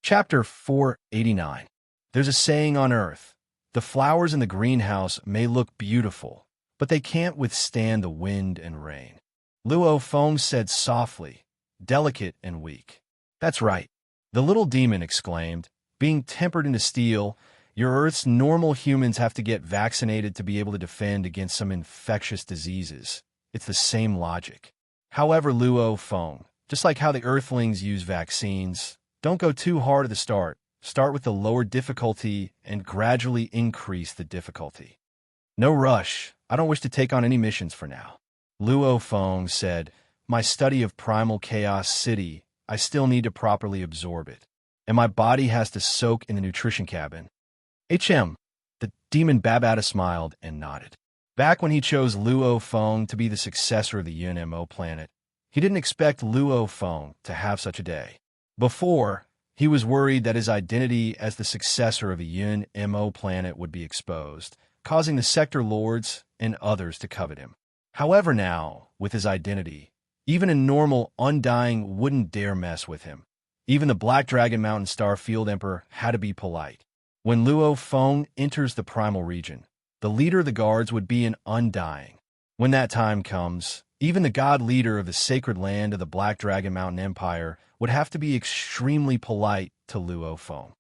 Chapter 489. There's a saying on Earth: the flowers in the greenhouse may look beautiful, but they can't withstand the wind and rain. Luo Feng said softly, delicate and weak. That's right, the little demon exclaimed, being tempered into steel. Your Earth's normal humans have to get vaccinated to be able to defend against some infectious diseases. It's the same logic. However, Luo Feng, just like how the Earthlings use vaccines, don't go too hard at the start. Start with the lower difficulty and gradually increase the difficulty. No rush. I don't wish to take on any missions for now. Luo Feng said, my study of primal chaos city, I still need to properly absorb it. And my body has to soak in the nutrition cabin. The demon Babata smiled and nodded. Back when he chose Luo Feng to be the successor of the UNMO planet, he didn't expect Luo Feng to have such a day. Before, he was worried that his identity as the successor of a UNMO planet would be exposed, causing the sector lords and others to covet him. However now, with his identity, even a normal Undying wouldn't dare mess with him. Even the Black Dragon Mountain Star Field Emperor had to be polite. When Luo Feng enters the primal region, the leader of the guards would be an Undying. When that time comes, even the god leader of the sacred land of the Black Dragon Mountain Empire would have to be extremely polite to Luo Feng.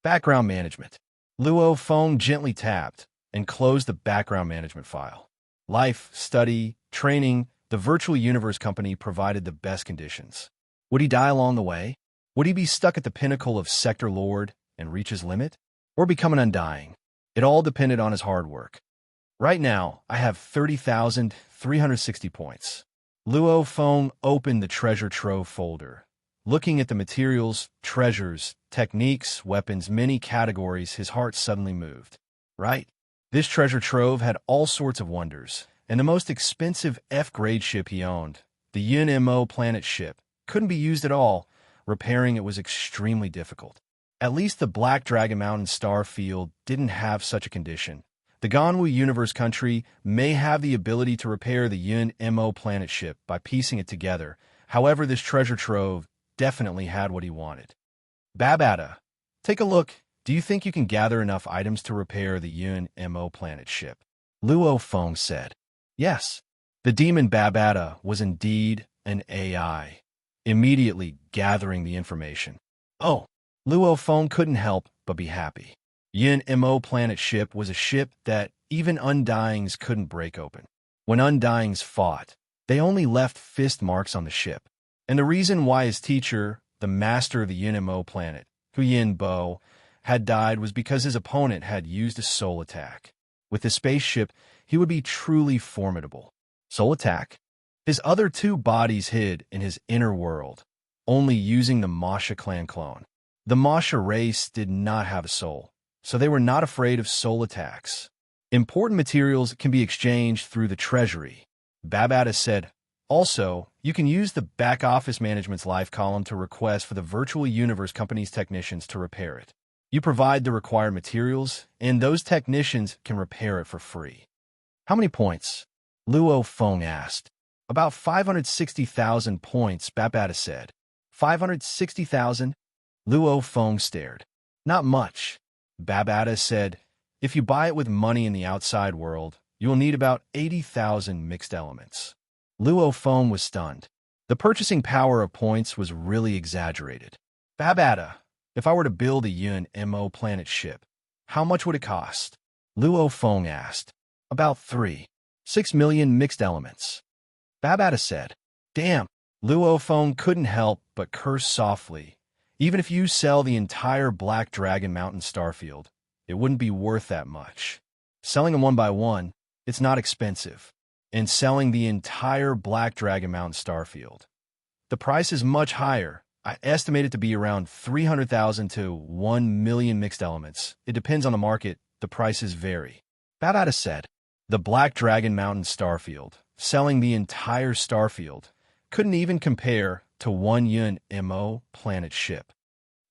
Background management. Luo Feng gently tapped and closed the background management file. Life, study, training, the virtual universe company provided the best conditions. Would he die along the way? Would he be stuck at the pinnacle of Sector Lord and reach his limit? Or become an Undying? It all depended on his hard work. Right now, I have 30,360 points. Luo Feng opened the treasure trove folder. Looking at the materials, treasures, techniques, weapons, many categories, his heart suddenly moved. Right? This treasure trove had all sorts of wonders, and the most expensive F-grade ship he owned, the UNMO planet ship, couldn't be used at all. Repairing it was extremely difficult. At least the Black Dragon Mountain Star Field didn't have such a condition. The Ganwu Universe country may have the ability to repair the UNMO planet ship by piecing it together. However, this treasure trove definitely had what he wanted. Babata, take a look. Do you think you can gather enough items to repair the UNMO planet ship? Luo Feng said. Yes. The demon Babata was indeed an AI, immediately gathering the information. Oh, Luo Feng couldn't help but be happy. UNMO planet ship was a ship that even Undyings couldn't break open. When Undyings fought, they only left fist marks on the ship. And the reason why his teacher, the master of the UNMO planet, Huyin Bo, had died was because his opponent had used a soul attack. With the spaceship, he would be truly formidable. Soul attack? His other two bodies hid in his inner world, only using the Masha clan clone. The Masha race did not have a soul, so they were not afraid of soul attacks. Important materials can be exchanged through the treasury, Babata said. Also, you can use the back office management's life column to request for the virtual universe company's technicians to repair it. You provide the required materials, and those technicians can repair it for free. How many points? Luo Feng asked. About 560,000 points, Babata said. 560,000? Luo Feng stared. Not much, Babata said. If you buy it with money in the outside world, you will need about 80,000 mixed elements. Luo Feng was stunned. The purchasing power of points was really exaggerated. Babata, if I were to build a UNMO planet ship, how much would it cost? Luo Feng asked. About 6 million mixed elements. Babata said. Damn. Luo Feng couldn't help but curse softly. Even if you sell the entire Black Dragon Mountain Starfield, it wouldn't be worth that much. Selling them one by one, it's not expensive. And selling the entire Black Dragon Mountain Starfield, the price is much higher. I estimate it to be around 300,000 to 1 million mixed elements. It depends on the market. The prices vary. Babata said. The Black Dragon Mountain Starfield, selling the entire Starfield, couldn't even compare to one UNMO planet ship.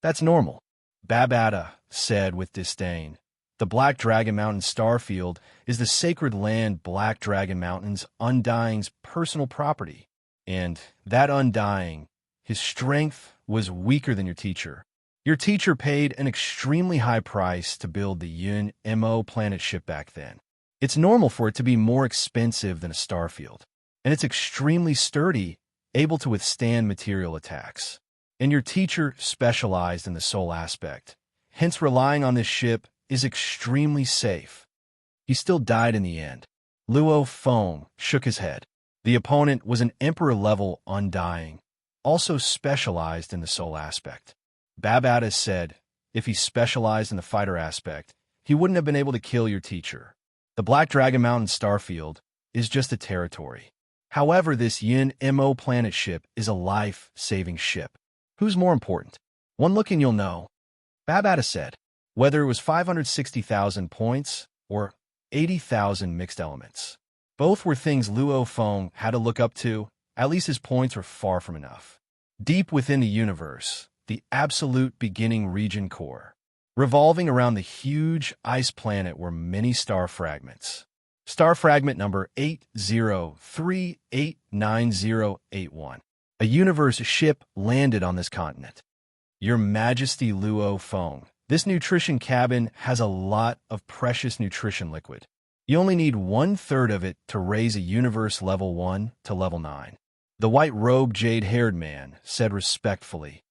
That's normal, Babata said with disdain. The Black Dragon Mountain Starfield is the sacred land Black Dragon Mountain's Undying's personal property. And that Undying, his strength was weaker than your teacher. Your teacher paid an extremely high price to build the Mo planet ship back then. It's normal for it to be more expensive than a starfield, and it's extremely sturdy, able to withstand material attacks. And your teacher specialized in the soul aspect, hence relying on this ship is extremely safe. He still died in the end. Luo Feng shook his head. The opponent was an emperor-level undying, also specialized in the soul aspect. Babata said, if he specialized in the fighter aspect, he wouldn't have been able to kill your teacher. The Black Dragon Mountain Starfield is just a territory. However, this Mo planet ship is a life-saving ship. Who's more important? One look and you'll know. Babata said, whether it was 560,000 points or 80,000 mixed elements. Both were things Luo Feng had to look up to, at least his points were far from enough. Deep within the universe, the absolute beginning region core, revolving around the huge ice planet were many star fragments. Star fragment number 803898081. A universe ship landed on this continent. Your Majesty Luo Feng, this nutrition cabin has a lot of precious nutrition liquid. You only need 1/3 of it to raise a universe level 1 to level 9. The white-robed, jade-haired man said respectfully,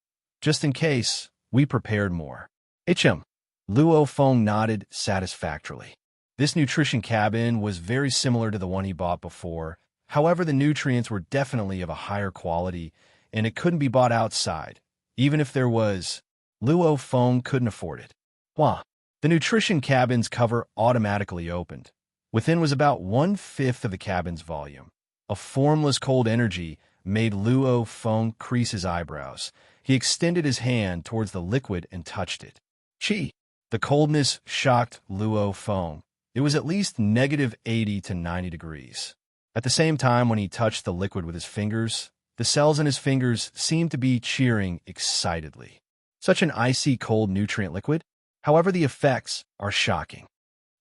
just in case, we prepared more. HM. Luo Feng nodded satisfactorily. This nutrition cabin was very similar to the one he bought before. However, the nutrients were definitely of a higher quality, and it couldn't be bought outside. Even if there was, Luo Feng couldn't afford it. Wah. The nutrition cabin's cover automatically opened. Within was about 1/5 of the cabin's volume. A formless cold energy made Luo Feng crease his eyebrows. He extended his hand towards the liquid and touched it. Chi. The coldness shocked Luo Feng. It was at least -80 to 90 degrees. At the same time, when he touched the liquid with his fingers, the cells in his fingers seemed to be cheering excitedly. Such an icy cold nutrient liquid? However, the effects are shocking.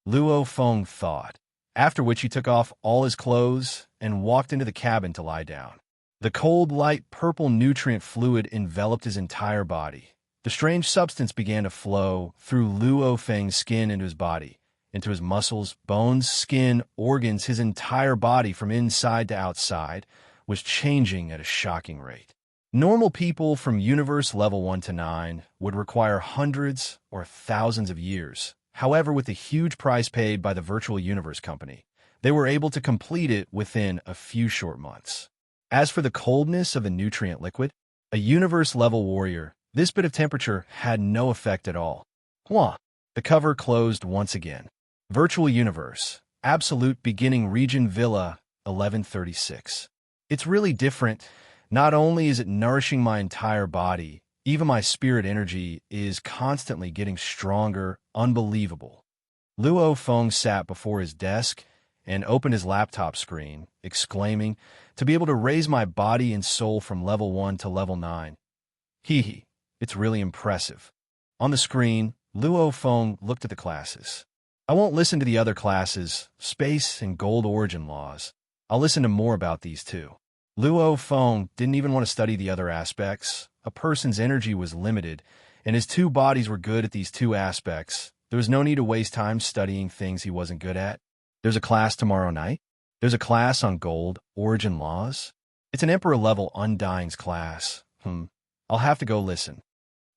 Luo Feng thought, after which he took off all his clothes and walked into the cabin to lie down. The cold, light purple nutrient fluid enveloped his entire body. The strange substance began to flow through Luo Feng's skin into his body, into his muscles, bones, skin, organs. His entire body from inside to outside was changing at a shocking rate. Normal people from universe level 1 to 9 would require hundreds or thousands of years. However, with the huge price paid by the virtual universe company, they were able to complete it within a few short months. As for the coldness of the nutrient liquid, a universe level warrior, this bit of temperature had no effect at all. Wah! The cover closed once again. Virtual universe, absolute beginning region Villa 1136. It's really different. Not only is it nourishing my entire body, even my spirit energy is constantly getting stronger, unbelievable. Luo Feng sat before his desk and opened his laptop screen, exclaiming, to be able to raise my body and soul from level 1 to level 9. Hee, it's really impressive. On the screen, Luo Feng looked at the classes. I won't listen to the other classes, space and gold origin laws. I'll listen to more about these too. Luo Feng didn't even want to study the other aspects. A person's energy was limited, and his two bodies were good at these two aspects. There was no need to waste time studying things he wasn't good at. There's a class tomorrow night. There's a class on gold origin laws. It's an Emperor-level Undying's class. I'll have to go listen.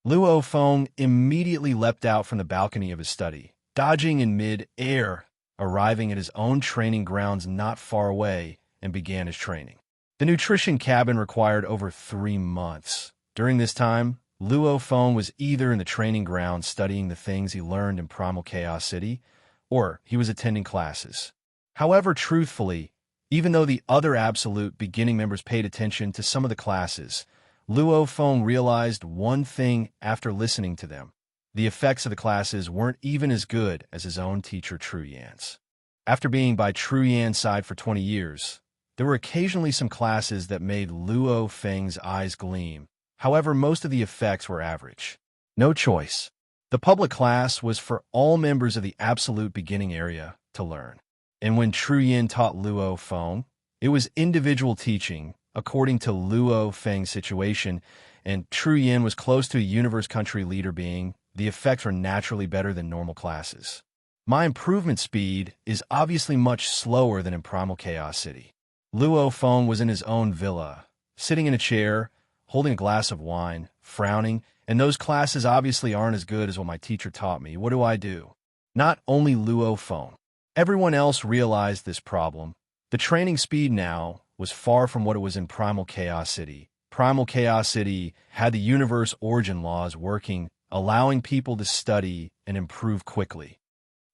Luo Feng immediately leapt out from the balcony of his study, dodging in mid-air, arriving at his own training grounds not far away, and began his training. The nutrition cabin required over 3 months. During this time, Luo Feng was either in the training grounds studying the things he learned in Primal Chaos City, or he was attending classes. However, truthfully, even though the other absolute beginning members paid attention to some of the classes, Luo Feng realized one thing after listening to them. The effects of the classes weren't even as good as his own teacher Tru Yan's. After being by Tru Yan's side for 20 years, there were occasionally some classes that made Luo Feng's eyes gleam. However, most of the effects were average. No choice. The public class was for all members of the absolute beginning area to learn. And when Tru Yan taught Luo Feng, it was individual teaching, according to Luo Feng's situation, and True Yin was close to a universe country leader being, the effects were naturally better than normal classes. My improvement speed is obviously much slower than in Primal Chaos City. Luo Feng was in his own villa, sitting in a chair, holding a glass of wine, frowning, and those classes obviously aren't as good as what my teacher taught me. What do I do? Not only Luo Feng. Everyone else realized this problem. The training speed now was far from what it was in Primal Chaos City. Primal Chaos City had the universe origin laws working, allowing people to study and improve quickly.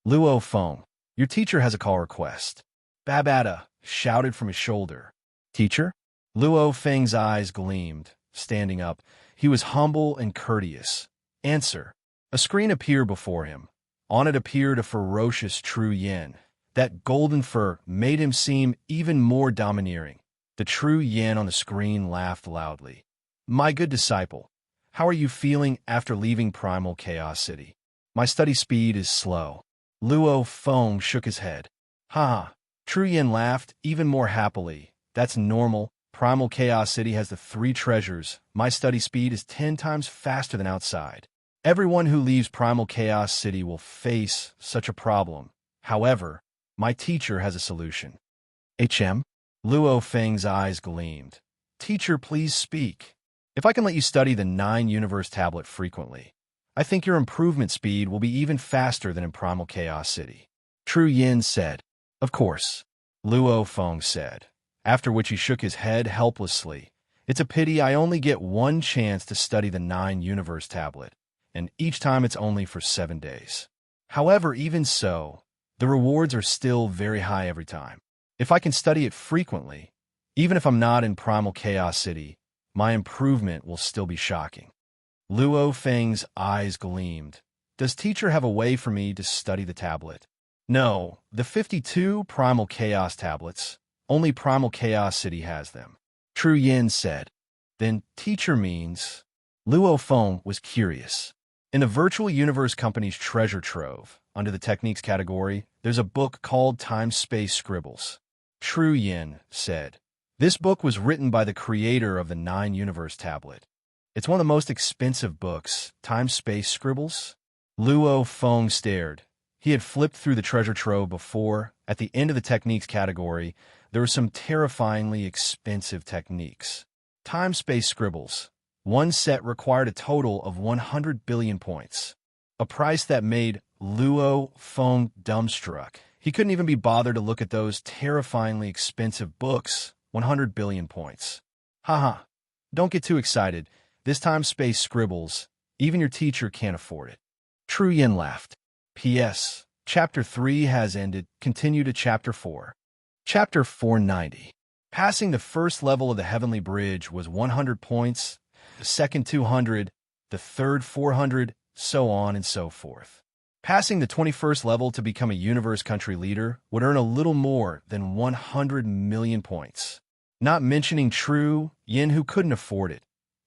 Luo Feng, your teacher has a call request. Babata shouted from his shoulder. Teacher? Luo Feng's eyes gleamed, standing up. He was humble and courteous. Answer. A screen appeared before him. On it appeared a ferocious True Yin. That golden fur made him seem even more domineering. The True Yin on the screen laughed loudly. My good disciple, how are you feeling after leaving Primal Chaos City? My study speed is slow. Luo Feng shook his head. Ha! True Yin laughed even more happily. That's normal. Primal Chaos City has the 3 treasures. My study speed is 10 times faster than outside. Everyone who leaves Primal Chaos City will face such a problem. However, my teacher has a solution. HM? Luo Feng's eyes gleamed. Teacher, please speak. If I can let you study the 9 Universe Tablet frequently, I think your improvement speed will be even faster than in Primal Chaos City. True Yin said. Of course, Luo Feng said, after which he shook his head helplessly. It's a pity I only get one chance to study the 9 Universe Tablet, and each time it's only for 7 days. However, even so, the rewards are still very high every time. If I can study it frequently, even if I'm not in Primal Chaos City, my improvement will still be shocking. Luo Feng's eyes gleamed. Does teacher have a way for me to study the tablet? No, the 52 Primal Chaos tablets, only Primal Chaos City has them. True Yin said. Then teacher means... Luo Feng was curious. In the Virtual Universe Company's treasure trove, under the Techniques category, there's a book called Time-Space Scribbles. True Yin said. This book was written by the creator of the 9 Universe Tablet. It's one of the most expensive books, Time-Space Scribbles. Luo Feng stared. He had flipped through the treasure trove before. At the end of the Techniques category, there were some terrifyingly expensive techniques. Time-Space Scribbles. One set required a total of 100 billion points, a price that made Luo Feng dumbstruck. He couldn't even be bothered to look at those terrifyingly expensive books, 100 billion points. Haha, don't get too excited. This time Space Scribbles, even your teacher can't afford it. True Yin laughed. P.S. Chapter 3 has ended. Continue to Chapter 4. Chapter 490. Passing the first level of the Heavenly Bridge was 100 points, the second 200, the third 400, so on and so forth. Passing the 21st level to become a universe country leader would earn a little more than 100 million points. Not mentioning True Yin, who couldn't afford it.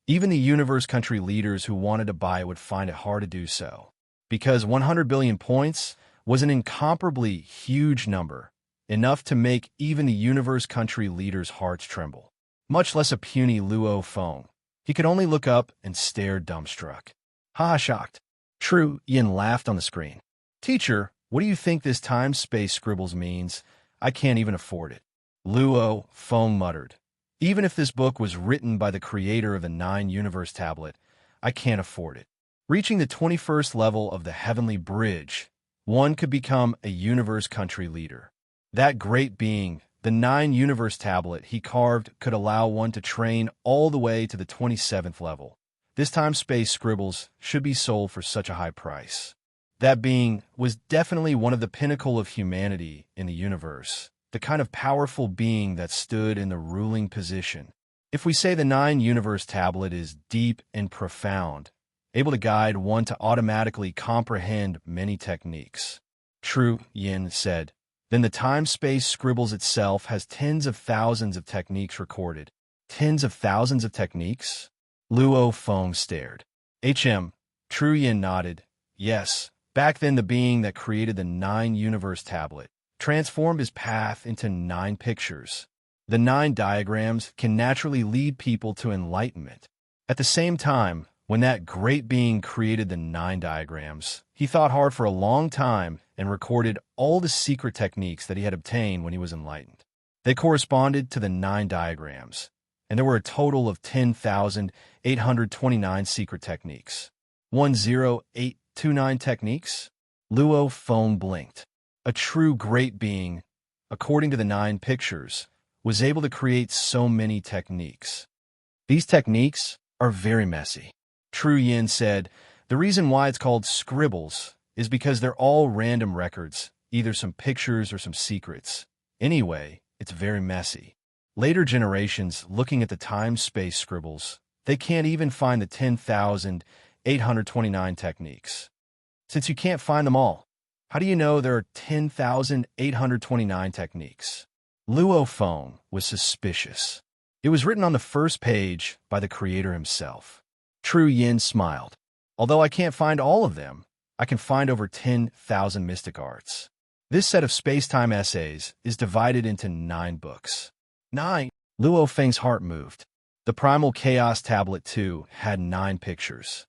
Even the universe country leaders who wanted to buy it would find it hard to do so, because 100 billion points was an incomparably huge number, enough to make even the universe country leaders' hearts tremble, much less a puny Luo Feng. He could only look up and stare dumbstruck. Ha, shocked. True Yin laughed on the screen. Teacher, what do you think this time-space scribbles means? I can't even afford it. Luo Feng muttered. Even if this book was written by the creator of the 9 Universe Tablet, I can't afford it. Reaching the 21st level of the Heavenly Bridge, one could become a universe country leader. That great being, the 9 Universe Tablet he carved, could allow one to train all the way to the 27th level. This time Space Scribbles should be sold for such a high price. That being was definitely one of the pinnacle of humanity in the universe, the kind of powerful being that stood in the ruling position. If we say the 9 Universe Tablet is deep and profound, able to guide one to automatically comprehend many techniques, True Yin said, then the time-space scribbles itself has tens of thousands of techniques recorded. Tens of thousands of techniques? Luo Feng stared. True Yin nodded. Yes, back then the being that created the 9 Universe Tablet transformed his path into 9 pictures. The 9 diagrams can naturally lead people to enlightenment. At the same time, when that great being created the 9 diagrams, he thought hard for a long time and recorded all the secret techniques that he had obtained when he was enlightened. They corresponded to the 9 diagrams, and there were a total of 10,829 secret techniques. 10829 techniques? Luo Feng blinked. A true great being, according to the 9 pictures, was able to create so many techniques. These techniques are very messy. True Yin said, the reason why it's called scribbles is because they're all random records, either some pictures or some secrets. Anyway, it's very messy. Later generations, looking at the time-space scribbles, they can't even find the 10,829 techniques. Since you can't find them all, how do you know there are 10,829 techniques? Luo Feng was suspicious. It was written on the first page by the creator himself. True Yin smiled. Although I can't find all of them, I can find over 10,000 mystic arts. This set of space-time essays is divided into 9 books. 9. Luo Feng's heart moved. The Primal Chaos Tablet 2 had 9 pictures.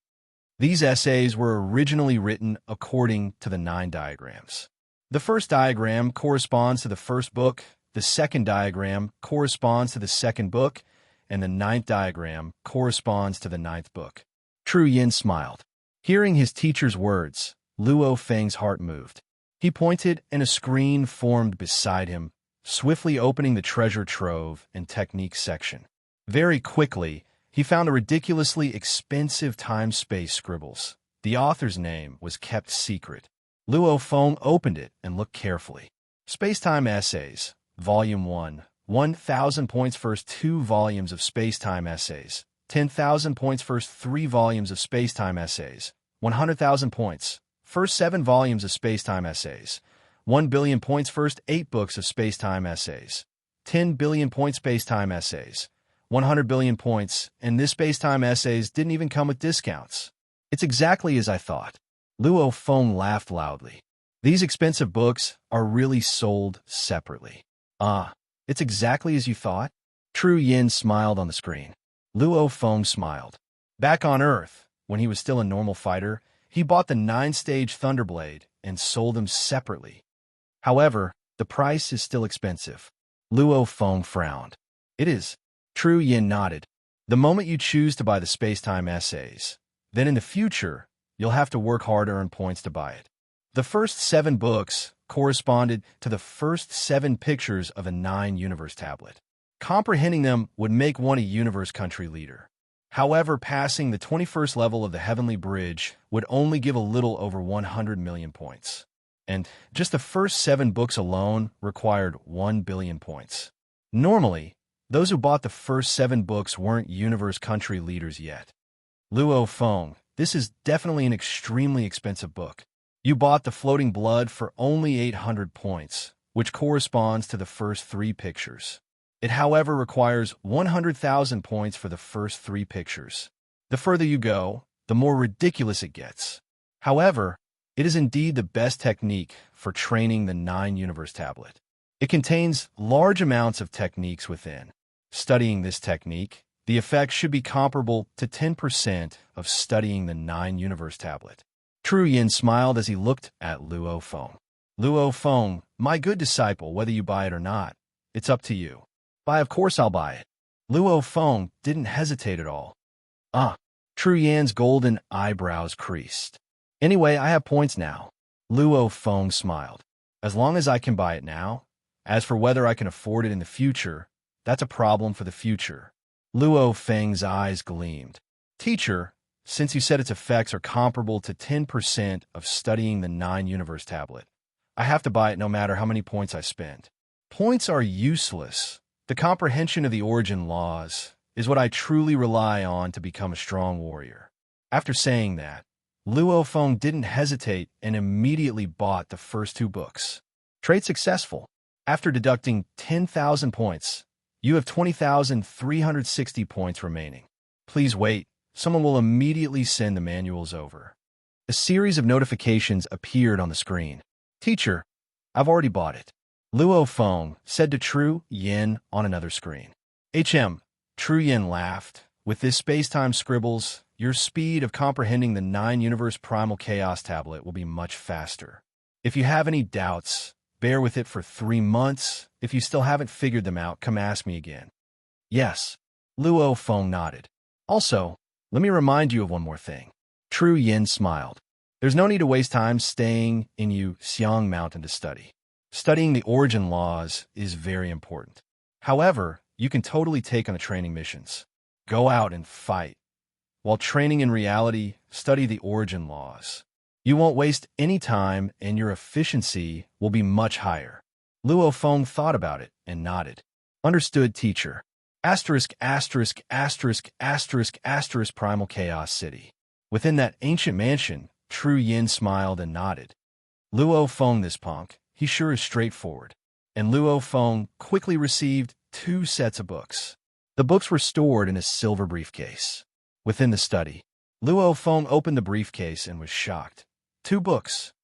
These essays were originally written according to the 9 diagrams. The first diagram corresponds to the first book, the second diagram corresponds to the second book, and the 9th diagram corresponds to the 9th book. True Yin smiled. Hearing his teacher's words, Luo Feng's heart moved. He pointed, and a screen formed beside him, swiftly opening the treasure trove and technique section. Very quickly, he found a ridiculously expensive time-space scribbles. The author's name was kept secret. Luo Feng opened it and looked carefully. Space-Time Essays, Volume 1, 1,000 points first 2 volumes of Space-Time Essays, 10,000 points first 3 volumes of Space-Time Essays, 100,000 points, first 7 volumes of Space-Time Essays, 1 billion points first 8 books of Space-Time Essays, 10 billion points Space-Time Essays, 100 billion points, and this Space-Time Essays didn't even come with discounts. It's exactly as I thought. Luo Feng laughed loudly. These expensive books are really sold separately. It's exactly as you thought? True Yin smiled on the screen. Luo Feng smiled. Back on Earth, when he was still a normal fighter, he bought the 9-stage Thunderblade and sold them separately. However, the price is still expensive. Luo Feng frowned. It is. True Yin nodded. The moment you choose to buy the Space-Time Essays, then in the future, you'll have to work hard to earn points to buy it. The first 7 books corresponded to the first 7 pictures of a 9-universe tablet. Comprehending them would make one a universe country leader. However, passing the 21st level of the Heavenly Bridge would only give a little over 100 million points. And just the first 7 books alone required 1 billion points. Normally, those who bought the first 7 books weren't universe country leaders yet. Luo Feng, this is definitely an extremely expensive book. You bought the Floating Blood for only 800 points, which corresponds to the first 3 pictures. It, however, requires 100,000 points for the first 3 pictures. The further you go, the more ridiculous it gets. However, it is indeed the best technique for training the 9-universe tablet. It contains large amounts of techniques within. Studying this technique, the effect should be comparable to 10% of studying the 9-universe tablet. True Yin smiled as he looked at Luo Feng. Luo Feng, my good disciple, whether you buy it or not, it's up to you. Buy, of course I'll buy it. Luo Feng didn't hesitate at all. True Yin's golden eyebrows creased. Anyway, I have points now. Luo Feng smiled. As long as I can buy it now. As for whether I can afford it in the future, that's a problem for the future. Luo Feng's eyes gleamed. Teacher, since you said its effects are comparable to 10% of studying the 9-universe tablet, I have to buy it no matter how many points I spend. Points are useless. The comprehension of the origin laws is what I truly rely on to become a strong warrior. After saying that, Luo Feng didn't hesitate and immediately bought the first 2 books. Trade successful. After deducting 10,000 points, you have 20,360 points remaining. Please wait. Someone will immediately send the manuals over. A series of notifications appeared on the screen. Teacher, I've already bought it. Luo Feng said to Tru Yin on another screen. Tru Yin laughed. With this space-time scribbles, your speed of comprehending the 9-universe primal chaos tablet will be much faster. If you have any doubts, bear with it for 3 months. If you still haven't figured them out, come ask me again. Yes. Luo Feng nodded. Also, let me remind you of one more thing. Tru Yin smiled. There's no need to waste time staying in Xiang Mountain to study. Studying the origin laws is very important. However, you can totally take on the training missions. Go out and fight. While training in reality, study the origin laws. You won't waste any time and your efficiency will be much higher. Luo Feng thought about it and nodded. Understood, teacher. ********* Primal Chaos City. Within that ancient mansion, Tru Yin smiled and nodded. Luo Feng, this punk, he sure is straightforward. And Luo Feng quickly received 2 sets of books. The books were stored in a silver briefcase. Within the study, Luo Feng opened the briefcase and was shocked. 2 books.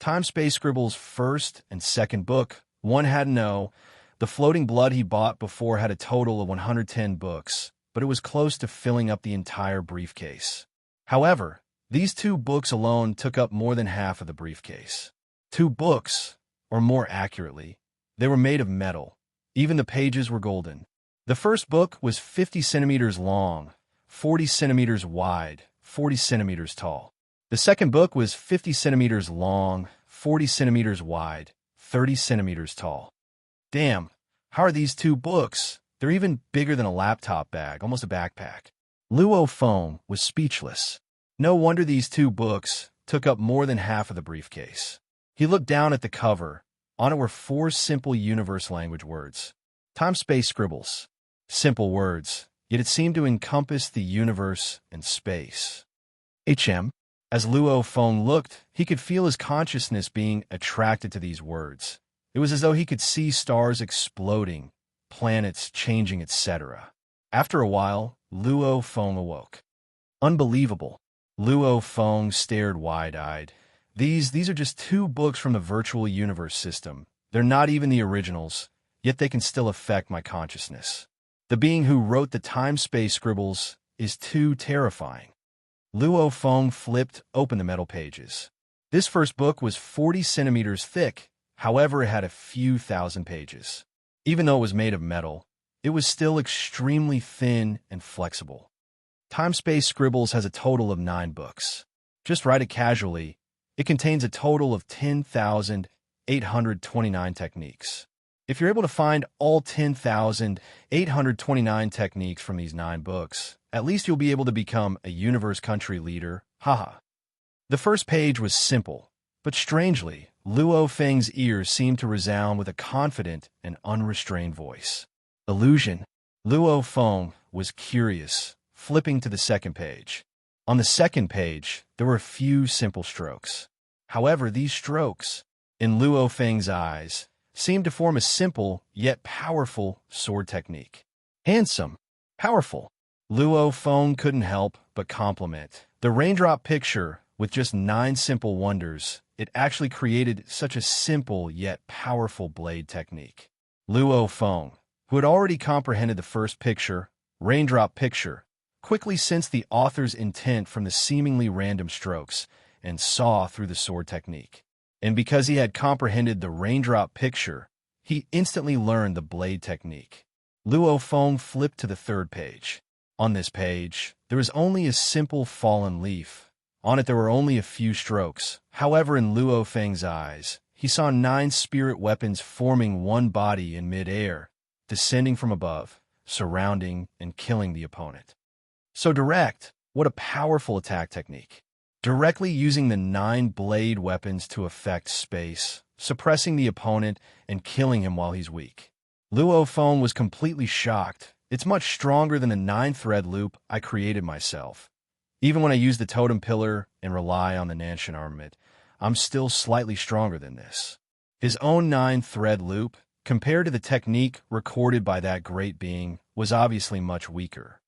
Time-Space Scribbles' first and second book. One had no. The Floating Blood he bought before had a total of 110 books, but it was close to filling up the entire briefcase. However, these 2 books alone took up more than half of the briefcase. 2 books, or more accurately, they were made of metal. Even the pages were golden. The first book was 50 centimeters long, 40 centimeters wide, 40 centimeters tall. The second book was 50 centimeters long, 40 centimeters wide, 30 centimeters tall. Damn, how are these 2 books? They're even bigger than a laptop bag, almost a backpack. Luo Feng was speechless. No wonder these 2 books took up more than half of the briefcase. He looked down at the cover. On it were 4 simple universe language words. Time-Space Scribbles. Simple words, yet it seemed to encompass the universe and space. As Luo Feng looked, he could feel his consciousness being attracted to these words. It was as though he could see stars exploding, planets changing, etc. After a while, Luo Feng awoke. Unbelievable. Luo Feng stared wide-eyed. These are just 2 books from the virtual universe system. They're not even the originals, yet they can still affect my consciousness. The being who wrote the Time-Space Scribbles is too terrifying. Luo Feng flipped open the metal pages. This first book was 40 centimeters thick, however it had a few thousand pages. Even though it was made of metal, it was still extremely thin and flexible. Time-Space Scribbles has a total of 9 books. Just write it casually. It contains a total of 10,829 techniques. If you're able to find all 10,829 techniques from these 9 books, at least you'll be able to become a universe country leader. Haha. The first page was simple, but strangely, Luo Feng's ears seemed to resound with a confident and unrestrained voice. Illusion. Luo Feng was curious, flipping to the second page. On the second page, there were a few simple strokes. However, these strokes, in Luo Feng's eyes, seemed to form a simple yet powerful sword technique. Handsome. Powerful. Luo Feng couldn't help but compliment. The raindrop picture, with just 9 simple wonders, it actually created such a simple yet powerful blade technique. Luo Feng, who had already comprehended the first picture, raindrop picture, quickly sensed the author's intent from the seemingly random strokes and saw through the sword technique. And because he had comprehended the raindrop picture, he instantly learned the blade technique. Luo Feng flipped to the third page. On this page, there was only a simple fallen leaf. On it there were only a few strokes. However, in Luo Feng's eyes, he saw 9 spirit weapons forming one body in mid-air, descending from above, surrounding and killing the opponent. So direct, what a powerful attack technique. Directly using the 9 blade weapons to affect space, suppressing the opponent and killing him while he's weak. Luo Feng was completely shocked. It's much stronger than the 9-thread loop I created myself. Even when I use the totem pillar and rely on the Nanshan armament, I'm still slightly stronger than this. His own 9-thread loop, compared to the technique recorded by that great being, was obviously much weaker.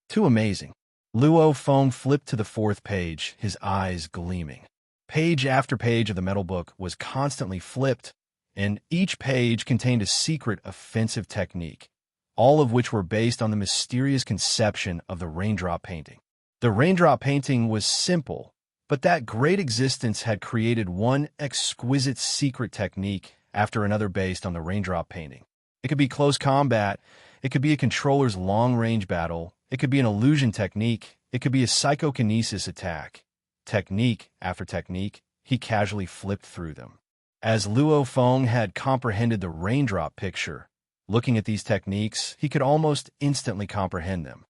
Too amazing. Luo Feng flipped to the 4th page, his eyes gleaming. Page after page of the metal book was constantly flipped, and each page contained a secret offensive technique, all of which were based on the mysterious conception of the raindrop painting. The raindrop painting was simple, but that great existence had created one exquisite secret technique after another based on the raindrop painting. It could be close combat, it could be a controller's long-range battle, it could be an illusion technique, it could be a psychokinesis attack. Technique after technique, he casually flipped through them. As Luo Feng had comprehended the raindrop picture, looking at these techniques, he could almost instantly comprehend them.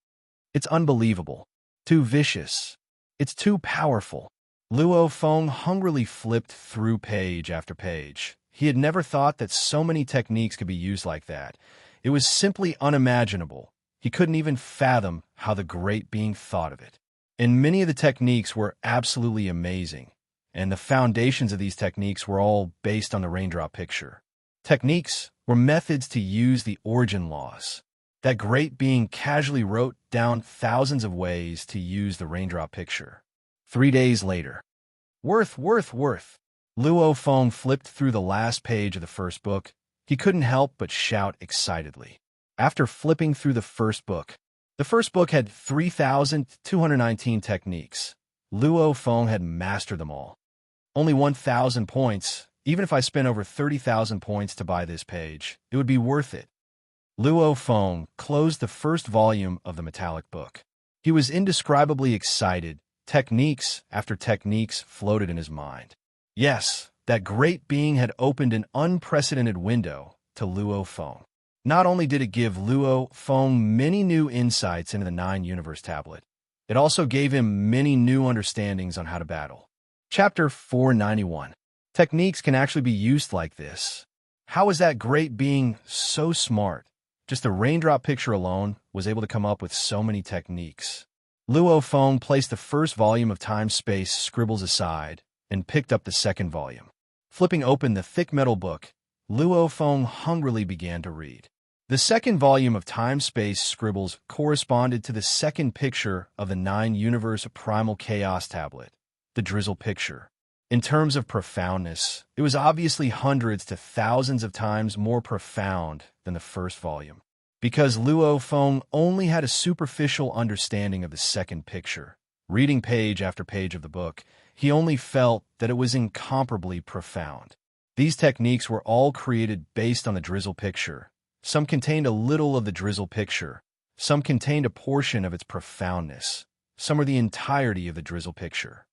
It's unbelievable. Too vicious. It's too powerful. Luo Feng hungrily flipped through page after page. He had never thought that so many techniques could be used like that. It was simply unimaginable. He couldn't even fathom how the great being thought of it. And many of the techniques were absolutely amazing, and the foundations of these techniques were all based on the raindrop picture. Techniques were methods to use the origin laws. That great being casually wrote down thousands of ways to use the raindrop picture. 3 days later. Worth. Luo Feng flipped through the last page of the first book. He couldn't help but shout excitedly. After flipping through the first book had 3,219 techniques. Luo Feng had mastered them all. Only 1,000 points. Even if I spent over 30,000 points to buy this page, it would be worth it. Luo Feng closed the first volume of the metallic book. He was indescribably excited. Techniques after techniques floated in his mind. Yes, that great being had opened an unprecedented window to Luo Feng. Not only did it give Luo Feng many new insights into the 9-universe tablet, it also gave him many new understandings on how to battle. Chapter 491. Techniques can actually be used like this. How is that great being so smart? Just the raindrop picture alone was able to come up with so many techniques. Luo Feng placed the first volume of Time-Space Scribbles aside and picked up the second volume. Flipping open the thick metal book, Luo Feng hungrily began to read. The second volume of Time-Space Scribbles corresponded to the second picture of the 9-universe primal chaos tablet, the drizzle picture. In terms of profoundness, it was obviously hundreds to thousands of times more profound than the first volume. Because Luo Feng only had a superficial understanding of the second picture, reading page after page of the book, he only felt that it was incomparably profound. These techniques were all created based on the drizzle picture. Some contained a little of the drizzle picture. Some contained a portion of its profoundness. Some were the entirety of the drizzle picture.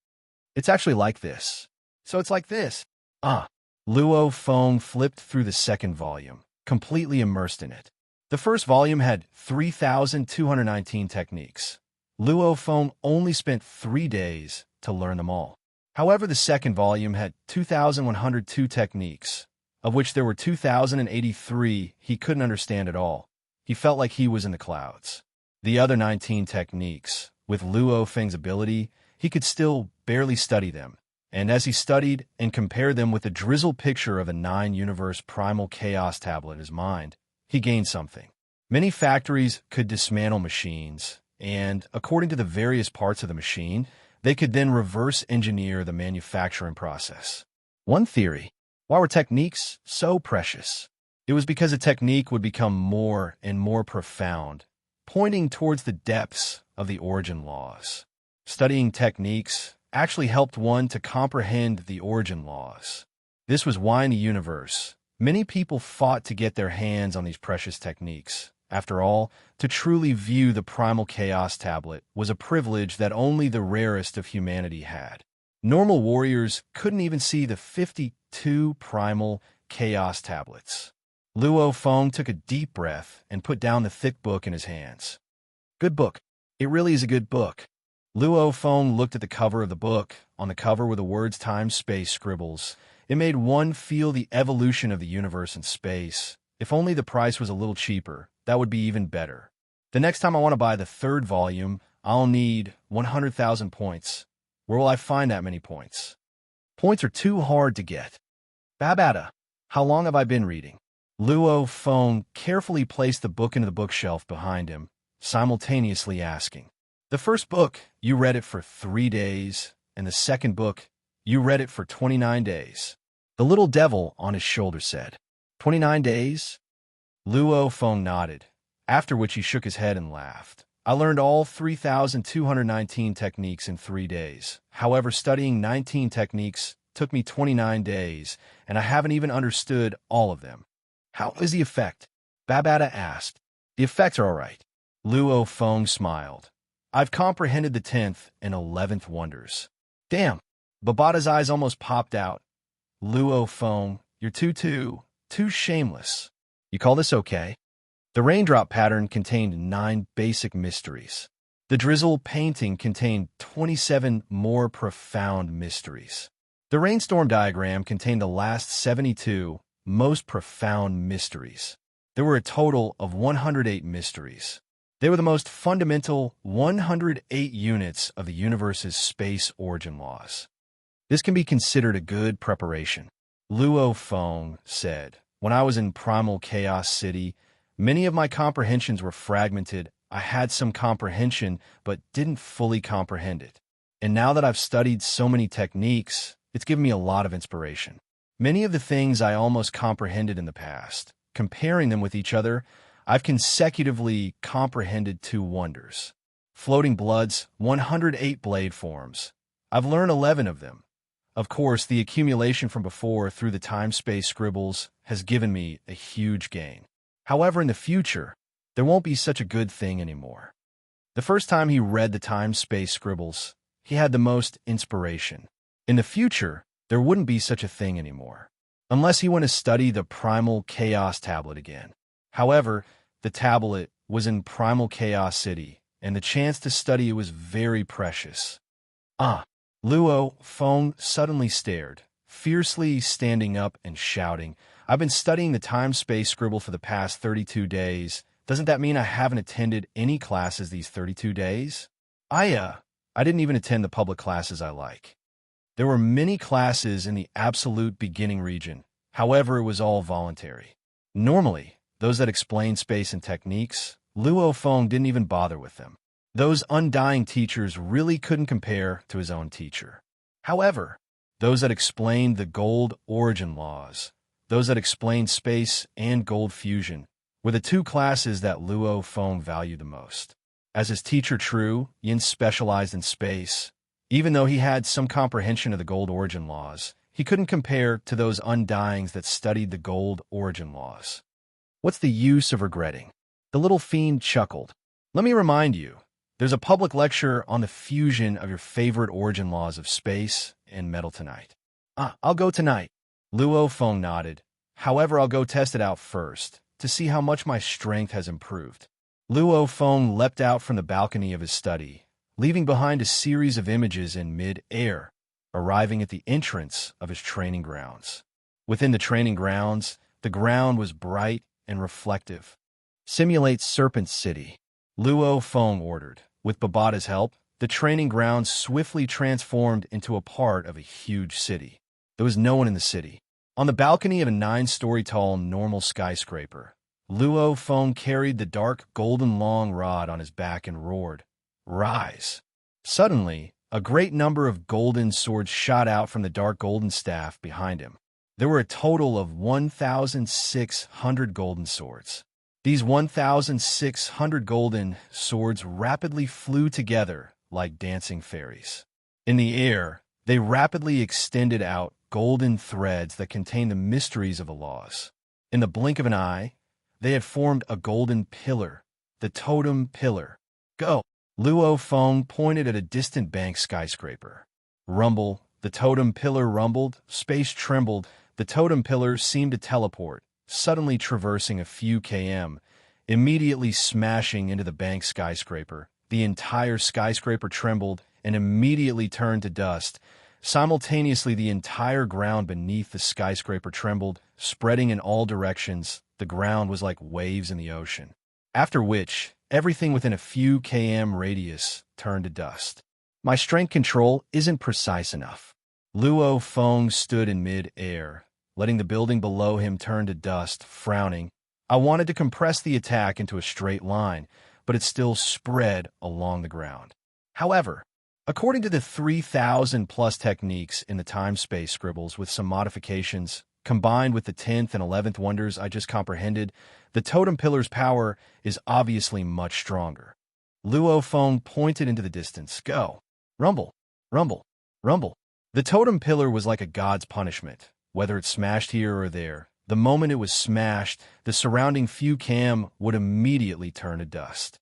It's actually like this. So it's like this. Luo Feng flipped through the second volume, completely immersed in it. The first volume had 3,219 techniques. Luo Feng only spent 3 days to learn them all. However, the second volume had 2,102 techniques, of which there were 2,083 he couldn't understand at all. He felt like he was in the clouds. The other 19 techniques, with Luo Feng's ability, he could still barely study them, and as he studied and compared them with the drizzle picture of a 9-universe primal chaos tablet in his mind, he gained something. Many factories could dismantle machines, and, according to the various parts of the machine, they could then reverse engineer the manufacturing process. One theory: why were techniques so precious? It was because a technique would become more and more profound, pointing towards the depths of the origin laws. Studying techniques actually helped one to comprehend the origin laws. This was why in the universe, many people fought to get their hands on these precious techniques. After all, to truly view the primal chaos tablet was a privilege that only the rarest of humanity had. Normal warriors couldn't even see the 52 primal chaos tablets. Luo Feng took a deep breath and put down the thick book in his hands. Good book. It really is a good book. Luo Feng looked at the cover of the book. On the cover were the words Time-Space Scribbles. It made one feel the evolution of the universe and space. If only the price was a little cheaper, that would be even better. The next time I want to buy the third volume, I'll need 100,000 points. Where will I find that many points? Points are too hard to get. Babada, how long have I been reading? Luo Feng carefully placed the book into the bookshelf behind him, simultaneously asking. The first book, you read it for 3 days, and the second book, you read it for 29 days. The little devil on his shoulder said. 29 days? Luo Feng nodded, after which he shook his head and laughed. I learned all 3,219 techniques in 3 days. However, studying 19 techniques took me 29 days, and I haven't even understood all of them. How is the effect? Babata asked. The effects are all right. Luo Feng smiled. I've comprehended the 10th and 11th wonders. Damn. Babata's eyes almost popped out. Luo Feng, you're too shameless. You call this okay? The raindrop pattern contained 9 basic mysteries. The drizzle painting contained 27 more profound mysteries. The rainstorm diagram contained the last 72 most profound mysteries. There were a total of 108 mysteries. They were the most fundamental 108 units of the universe's space origin laws. This can be considered a good preparation. Luo Feng said, when I was in Primal Chaos City, many of my comprehensions were fragmented. I had some comprehension, but didn't fully comprehend it. And now that I've studied so many techniques, it's given me a lot of inspiration. Many of the things I almost comprehended in the past, comparing them with each other, I've consecutively comprehended 2 wonders. Floating Blood's 108 blade forms. I've learned 11 of them. Of course, the accumulation from before through the time-space scribbles has given me a huge gain. However, in the future, there won't be such a good thing anymore. The first time he read the time-space scribbles, he had the most inspiration. In the future, there wouldn't be such a thing anymore, unless he went to study the Primal Chaos tablet again. However, the tablet was in Primal Chaos City, and the chance to study it was very precious. Luo Feng suddenly stared, fiercely standing up and shouting, I've been studying the time-space scribble for the past 32 days. Doesn't that mean I haven't attended any classes these 32 days? I didn't even attend the public classes I like. There were many classes in the absolute beginning region. However, it was all voluntary. Normally, those that explained space and techniques, Luo Feng didn't even bother with them. Those undying teachers really couldn't compare to his own teacher. However, those that explained the gold origin laws, those that explained space and gold fusion, were the 2 classes that Luo Feng valued the most. As his teacher True, Yin specialized in space. Even though he had some comprehension of the gold origin laws, he couldn't compare to those undyings that studied the gold origin laws. What's the use of regretting? The little fiend chuckled. Let me remind you, there's a public lecture on the fusion of your favorite origin laws of space and metal tonight. I'll go tonight. Luo Feng nodded. However, I'll go test it out first, to see how much my strength has improved. Luo Feng leapt out from the balcony of his study, leaving behind a series of images in mid-air, arriving at the entrance of his training grounds. Within the training grounds, the ground was bright and reflective. Simulate Serpent City, Luo Feng ordered. With Babata's help, the training grounds swiftly transformed into a part of a huge city. There was no one in the city. On the balcony of a 9-story-tall normal skyscraper, Luo Feng carried the dark golden long rod on his back and roared, Rise! Suddenly, a great number of golden swords shot out from the dark golden staff behind him. There were a total of 1,600 golden swords. These 1,600 golden swords rapidly flew together like dancing fairies. In the air, they rapidly extended out golden threads that contained the mysteries of the laws. In the blink of an eye, they had formed a golden pillar, the totem pillar. Go! Luo Feng pointed at a distant bank skyscraper. Rumble, the totem pillar rumbled, space trembled, the totem pillar seemed to teleport, suddenly traversing a few km, immediately smashing into the bank skyscraper. The entire skyscraper trembled and immediately turned to dust. Simultaneously, the entire ground beneath the skyscraper trembled, spreading in all directions. The ground was like waves in the ocean. After which, everything within a few km radius turned to dust. My strength control isn't precise enough. Luo Feng stood in mid-air, letting the building below him turn to dust, frowning. I wanted to compress the attack into a straight line, but it still spread along the ground. However, According to the 3,000 plus techniques in the time-space scribbles with some modifications, combined with the 10th and 11th wonders I just comprehended, the totem pillar's power is obviously much stronger. Luo Feng pointed into the distance. Go. Rumble. Rumble. Rumble. The totem pillar was like a god's punishment, whether it smashed here or there. The moment it was smashed, the surrounding few cam would immediately turn to dust.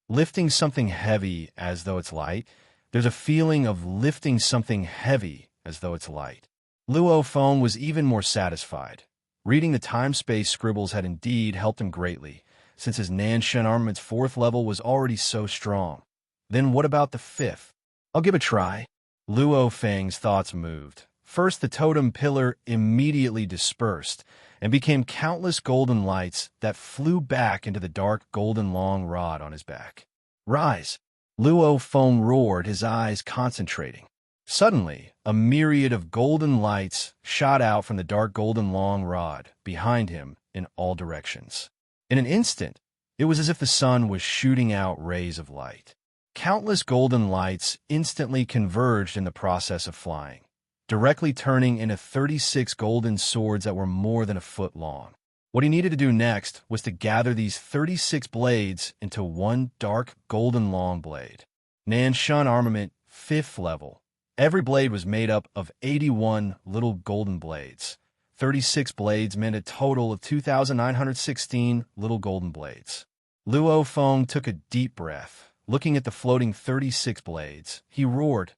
Lifting something heavy as though it's light, there's a feeling of lifting something heavy as though it's light. Luo Feng was even more satisfied. Reading the time-space scribbles had indeed helped him greatly, since his Nanshan armament's 4th level was already so strong. Then what about the 5th? I'll give a try. Luo Feng's thoughts moved. First, the totem pillar immediately dispersed and became countless golden lights that flew back into the dark golden long rod on his back. Rise! Luo Feng roared, his eyes concentrating. Suddenly, a myriad of golden lights shot out from the dark golden long rod behind him in all directions. In an instant, it was as if the sun was shooting out rays of light. Countless golden lights instantly converged in the process of flying, directly turning into 36 golden swords that were more than a foot long. What he needed to do next was to gather these 36 blades into one dark golden long blade. Nanshan armament, 5th level. Every blade was made up of 81 little golden blades. 36 blades meant a total of 2,916 little golden blades. Luo Feng took a deep breath. Looking at the floating 36 blades, he roared,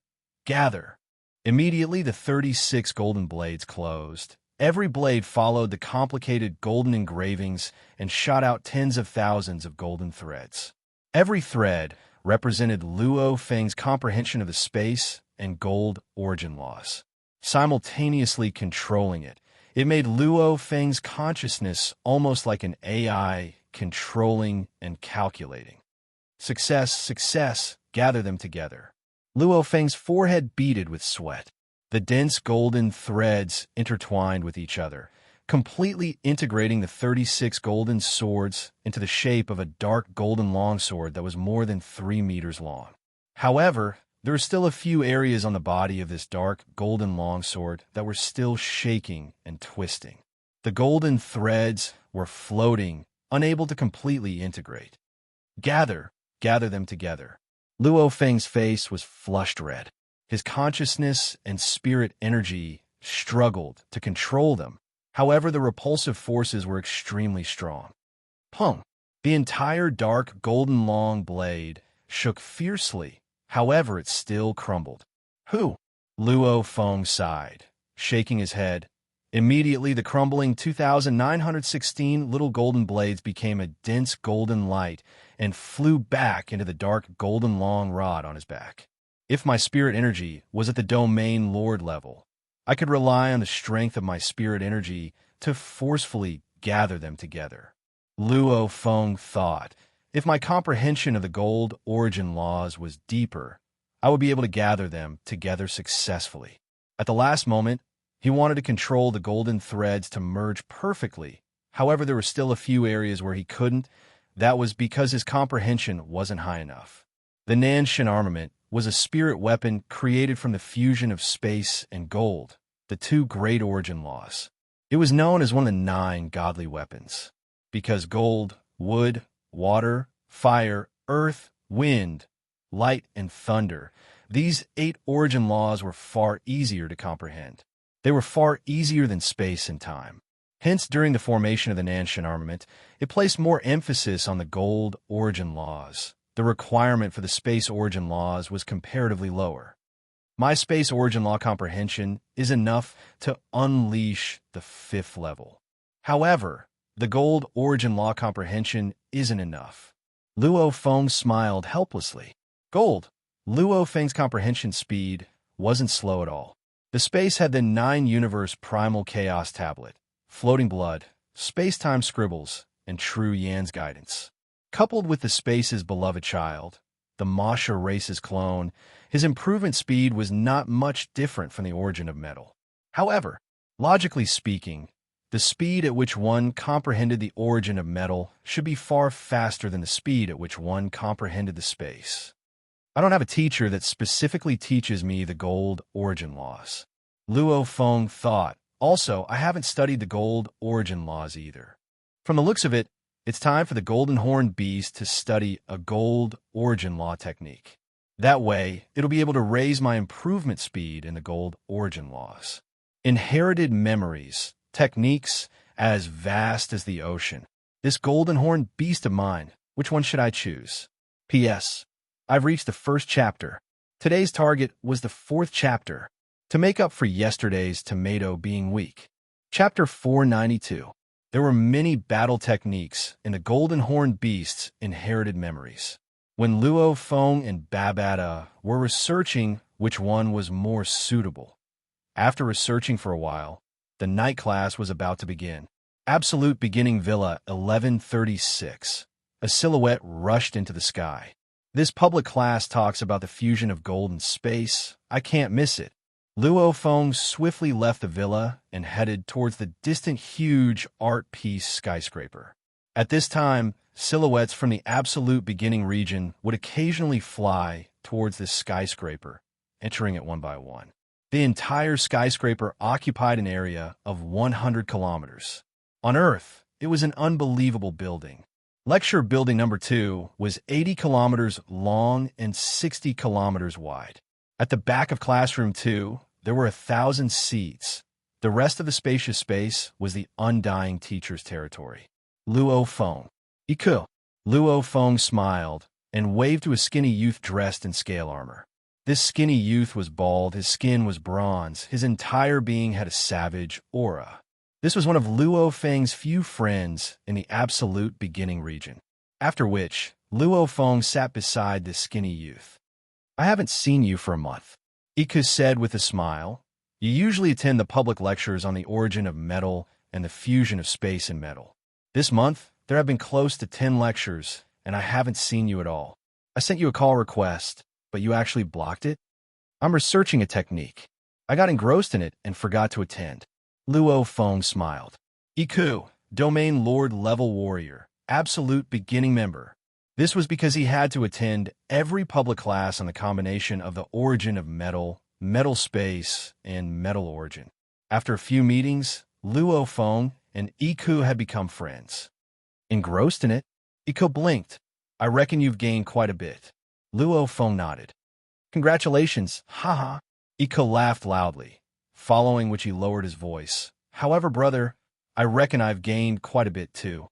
"Gather!" Immediately, the 36 golden blades closed. Every blade followed the complicated golden engravings and shot out tens of thousands of golden threads. Every thread represented Luo Feng's comprehension of the space and gold origin laws. Simultaneously controlling it, it made Luo Feng's consciousness almost like an AI controlling and calculating. Success, success, gather them together. Luo Feng's forehead beaded with sweat. The dense golden threads intertwined with each other, completely integrating the 36 golden swords into the shape of a dark golden longsword that was more than 3 meters long. However, there were still a few areas on the body of this dark golden longsword that were still shaking and twisting. The golden threads were floating, unable to completely integrate. Gather them together. Luo Feng's face was flushed red. His consciousness and spirit energy struggled to control them. However, the repulsive forces were extremely strong. Pung! The entire dark golden long blade shook fiercely. However, it still crumbled. Who? Luo Feng sighed, shaking his head. Immediately, the crumbling 2,916 little golden blades became a dense golden light and flew back into the dark golden long rod on his back. If my spirit energy was at the domain lord level, I could rely on the strength of my spirit energy to forcefully gather them together. Luo Feng thought, if my comprehension of the gold origin laws was deeper, I would be able to gather them together successfully. At the last moment, he wanted to control the golden threads to merge perfectly. However, there were still a few areas where he couldn't. That was because his comprehension wasn't high enough. The Nanshan armament was a spirit weapon created from the fusion of space and gold, the 2 great origin laws. It was known as one of the 9 godly weapons, because gold, wood, water, fire, earth, wind, light, and thunder, these 8 origin laws were far easier to comprehend. They were far easier than space and time. Hence, during the formation of the Nanshan armament, it placed more emphasis on the gold origin laws. The requirement for the space origin laws was comparatively lower. My space origin law comprehension is enough to unleash the 5th level. However, the gold origin law comprehension isn't enough. Luo Feng smiled helplessly. Gold. Luo Feng's comprehension speed wasn't slow at all. The space had the 9-universe primal chaos tablet, floating blood, space-time scribbles, and true Yan's guidance. Coupled with the space's beloved child, the Masha race's clone, his improvement speed was not much different from the origin of metal. However, logically speaking, the speed at which one comprehended the origin of metal should be far faster than the speed at which one comprehended the space. I don't have a teacher that specifically teaches me the gold origin laws. Luo Feng thought. Also, I haven't studied the gold origin laws either. From the looks of it, it's time for the golden horned beast to study a gold origin law technique. That way, it'll be able to raise my improvement speed in the gold origin laws. Inherited memories, techniques as vast as the ocean. This golden horned beast of mine, which one should I choose? P.S. I've reached the first chapter. Today's target was the fourth chapter, to make up for yesterday's tomato being weak. Chapter 492. There were many battle techniques in the golden horned beast's inherited memories. When Luo Feng and Babata were researching which one was more suitable. After researching for a while, the night class was about to begin. Absolute Beginning Villa 1136. A silhouette rushed into the sky. This public class talks about the fusion of gold and space. I can't miss it. Luo Feng swiftly left the villa and headed towards the distant huge art piece skyscraper. At this time, silhouettes from the Absolute Beginning region would occasionally fly towards this skyscraper, entering it one by one. The entire skyscraper occupied an area of 100 kilometers. On Earth, it was an unbelievable building. Lecture Building Number 2 was 80 kilometers long and 60 kilometers wide. At the back of Classroom 2, there were 1,000 seats. The rest of the spacious space was the undying teacher's territory. Luo Feng. Iku. Luo Feng smiled and waved to a skinny youth dressed in scale armor. This skinny youth was bald, his skin was bronze, his entire being had a savage aura. This was one of Luo Feng's few friends in the Absolute Beginning region. After which, Luo Feng sat beside this skinny youth. I haven't seen you for a month. Iku said with a smile. You usually attend the public lectures on the origin of metal and the fusion of space and metal. This month, there have been close to 10 lectures, and I haven't seen you at all. I sent you a call request, but you actually blocked it? I'm researching a technique. I got engrossed in it and forgot to attend. Luo Feng smiled. Iku, Domain Lord Level Warrior, Absolute Beginning Member. This was because he had to attend every public class on the combination of the origin of metal, metal space, and metal origin. After a few meetings, Luo Feng and Iku had become friends. Engrossed in it, Iku blinked. I reckon you've gained quite a bit. Luo Feng nodded. Congratulations, haha. Iku laughed loudly, following which he lowered his voice. However, brother, I reckon I've gained quite a bit too.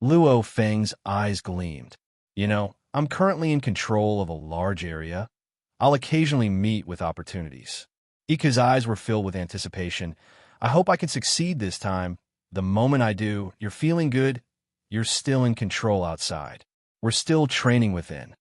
Luo Feng's eyes gleamed. You know, I'm currently in control of a large area. I'll occasionally meet with opportunities. Iku's eyes were filled with anticipation. I hope I can succeed this time. The moment I do, you're feeling good. You're still in control outside. We're still training within.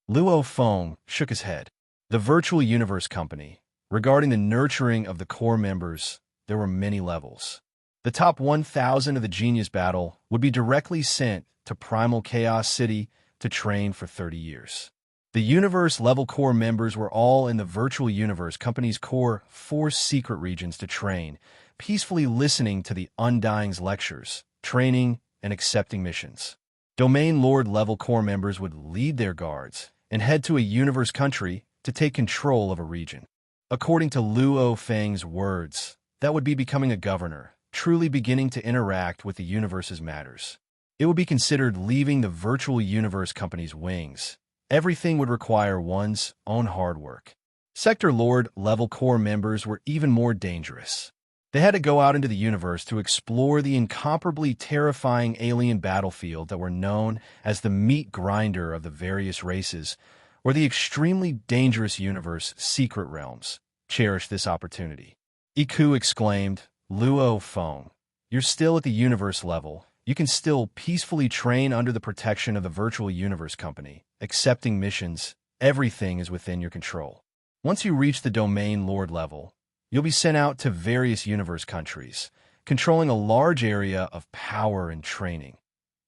Luo Feng shook his head. The Virtual Universe Company. Regarding the nurturing of the core members, there were many levels. The top 1,000 of the Genius Battle would be directly sent to Primal Chaos City to train for 30 years. The Universe-level core members were all in the Virtual Universe Company's core 4 secret regions to train, peacefully listening to the Undying's lectures, training, and accepting missions. Domain Lord-level core members would lead their guards and head to a universe country to take control of a region. According to Luo Feng's words, that would be becoming a governor, truly beginning to interact with the universe's matters. It would be considered leaving the Virtual Universe Company's wings. Everything would require one's own hard work. Sector Lord-level core members were even more dangerous. They had to go out into the universe to explore the incomparably terrifying alien battlefield that were known as the meat grinder of the various races, or the extremely dangerous universe secret realms. Cherish this opportunity. Iku exclaimed, Luo Feng, you're still at the universe level. You can still peacefully train under the protection of the Virtual Universe Company, accepting missions. Everything is within your control. Once you reach the Domain Lord level, you'll be sent out to various universe countries, controlling a large area of power and training.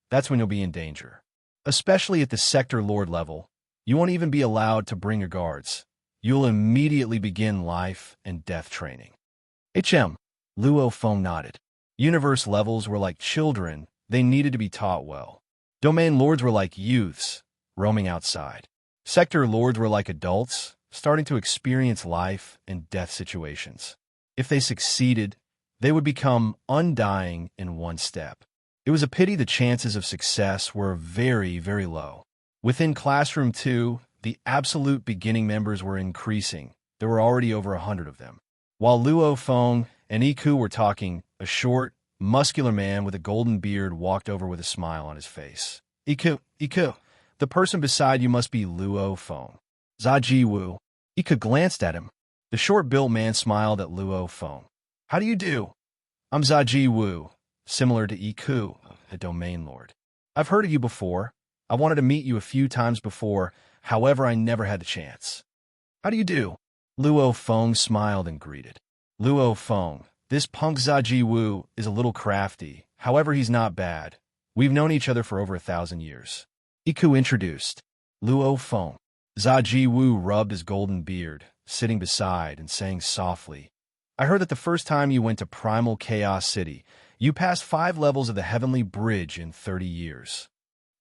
That's when you'll be in danger. Especially at the Sector Lord level, you won't even be allowed to bring your guards. You'll immediately begin life and death training. Luo Feng nodded. Universe levels were like children. They needed to be taught well. Domain lords were like youths, roaming outside. Sector lords were like adults, starting to experience life and death situations. If they succeeded, they would become undying in one step. It was a pity the chances of success were very, very low. Within Classroom 2, the absolute beginning members were increasing. There were already over 100 of them. While Luo Feng and Iku were talking, a short, muscular man with a golden beard walked over with a smile on his face. Iku, the person beside you must be Luo Feng. Zaji Wu. Iku glanced at him. The short-built man smiled at Luo Feng. How do you do? I'm Zaji Wu, similar to Iku, a domain lord. I've heard of you before. I wanted to meet you a few times before, however I never had the chance. How do you do? Luo Feng smiled and greeted. Luo Feng, this punk Zaji Wu is a little crafty, however he's not bad. We've known each other for over 1,000 years. Iku introduced. Luo Feng. Zaji Wu rubbed his golden beard, sitting beside and saying softly, I heard that the first time you went to Primal Chaos City, you passed 5 levels of the Heavenly Bridge in 30 years.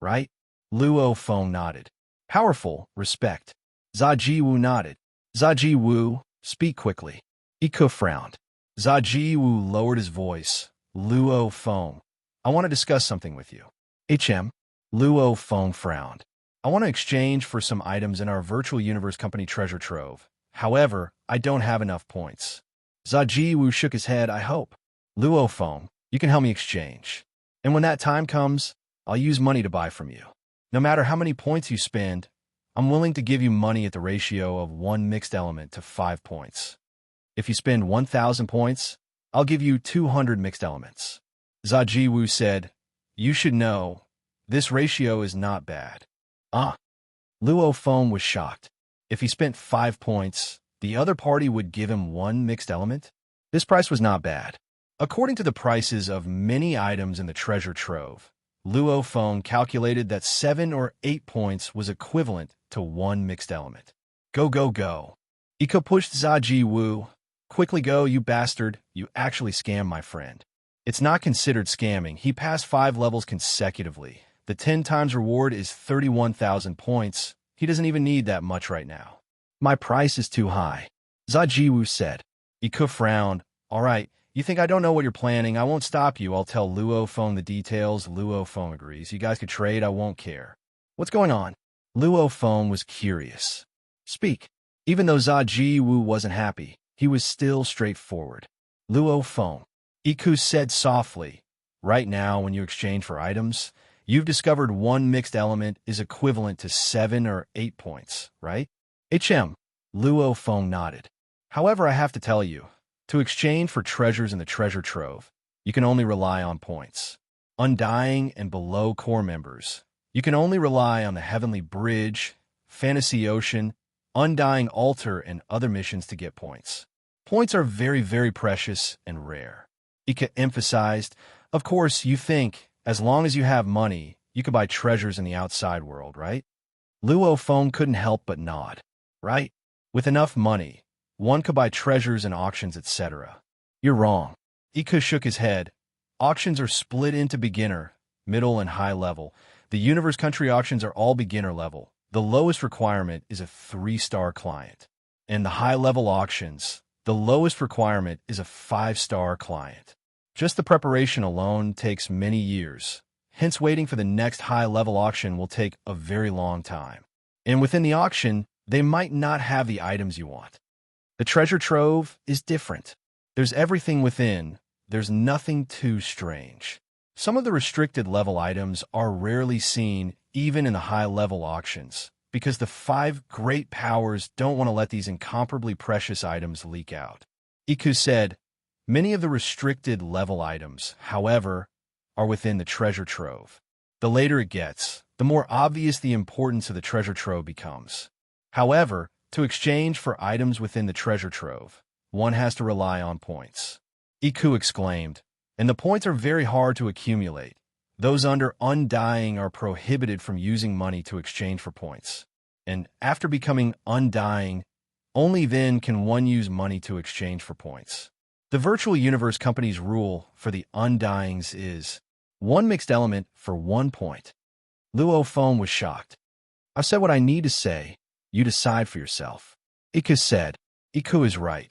Right? Luo Feng nodded. Powerful, respect. Zaji Wu nodded. Zaji Wu, speak quickly. Iku frowned. Zaji Wu lowered his voice. Luo Feng, I want to discuss something with you. HM. Luo Feng frowned. I want to exchange for some items in our virtual universe company treasure trove. However, I don't have enough points. Zaji Wu shook his head. I hope. Luo Feng, you can help me exchange. And when that time comes, I'll use money to buy from you. No matter how many points you spend, I'm willing to give you money at the ratio of 1 mixed element to 5 points. If you spend 1,000 points, I'll give you 200 mixed elements. Zaji Wu said, You should know, this ratio is not bad. Luo Feng was shocked. If he spent 5 points, the other party would give him 1 mixed element? This price was not bad. According to the prices of many items in the treasure trove, Luo Feng calculated that 7 or 8 points was equivalent to 1 mixed element. Go, go, go. Iko pushed Zaji Wu. Quickly go, you bastard. You actually scammed my friend. It's not considered scamming. He passed 5 levels consecutively. The 10 times reward is 31,000 points. He doesn't even need that much right now. My price is too high. Zaji Wu said. Iko frowned. All right, you think I don't know what you're planning. I won't stop you. I'll tell Luo Feng the details. Luo Feng agrees. You guys could trade. I won't care. What's going on? Luo Feng was curious. Speak. Even though Zaji Wu wasn't happy, he was still straightforward. Luo Feng. Iku said softly, right now when you exchange for items, you've discovered 1 mixed element is equivalent to 7 or 8 points, right? HM. Luo Feng nodded. However, I have to tell you, to exchange for treasures in the treasure trove, you can only rely on points. Undying and below core members, you can only rely on the Heavenly Bridge, Fantasy Ocean, Undying Altar, and other missions to get points. Points are very, very precious and rare. Ika emphasized, of course, you think, as long as you have money, you can buy treasures in the outside world, right? Luo Feng couldn't help but nod. Right? With enough money, one could buy treasures and auctions, etc. You're wrong. Ika shook his head. Auctions are split into beginner, middle, and high level. The universe country auctions are all beginner level. The lowest requirement is a 3-star client. And the high-level auctions, the lowest requirement is a 5-star client. Just the preparation alone takes many years. Hence, waiting for the next high-level auction will take a very long time. And within the auction, they might not have the items you want. The treasure trove is different. There's everything within. There's nothing too strange. Some of the restricted level items are rarely seen even in the high-level auctions, because the 5 great powers don't want to let these incomparably precious items leak out. Iku said, many of the restricted level items, however, are within the treasure trove. The later it gets, the more obvious the importance of the treasure trove becomes. However, to exchange for items within the treasure trove, one has to rely on points. Iku exclaimed, and the points are very hard to accumulate. Those under Undying are prohibited from using money to exchange for points. And after becoming Undying, only then can one use money to exchange for points. The virtual universe company's rule for the Undyings is 1 mixed element for 1 point. Luo Feng was shocked. I've said what I need to say. You decide for yourself. Ika said. Ika is right.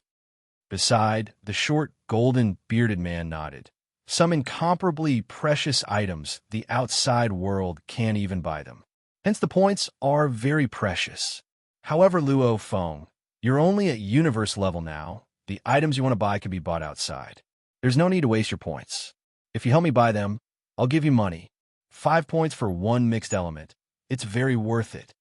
Beside, the short, golden, bearded man nodded. Some incomparably precious items, the outside world can't even buy them. Hence the points are very precious. However, Luo Feng, you're only at universe level now. The items you want to buy can be bought outside. There's no need to waste your points. If you help me buy them, I'll give you money. 5 points for 1 mixed element. It's very worth it.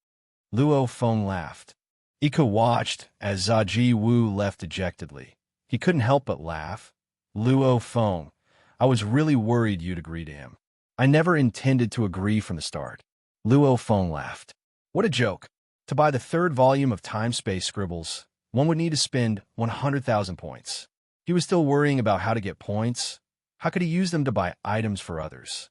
Luo Feng laughed. Ika watched as Zaji Wu left dejectedly. He couldn't help but laugh. Luo Feng, I was really worried you'd agree to him. I never intended to agree from the start. Luo Feng laughed. What a joke. To buy the 3rd volume of Time-Space Scribbles, one would need to spend 100,000 points. He was still worrying about how to get points. How could he use them to buy items for others?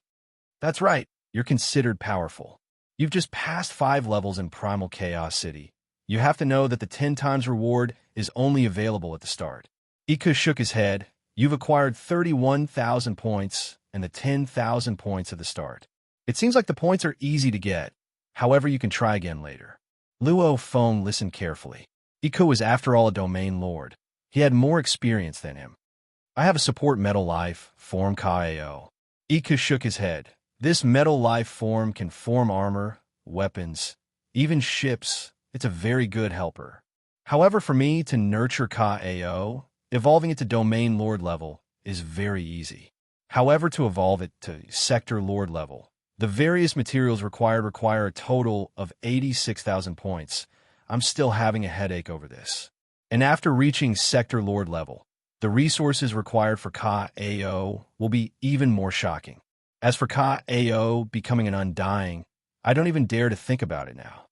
That's right, you're considered powerful. You've just passed 5 levels in Primal Chaos City. You have to know that the 10 times reward is only available at the start. Ika shook his head. You've acquired 31,000 points and the 10,000 points at the start. It seems like the points are easy to get. However, you can try again later. Luo Feng listened carefully. Ika was after all a domain lord. He had more experience than him. I have a support metal life form Kao. Ika shook his head. This metal life form can form armor, weapons, even ships. It's a very good helper. However, for me to nurture Kao, evolving it to domain lord level is very easy. However, to evolve it to sector lord level, the various materials required require a total of 86,000 points. I'm still having a headache over this. And after reaching sector lord level, the resources required for Kao will be even more shocking. As for Kao becoming an undying, I don't even dare to think about it now.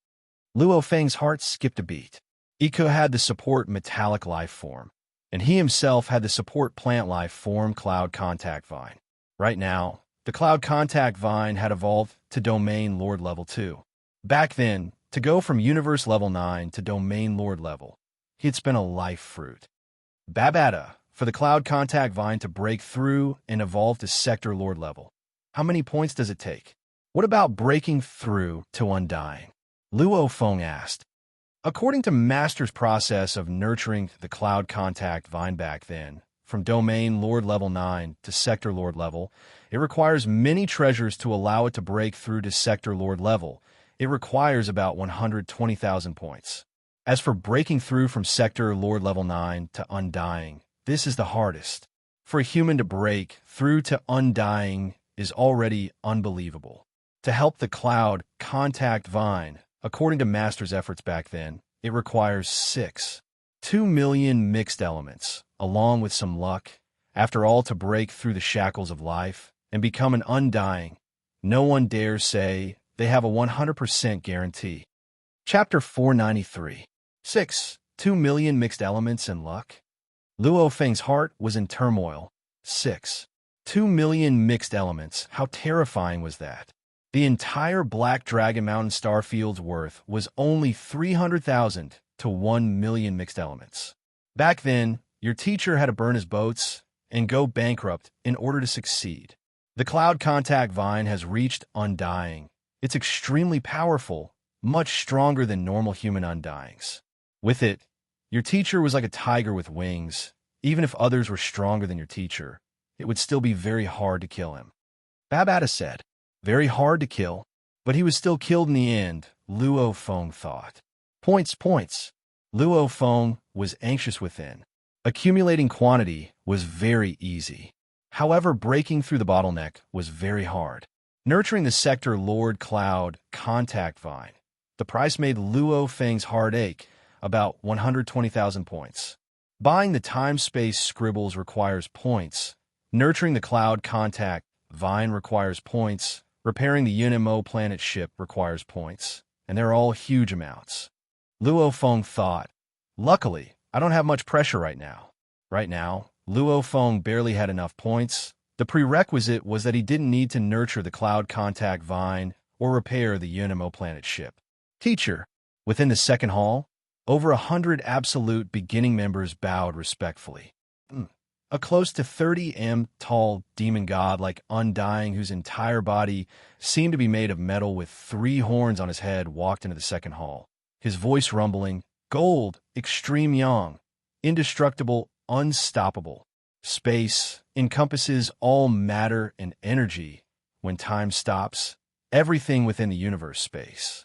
Luo Feng's heart skipped a beat. Ika had the support metallic life form, and he himself had the support plant life form Cloud Contact Vine. Right now, the Cloud Contact Vine had evolved to Domain Lord Level 2. Back then, to go from Universe Level 9 to Domain Lord Level, he had spent a life fruit. Babata, for the Cloud Contact Vine to break through and evolve to Sector Lord Level. How many points does it take? What about breaking through to Undying? Luo Feng asked. According to Master's process of nurturing the Cloud Contact Vine back then, from Domain Lord Level 9 to Sector Lord Level, it requires many treasures to allow it to break through to Sector Lord Level. It requires about 120,000 points. As for breaking through from Sector Lord Level 9 to Undying, this is the hardest. For a human to break through to Undying is already unbelievable. To help the Cloud Contact Vine, according to Master's efforts back then, it requires 2 million mixed elements, along with some luck. After all, to break through the shackles of life and become an Undying, no one dares say they have a 100% guarantee. Chapter 493. 2 million mixed elements and luck? Luo Feng's heart was in turmoil. 2 million mixed elements, how terrifying was that? The entire Black Dragon Mountain Starfield's worth was only 300,000 to 1 million mixed elements. Back then, your teacher had to burn his boats and go bankrupt in order to succeed. The Cloud Contact Vine has reached Undying. It's extremely powerful, much stronger than normal human Undyings. With it, your teacher was like a tiger with wings. Even if others were stronger than your teacher, it would still be very hard to kill him. Babata said. Very hard to kill, but he was still killed in the end, Luo Feng thought. Points. Luo Feng was anxious within. Accumulating quantity was very easy. However, breaking through the bottleneck was very hard. Nurturing the Sector Lord Cloud Contact Vine, the price made Luo Feng's heart ache, about 120,000 points. Buying the Time-Space Scribbles requires points. Nurturing the Cloud Contact Vine requires points. Repairing the Unimo planet ship requires points. And they're all huge amounts. Luo Feng thought, luckily, I don't have much pressure right now. Right now, Luo Feng barely had enough points. The prerequisite was that he didn't need to nurture the Cloud Contact Vine or repair the Unimo planet ship. Teacher, within the second hall, over 100 absolute beginning members bowed respectfully. a close to 30 m tall demon god like Undying, whose entire body seemed to be made of metal with 3 horns on his head, walked into the second hall. His voice rumbling, "Gold, extreme yang, indestructible, unstoppable. Space encompasses all matter and energy. When time stops, everything within the universe space."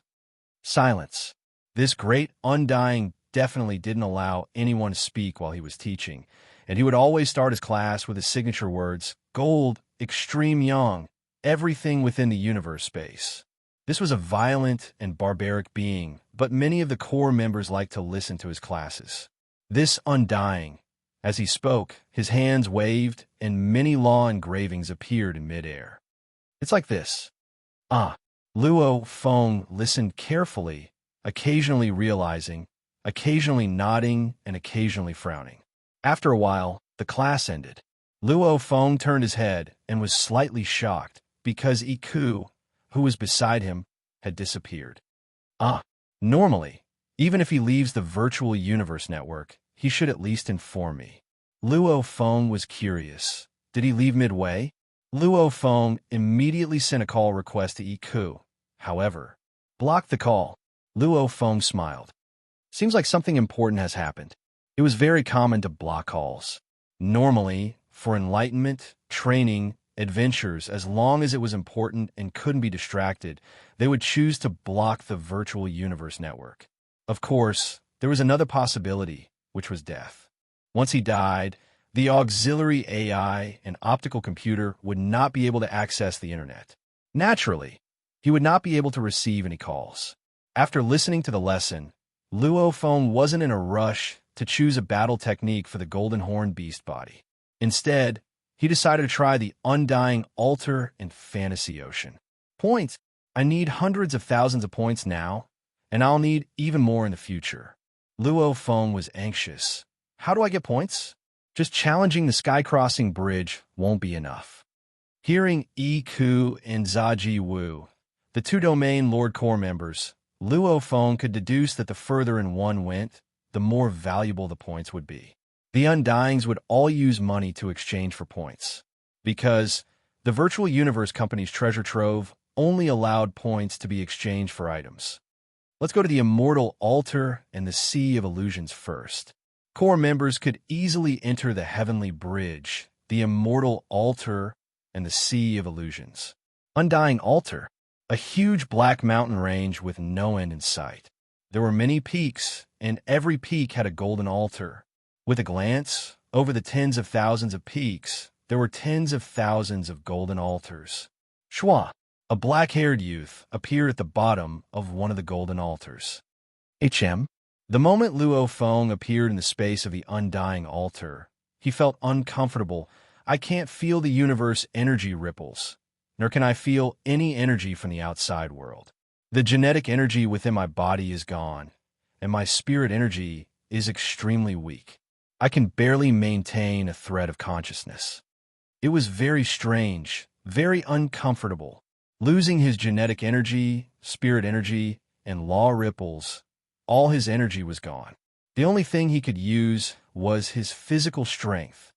Silence. This great Undying definitely didn't allow anyone to speak while he was teaching, and he would always start his class with his signature words, "Gold, extreme yang, everything within the universe space." This was a violent and barbaric being, but many of the core members liked to listen to his classes. This Undying, as he spoke, his hands waved, and many law engravings appeared in midair. "It's like this." Luo Feng listened carefully, occasionally realizing, occasionally nodding, and occasionally frowning. After a while, the class ended. Luo Feng turned his head and was slightly shocked because Iku, who was beside him, had disappeared. Normally, even if he leaves the virtual universe network, he should at least inform me. Luo Feng was curious. Did he leave midway? Luo Feng immediately sent a call request to Iku. However, blocked the call. Luo Feng smiled. "Seems like something important has happened." It was very common to block calls. Normally, for enlightenment, training, adventures, as long as it was important and couldn't be distracted, they would choose to block the virtual universe network. Of course, there was another possibility, which was death. Once he died, the auxiliary AI and optical computer would not be able to access the internet. Naturally, he would not be able to receive any calls. After listening to the lesson, Luo Feng wasn't in a rush to choose a battle technique for the Golden Horn Beast body. Instead, he decided to try the Undying Altar in Fantasy Ocean. Points. I need hundreds of thousands of points now, and I'll need even more in the future. Luo Feng was anxious. How do I get points? Just challenging the sky-crossing bridge won't be enough. Hearing Iku and Zaji Wu, the 2 domain Lord Core members, Luo Feng could deduce that the further in one went, the more valuable the points would be. The Undyings would all use money to exchange for points, because the virtual universe company's treasure trove only allowed points to be exchanged for items. Let's go to the Immortal Altar and the Sea of Illusions first. Core members could easily enter the Heavenly Bridge, the Immortal Altar, and the Sea of Illusions. Undying Altar, a huge black mountain range with no end in sight. There were many peaks, and every peak had a golden altar. With a glance over the tens of thousands of peaks, there were tens of thousands of golden altars. Shua, a black-haired youth, appeared at the bottom of one of the golden altars. The moment Luo Feng appeared in the space of the Undying Altar, he felt uncomfortable. "I can't feel the universe energy ripples, nor can I feel any energy from the outside world. The genetic energy within my body is gone, and my spirit energy is extremely weak. I can barely maintain a thread of consciousness." It was very strange, very uncomfortable. Losing his genetic energy, spirit energy, and law ripples, all his energy was gone. The only thing he could use was his physical strength.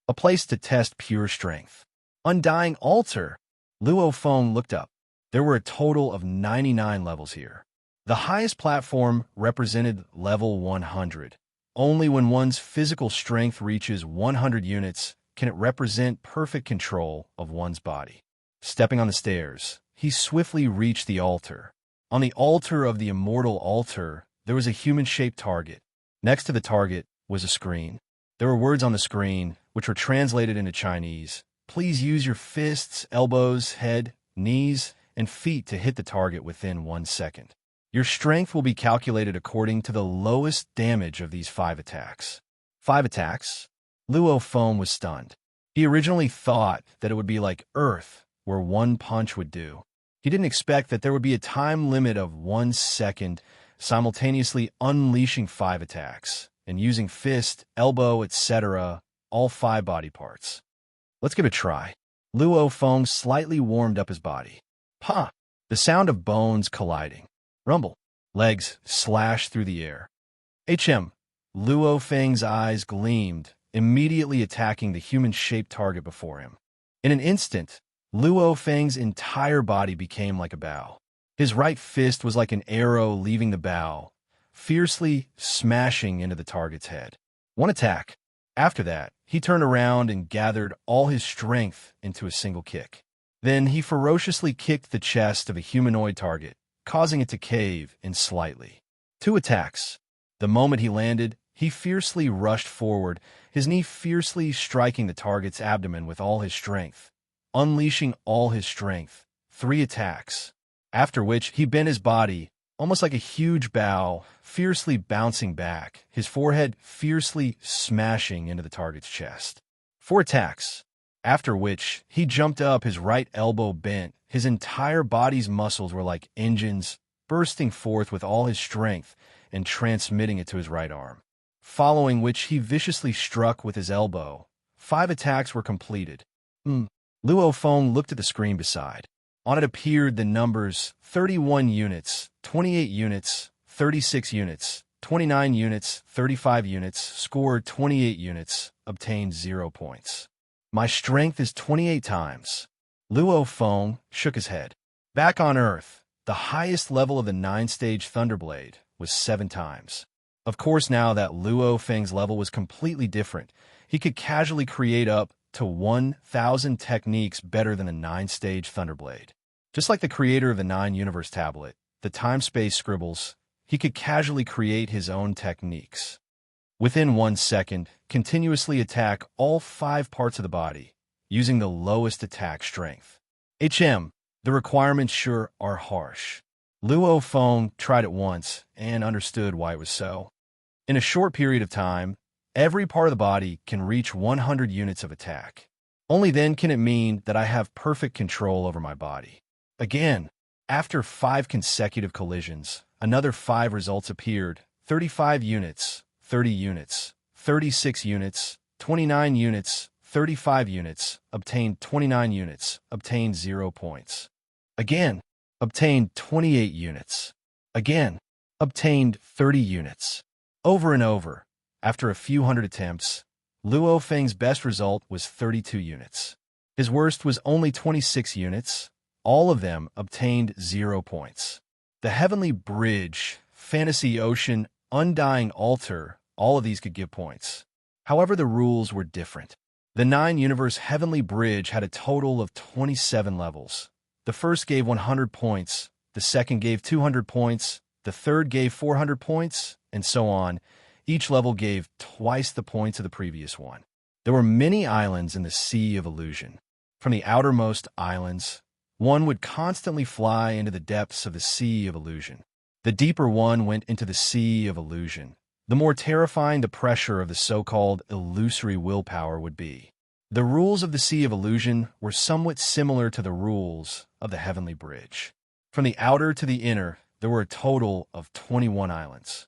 A place to test pure strength. Undying Altar. Luo Feng looked up. There were a total of 99 levels here. The highest platform represented level 100. Only when one's physical strength reaches 100 units can it represent perfect control of one's body. Stepping on the stairs, he swiftly reached the altar. On the altar of the Immortal Altar, there was a human-shaped target. Next to the target was a screen. There were words on the screen, which were translated into Chinese. Please use your fists, elbows, head, knees, and feet to hit the target within 1 second. Your strength will be calculated according to the lowest damage of these 5 attacks. 5 attacks? Luo Feng was stunned. He originally thought that it would be like Earth, where 1 punch would do. He didn't expect that there would be a time limit of 1 second, simultaneously unleashing 5 attacks, and using fist, elbow, etc., all 5 body parts. Let's give it a try. Luo Feng slightly warmed up his body. Pa! The sound of bones colliding. Rumble. Legs slashed through the air. Luo Feng's eyes gleamed, immediately attacking the human-shaped target before him. In an instant, Luo Feng's entire body became like a bow. His right fist was like an arrow leaving the bow, fiercely smashing into the target's head. One attack. After that, he turned around and gathered all his strength into a single kick. Then he ferociously kicked the chest of a humanoid target, causing it to cave in slightly. Two attacks. The moment he landed, he fiercely rushed forward, his knee fiercely striking the target's abdomen with all his strength, unleashing all his strength. Three attacks. After which, he bent his body, almost like a huge bow, fiercely bouncing back, his forehead fiercely smashing into the target's chest. Four attacks. After which, he jumped up, his right elbow bent, his entire body's muscles were like engines, bursting forth with all his strength and transmitting it to his right arm. Following which, he viciously struck with his elbow. 5 attacks were completed. Luo Feng looked at the screen beside. On it appeared the numbers 31 units, 28 units, 36 units, 29 units, 35 units, scored 28 units, obtained 0 points. My strength is 28 times. Luo Feng shook his head. Back on Earth, the highest level of the 9-stage Thunderblade was 7 times. Of course, now that Luo Feng's level was completely different, he could casually create up to 1,000 techniques better than a 9-stage Thunderblade. Just like the creator of the 9-universe tablet, the time-space scribbles, he could casually create his own techniques. Within 1 second, continuously attack all 5 parts of the body, using the lowest attack strength. The requirements sure are harsh. Luo Feng tried it once and understood why it was so. In a short period of time, every part of the body can reach 100 units of attack. Only then can it mean that I have perfect control over my body. Again, after 5 consecutive collisions, another 5 results appeared: 35 units, 30 units, 36 units, 29 units, 35 units, obtained 29 units, obtained 0 points. Again, obtained 28 units. Again, obtained 30 units. Over and over, after a few hundred attempts, Luo Feng's best result was 32 units. His worst was only 26 units. All of them obtained 0 points. The Heavenly Bridge, Fantasy Ocean, Undying Altar, all of these could give points. However, the rules were different. The 9-universe Heavenly Bridge had a total of 27 levels. The first gave 100 points, the second gave 200 points, the third gave 400 points, and so on. Each level gave twice the points of the previous one. There were many islands in the Sea of Illusion. From the outermost islands, one would constantly fly into the depths of the Sea of Illusion. The deeper one went into the Sea of Illusion, the more terrifying the pressure of the so-called illusory willpower would be. The rules of the Sea of Illusion were somewhat similar to the rules of the Heavenly Bridge. From the outer to the inner, there were a total of 21 islands.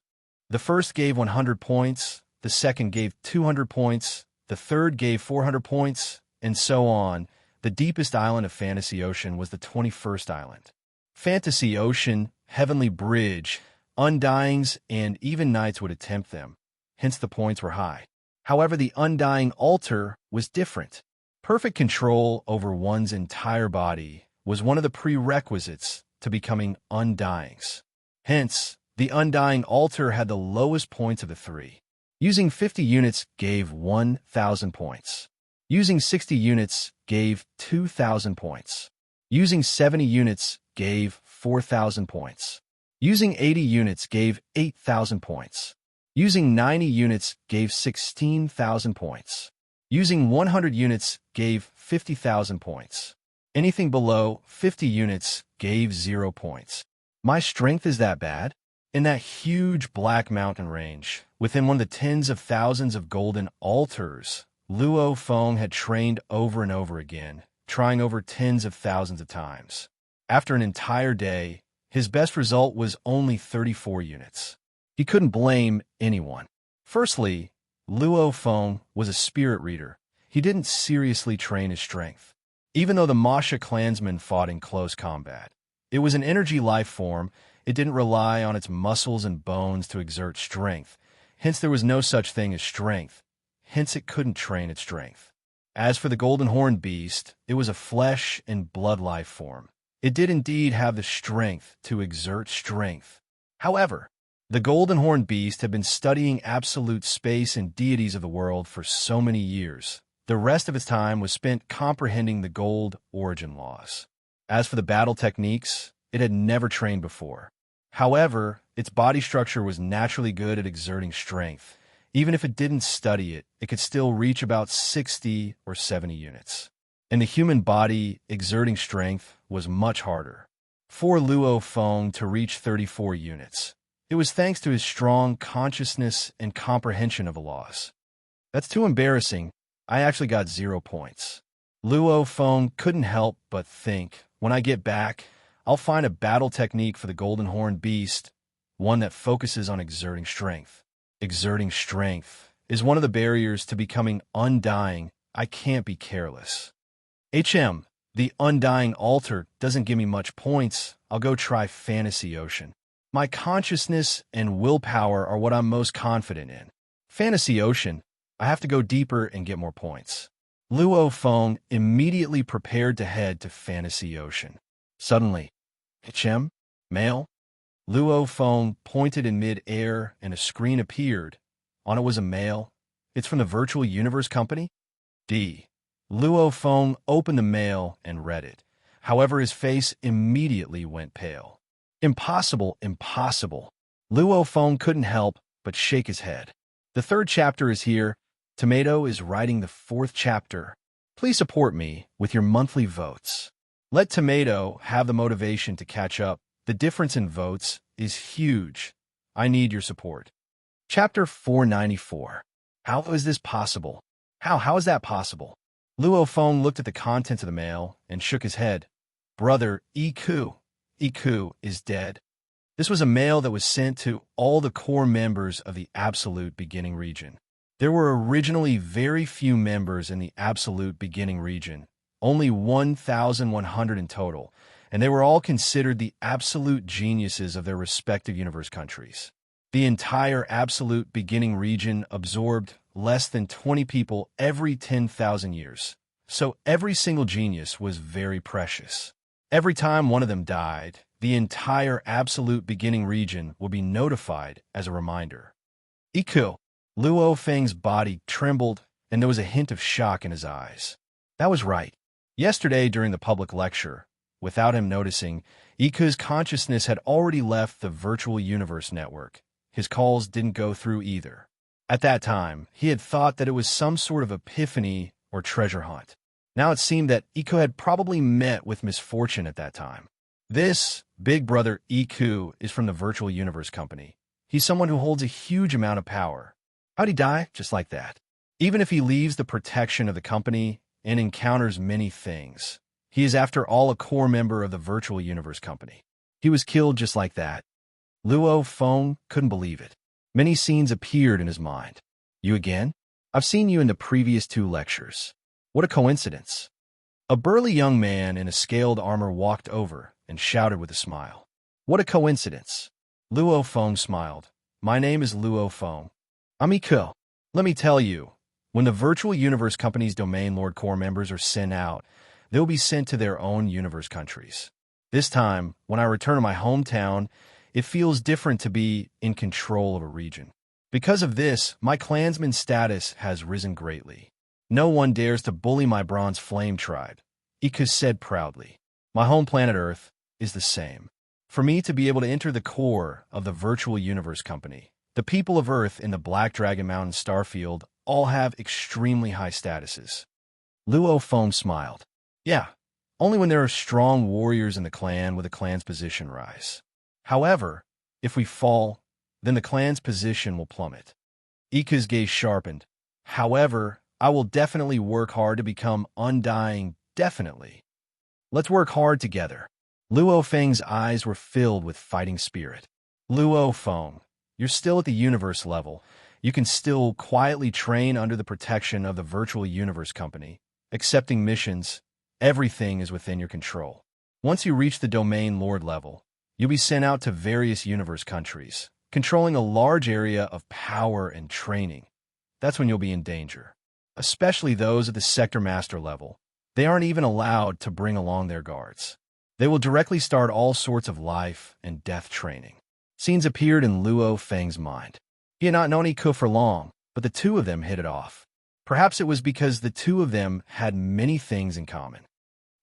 The first gave 100 points, the second gave 200 points, the third gave 400 points, and so on. The deepest island of Fantasy Ocean was the 21st island. Fantasy Ocean, Heavenly Bridge, Undyings, and even knights would attempt them, hence the points were high. However, the Undying Altar was different. Perfect control over one's entire body was one of the prerequisites to becoming Undyings. Hence, the Undying Altar had the lowest points of the 3. Using 50 units gave 1,000 points. Using 60 units gave 2,000 points. Using 70 units gave 4,000 points. Using 80 units gave 8,000 points. Using 90 units gave 16,000 points. Using 100 units gave 50,000 points. Anything below 50 units gave 0 points. My strength is that bad? In that huge black mountain range, within one of the tens of thousands of golden altars, Luo Feng had trained over and over again, trying over tens of thousands of times. After an entire day, his best result was only 34 units. He couldn't blame anyone. Firstly, Luo Feng was a spirit reader. He didn't seriously train his strength. Even though the Masha clansmen fought in close combat, it was an energy life form. It didn't rely on its muscles and bones to exert strength. Hence, there was no such thing as strength. hence it couldn't train its strength. As for the golden horned beast, it was a flesh and blood life form. It did indeed have the strength to exert strength. However, the golden horned beast had been studying absolute space and deities of the world for so many years. The rest of its time was spent comprehending the gold origin laws. As for the battle techniques, it had never trained before. However, its body structure was naturally good at exerting strength. Even if it didn't study it, it could still reach about 60 or 70 units. In the human body, exerting strength was much harder. For Luo Feng to reach 34 units, it was thanks to his strong consciousness and comprehension of the laws. That's too embarrassing. I actually got 0 points. Luo Feng couldn't help but think, when I get back, I'll find a battle technique for the golden horned beast, one that focuses on exerting strength. Exerting strength is one of the barriers to becoming undying. I can't be careless. The undying altar doesn't give me much points. I'll go try Fantasy Ocean. My consciousness and willpower are what I'm most confident in. Fantasy Ocean, I have to go deeper and get more points. Luo Feng immediately prepared to head to Fantasy Ocean. Suddenly, male? Luo Feng pointed in mid-air and a screen appeared. On it was a mail. It's from the Virtual Universe Company? Luo Feng opened the mail and read it. However, his face immediately went pale. Impossible. Luo Feng couldn't help but shake his head. The 3rd chapter is here. Tomato is writing the 4th chapter. Please support me with your monthly votes. Let Tomato have the motivation to catch up. The difference in votes is huge. I need your support. Chapter 494. How is this possible? How is that possible? Luo Feng looked at the contents of the mail and shook his head. Brother, Iku is dead. This was a mail that was sent to all the core members of the Absolute Beginning region. There were originally very few members in the Absolute Beginning region, only 1,100 in total, and they were all considered the absolute geniuses of their respective universe countries. The entire Absolute Beginning region absorbed less than 20 people every 10,000 years, so every single genius was very precious. Every time one of them died, the entire Absolute Beginning region will be notified as a reminder. Iku. Luo Feng's body trembled, and there was a hint of shock in his eyes. That was right. Yesterday, during the public lecture, without him noticing, Iku's consciousness had already left the Virtual Universe Network. His calls didn't go through either. At that time, he had thought that it was some sort of epiphany or treasure hunt. Now it seemed that Iku had probably met with misfortune at that time. This big brother Iku is from the Virtual Universe Company. He's someone who holds a huge amount of power. How'd he die? Just like that. Even if he leaves the protection of the company and encounters many things, he is after all a core member of the Virtual Universe Company. He was killed just like that. Luo Feng couldn't believe it. Many scenes appeared in his mind. You again? I've seen you in the previous 2 lectures. What a coincidence. A burly young man in a scaled armor walked over and shouted with a smile. What a coincidence. Luo Feng smiled. My name is Luo Feng. I'm Iku. Let me tell you, when the Virtual Universe Company's Domain Lord Core members are sent out, they'll be sent to their own universe countries. This time, when I return to my hometown, it feels different to be in control of a region. Because of this, my clansman status has risen greatly. No one dares to bully my Bronze Flame tribe, Iku said proudly. My home planet Earth is the same. For me to be able to enter the core of the Virtual Universe Company, the people of Earth in the Black Dragon Mountain starfield all have extremely high statuses. Luo Feng smiled. Yeah, only when there are strong warriors in the clan will the clan's position rise. However, if we fall, then the clan's position will plummet. Iku's gaze sharpened. However, I will definitely work hard to become undying, definitely. Let's work hard together. Luo Feng's eyes were filled with fighting spirit. Luo Feng, you're still at the universe level. You can still quietly train under the protection of the Virtual Universe Company. Accepting missions, everything is within your control. Once you reach the Domain Lord level, you'll be sent out to various universe countries, controlling a large area of power and training. that's when you'll be in danger. Especially those at the sector master level. They aren't even allowed to bring along their guards. They will directly start all sorts of life and death training. Scenes appeared in Luo Feng's mind. He had not known Iku for long, but the two of them hit it off. Perhaps it was because the two of them had many things in common.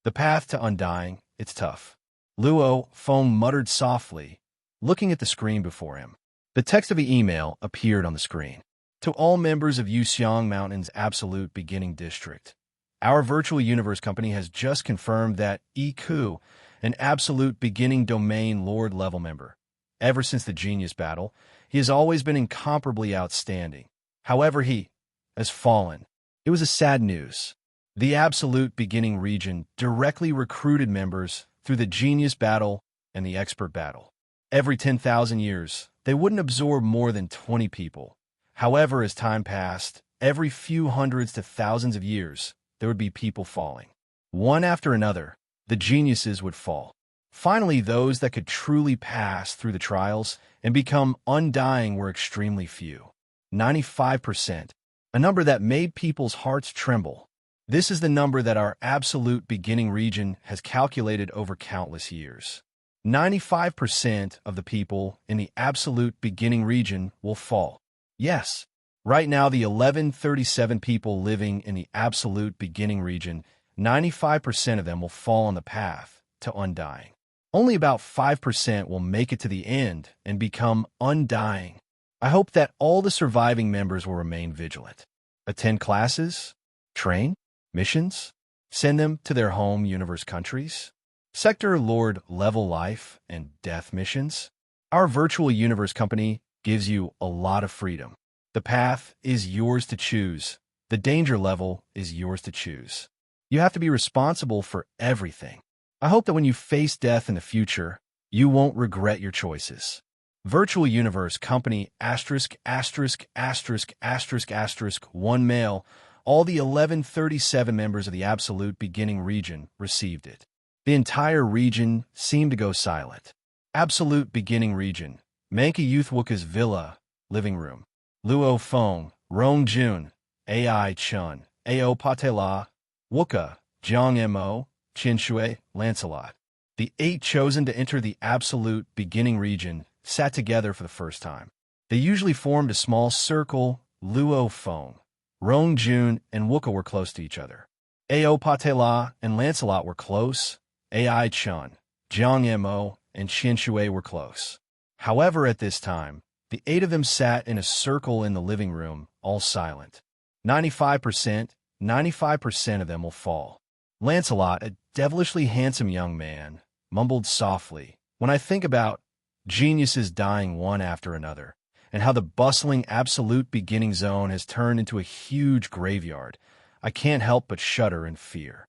The path to undying, it's tough. Luo Feng muttered softly, looking at the screen before him. The text of the email appeared on the screen. To all members of Yuxiang Mountain's Absolute Beginning District, our virtual universe company has just confirmed that Iku, an Absolute Beginning Domain Lord level member. Ever since the Genius Battle, he has always been incomparably outstanding. However, he has fallen. It was a sad news. The Absolute Beginning region directly recruited members through the Genius Battle and the Expert Battle. Every 10,000 years, they wouldn't absorb more than 20 people. However, as time passed, every few hundreds to thousands of years, there would be people falling. One after another, the geniuses would fall. Finally, those that could truly pass through the trials and become undying were extremely few. 95%, a number that made people's hearts tremble. This is the number that our Absolute Beginning region has calculated over countless years. 95% of the people in the Absolute Beginning region will fall. Yes, right now the 1137 people living in the Absolute Beginning region, 95% of them will fall on the path to undying. Only about 5% will make it to the end and become undying. I hope that all the surviving members will remain vigilant. Attend classes, train, missions, send them to their home universe countries, sector Lord level life and death missions. Our virtual universe company gives you a lot of freedom. The path is yours to choose. The danger level is yours to choose. You have to be responsible for everything. I hope that when you face death in the future, you won't regret your choices. Virtual Universe Company ********* 1 mail. All the 1137 members of the Absolute Beginning region received it. The entire region seemed to go silent. Absolute Beginning region. Manka Youthwuka's villa, living room. Luo Feng, Rong Jun, Ai Chun, Ao Patela, Wuka, Jiang Mo, Qin Shui, Lancelot. The 8 chosen to enter the Absolute Beginning region sat together for the first time. They usually formed a small circle. Luo Feng, Rong Jun, and Wuka were close to each other. Ao Patela and Lancelot were close. Ai Chun, Jiang Mo, and Qin Shui were close. However, at this time, the 8 of them sat in a circle in the living room, all silent. 95% of them will fall. Lancelot, a devilishly handsome young man, mumbled softly, "When I think about geniuses dying one after another, and how the bustling Absolute Beginning zone has turned into a huge graveyard, I can't help but shudder in fear."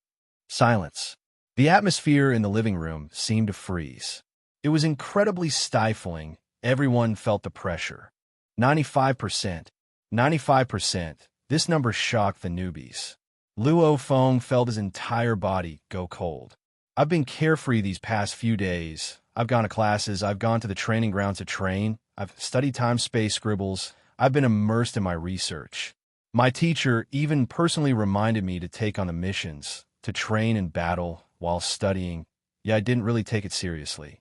Silence. The atmosphere in the living room seemed to freeze. It was incredibly stifling. Everyone felt the pressure. 95%. 95%. This number shocked the newbies. Luo Feng felt his entire body go cold. "I've been carefree these past few days. I've gone to classes. I've gone to the training grounds to train. I've studied time-space scribbles. I've been immersed in my research. My teacher even personally reminded me to take on the missions, to train and battle while studying. Yeah, I didn't really take it seriously."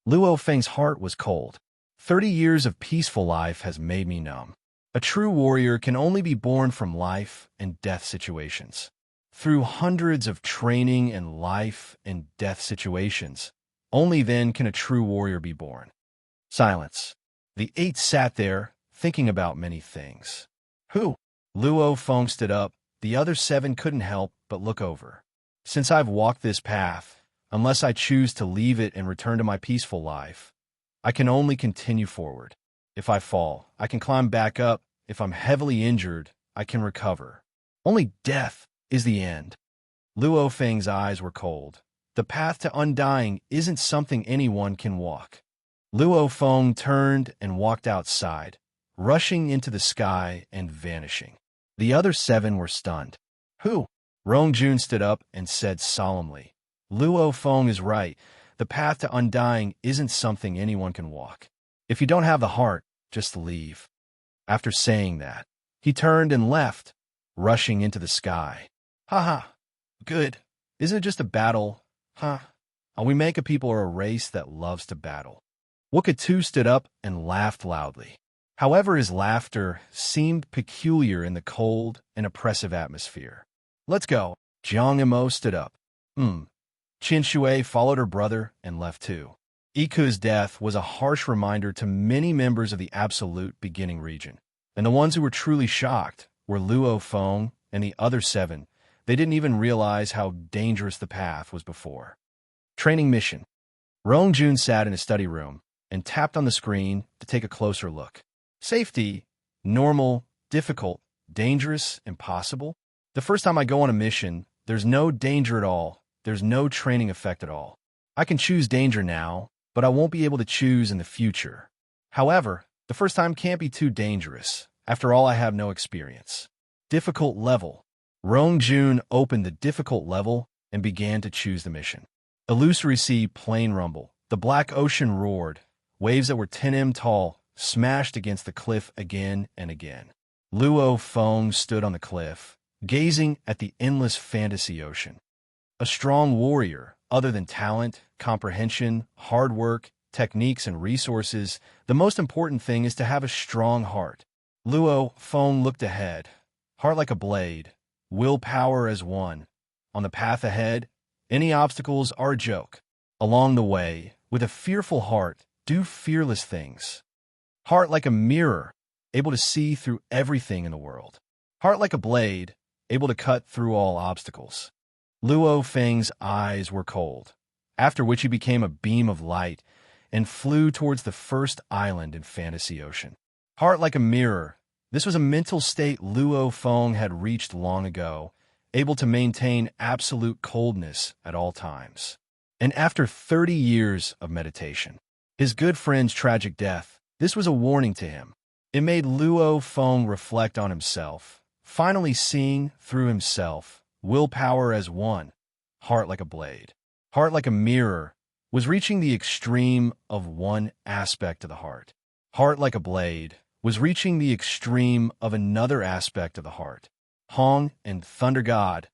Luo Feng's heart was cold. 30 years of peaceful life has made me numb. A true warrior can only be born from life and death situations. Through hundreds of training and life and death situations, only then can a true warrior be born. Silence. The 8 sat there, thinking about many things. "Who?" Luo Feng stood up. The other 7 couldn't help but look over. "Since I've walked this path, unless I choose to leave it and return to my peaceful life, I can only continue forward. If I fall, I can climb back up. If I'm heavily injured, I can recover. Only death is the end." Luo Feng's eyes were cold. The path to undying isn't something anyone can walk. Luo Feng turned and walked outside, rushing into the sky and vanishing. The other 7 were stunned. "Who?" Rong Jun stood up and said solemnly, "Luo Feng is right. The path to undying isn't something anyone can walk. If you don't have the heart, just leave." After saying that, He turned and left, rushing into the sky. Ha ha. Good. Isn't it just a battle? Huh? Are we make a people or a race that loves to battle? Wakatu stood up and laughed loudly. However, his laughter seemed peculiar in the cold and oppressive atmosphere. Let's go. Jiang Imo stood up. Qin Shui followed her brother and left too. Iku's death was a harsh reminder to many members of the Absolute Beginning region, and the ones who were truly shocked were Luo Feng and the other 7. They didn't even realize how dangerous the path was before. Training mission. Rong Jun sat in a study room and tapped on the screen to take a closer look. Safety, normal, difficult, dangerous, impossible. The first time I go on a mission, there's no danger at all. There's no training effect at all. I can choose danger now, but I won't be able to choose in the future. However, the first time can't be too dangerous. After all, I have no experience. Difficult level. Rong Jun opened the difficult level and began to choose the mission. Illusory sea plain rumble. The black ocean roared. Waves that were 10 m tall smashed against the cliff again and again. Luo Feng stood on the cliff, gazing at the endless fantasy ocean. A strong warrior, other than talent, comprehension, hard work, techniques, and resources, the most important thing is to have a strong heart. Luo Feng looked ahead, heart like a blade, willpower as one. On the path ahead, any obstacles are a joke. Along the way, with a fearful heart, do fearless things. Heart like a mirror, able to see through everything in the world. Heart like a blade, able to cut through all obstacles. Luo Feng's eyes were cold, after which he became a beam of light and flew towards the first island in Fantasy Ocean. Heart like a mirror. This was a mental state Luo Feng had reached long ago, able to maintain absolute coldness at all times. And after 30 years of meditation, his good friend's tragic death, this was a warning to him. It made Luo Feng reflect on himself, finally seeing through himself, willpower as one, heart like a blade, heart like a mirror, was reaching the extreme of one aspect of the heart. Heart like a blade was reaching the extreme of another aspect of the heart. Hong and Thunder God,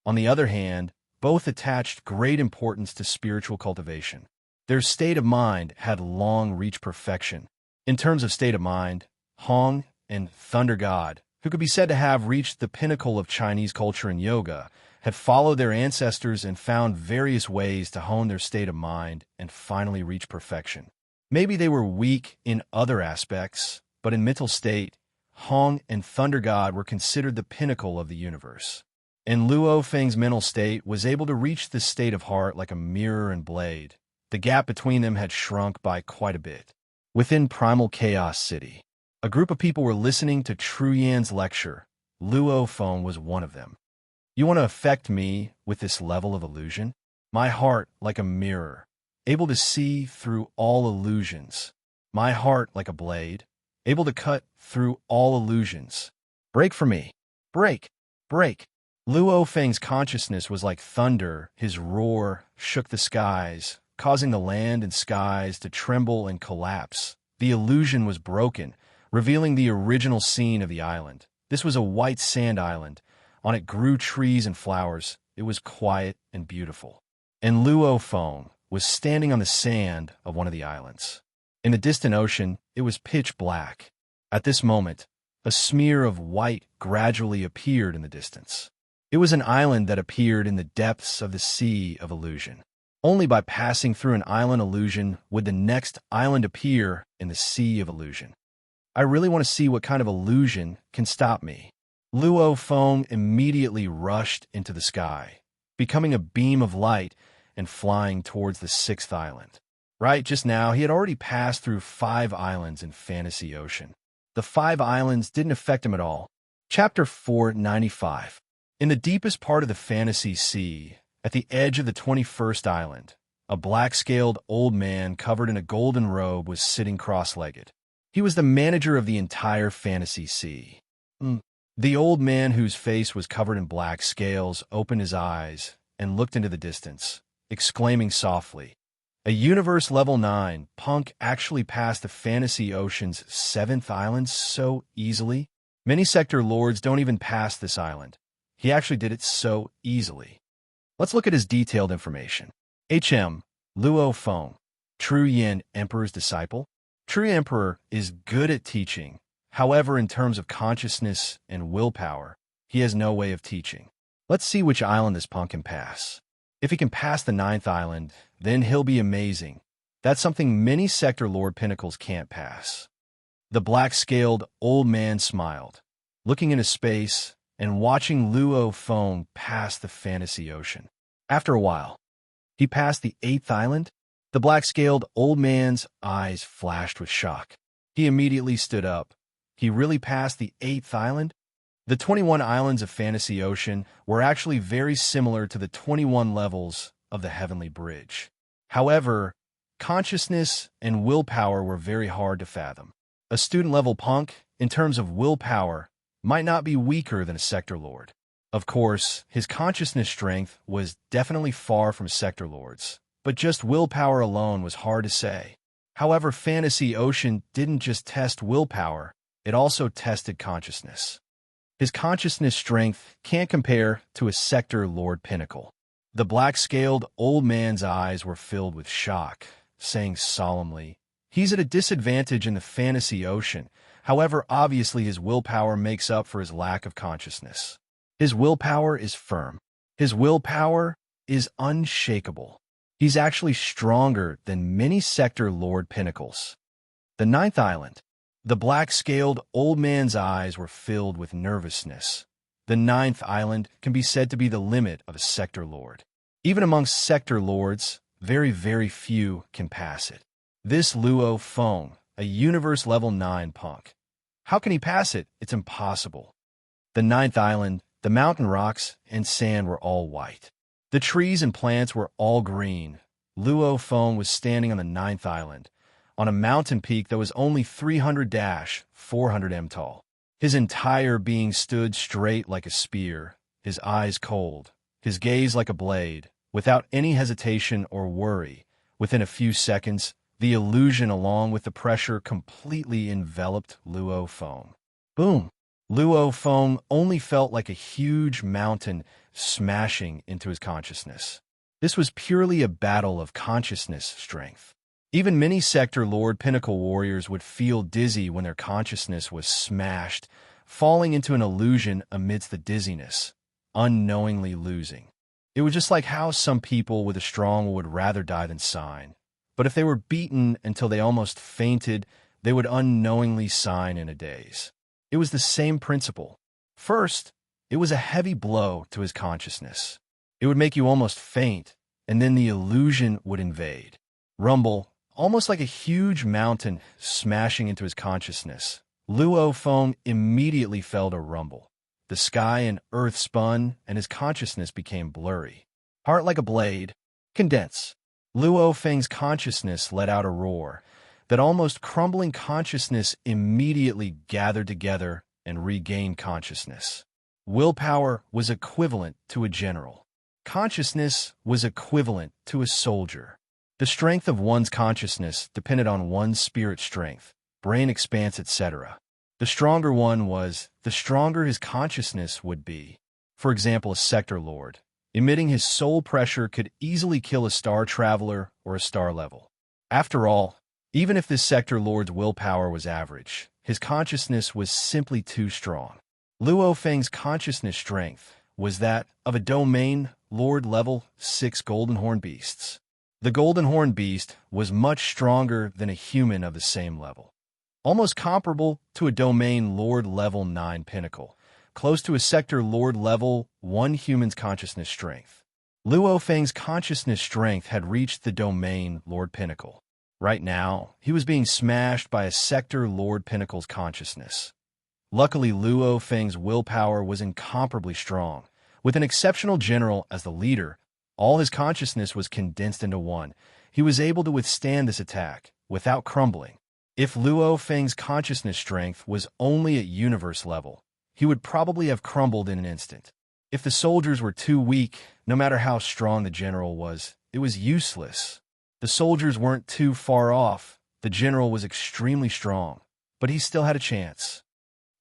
on the other hand, both attached great importance to spiritual cultivation. Their state of mind had long reached perfection. In terms of state of mind, Hong and Thunder God, who could be said to have reached the pinnacle of Chinese culture and yoga, had followed their ancestors and found various ways to hone their state of mind and finally reach perfection. Maybe they were weak in other aspects, but in mental state, Hong and Thunder God were considered the pinnacle of the universe. And Luo Feng's mental state was able to reach this state of heart like a mirror and blade. The gap between them had shrunk by quite a bit. Within Primal Chaos City, a group of people were listening to Tru Yan's lecture. Luo Feng was one of them. You want to affect me with this level of illusion? My heart like a mirror, able to see through all illusions. My heart like a blade, able to cut through all illusions. Break for me. Break. Break. Luo Feng's consciousness was like thunder. His roar shook the skies, causing the land and skies to tremble and collapse. The illusion was broken, revealing the original scene of the island. This was a white sand island. On it grew trees and flowers. It was quiet and beautiful. And Luo Feng was standing on the sand of one of the islands. In the distant ocean, it was pitch black. At this moment, a smear of white gradually appeared in the distance. It was an island that appeared in the depths of the sea of illusion. Only by passing through an island illusion would the next island appear in the sea of illusion. I really want to see what kind of illusion can stop me. Luo Feng immediately rushed into the sky, becoming a beam of light and flying towards the 6th island. Right just now, he had already passed through 5 islands in Fantasy Ocean. The 5 islands didn't affect him at all. Chapter 495. In the deepest part of the Fantasy Sea, at the edge of the 21st island, a black-scaled old man covered in a golden robe was sitting cross-legged. He was the manager of the entire Fantasy Sea. The old man, whose face was covered in black scales, opened his eyes and looked into the distance, exclaiming softly, "A Universe Level 9 punk actually passed the Fantasy Ocean's 7th island so easily?" Many sector lords don't even pass this island. He actually did it so easily. Let's look at his detailed information. HM, Luo Feng, True Yin Emperor's disciple. True Emperor is good at teaching. However, in terms of consciousness and willpower, he has no way of teaching. Let's see which island this punk can pass. If he can pass the 9th island, then he'll be amazing. That's something many sector lord pinnacles can't pass. The black-scaled old man smiled, looking into space and watching Luo Feng pass the fantasy ocean. After a while, he passed the 8th island. The black-scaled old man's eyes flashed with shock. He immediately stood up. He really passed the 8th island? The 21 islands of Fantasy Ocean were actually very similar to the 21 levels of the Heavenly Bridge. However, consciousness and willpower were very hard to fathom. A student-level punk, in terms of willpower, might not be weaker than a Sector Lord. Of course, his consciousness strength was definitely far from Sector Lord's, but just willpower alone was hard to say. However, Fantasy Ocean didn't just test willpower, it also tested consciousness. His consciousness strength can't compare to a Sector Lord pinnacle. The black-scaled old man's eyes were filled with shock, saying solemnly, "He's at a disadvantage in the Fantasy Ocean. However, obviously his willpower makes up for his lack of consciousness. His willpower is firm. His willpower is unshakable. He's actually stronger than many Sector Lord pinnacles." The 9th island. The black-scaled old man's eyes were filled with nervousness. The 9th island can be said to be the limit of a Sector Lord. Even amongst Sector Lords, very, very few can pass it. This Luo Feng, a Universe Level 9 punk. How can he pass it? It's impossible. The 9th island, the mountain rocks and sand were all white. The trees and plants were all green. Luo Feng was standing on the 9th island, on a mountain peak that was only 300-400 m tall. His entire being stood straight like a spear, his eyes cold, his gaze like a blade, without any hesitation or worry. Within a few seconds, the illusion along with the pressure completely enveloped Luo Feng. Boom! Luo Feng only felt like a huge mountain smashing into his consciousness. This was purely a battle of consciousness strength. Even many Sector Lord Pinnacle warriors would feel dizzy when their consciousness was smashed, falling into an illusion amidst the dizziness, unknowingly losing. It was just like how some people with a strong will would rather die than sign. But if they were beaten until they almost fainted, they would unknowingly sign in a daze. It was the same principle. First, it was a heavy blow to his consciousness. It would make you almost faint, and then the illusion would invade. Rumble, almost like a huge mountain smashing into his consciousness. Luo Feng immediately felt a rumble. The sky and earth spun, and his consciousness became blurry. Heart like a blade. Condense. Luo Feng's consciousness let out a roar. That almost crumbling consciousness immediately gathered together and regained consciousness. Willpower was equivalent to a general. Consciousness was equivalent to a soldier. The strength of one's consciousness depended on one's spirit strength, brain expanse, etc. The stronger one was, the stronger his consciousness would be. For example, a Sector Lord, emitting his soul pressure could easily kill a star traveler or a star level. After all, even if this Sector Lord's willpower was average, his consciousness was simply too strong. Luo Feng's consciousness strength was that of a Domain Lord level 6 Golden Horn Beasts. The Golden Horn Beast was much stronger than a human of the same level. Almost comparable to a Domain Lord level 9 Pinnacle, close to a Sector Lord level 1 human's consciousness strength. Luo Feng's consciousness strength had reached the Domain Lord Pinnacle. Right now, he was being smashed by a Sector Lord Pinnacle's consciousness. Luckily, Luo Feng's willpower was incomparably strong. With an exceptional general as the leader, all his consciousness was condensed into one. He was able to withstand this attack without crumbling. If Luo Feng's consciousness strength was only at universe level, he would probably have crumbled in an instant. If the soldiers were too weak, no matter how strong the general was, it was useless. The soldiers weren't too far off. The general was extremely strong, but he still had a chance.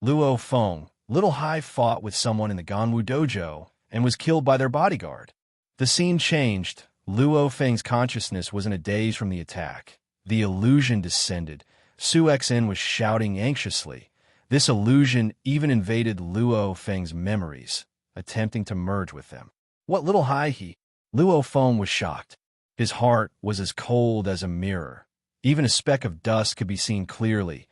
Luo Feng, Little Hai fought with someone in the Ganwu dojo and was killed by their bodyguard. The scene changed. Luo Feng's consciousness was in a daze from the attack. The illusion descended. Su Xen was shouting anxiously. This illusion even invaded Luo Feng's memories, attempting to merge with them. What little Hai he? Luo Feng was shocked. His heart was as cold as a mirror. Even a speck of dust could be seen clearly.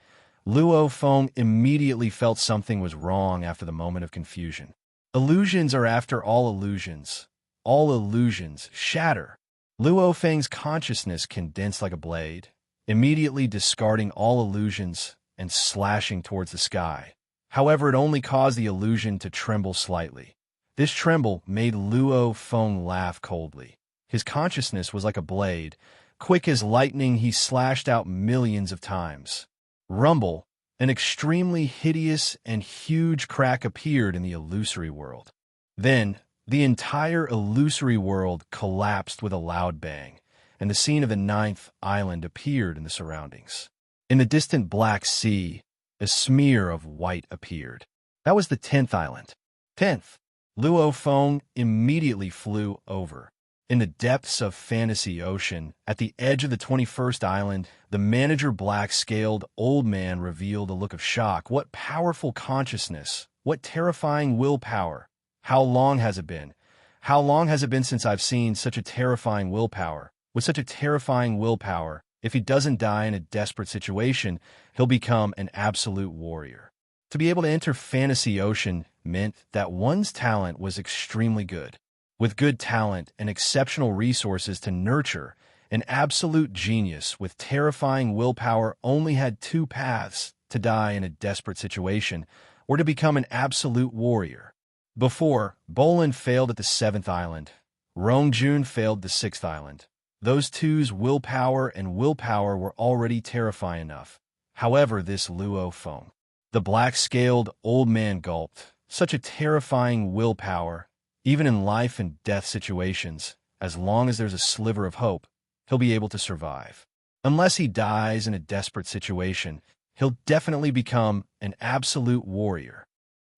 Luo Feng immediately felt something was wrong after the moment of confusion. Illusions are after all illusions. All illusions shatter. Luo Feng's consciousness condensed like a blade, immediately discarding all illusions and slashing towards the sky. However, it only caused the illusion to tremble slightly. This tremble made Luo Feng laugh coldly. His consciousness was like a blade. Quick as lightning, he slashed out millions of times. Rumble, an extremely hideous and huge crack appeared in the illusory world. Then, the entire illusory world collapsed with a loud bang, and the scene of the 9th island appeared in the surroundings. In the distant Black Sea, a smear of white appeared. That was the 10th island. 10th. Luo Feng immediately flew over. In the depths of Fantasy Ocean, at the edge of the 21st island, the manager black-scaled old man revealed a look of shock. What powerful consciousness! What terrifying willpower! How long has it been? How long has it been since I've seen such a terrifying willpower? With such a terrifying willpower, if he doesn't die in a desperate situation, he'll become an absolute warrior. To be able to enter Fantasy Ocean meant that one's talent was extremely good. With good talent and exceptional resources to nurture, an absolute genius with terrifying willpower only had two paths: to die in a desperate situation or to become an absolute warrior. Before, Bolin failed at the 7th island. Rongjun failed the 6th island. Those two's willpower and willpower were already terrifying enough. However, this Luo Feng, the black-scaled old man, gulped. Such a terrifying willpower. Even in life and death situations, as long as there's a sliver of hope, he'll be able to survive. Unless he dies in a desperate situation, he'll definitely become an absolute warrior.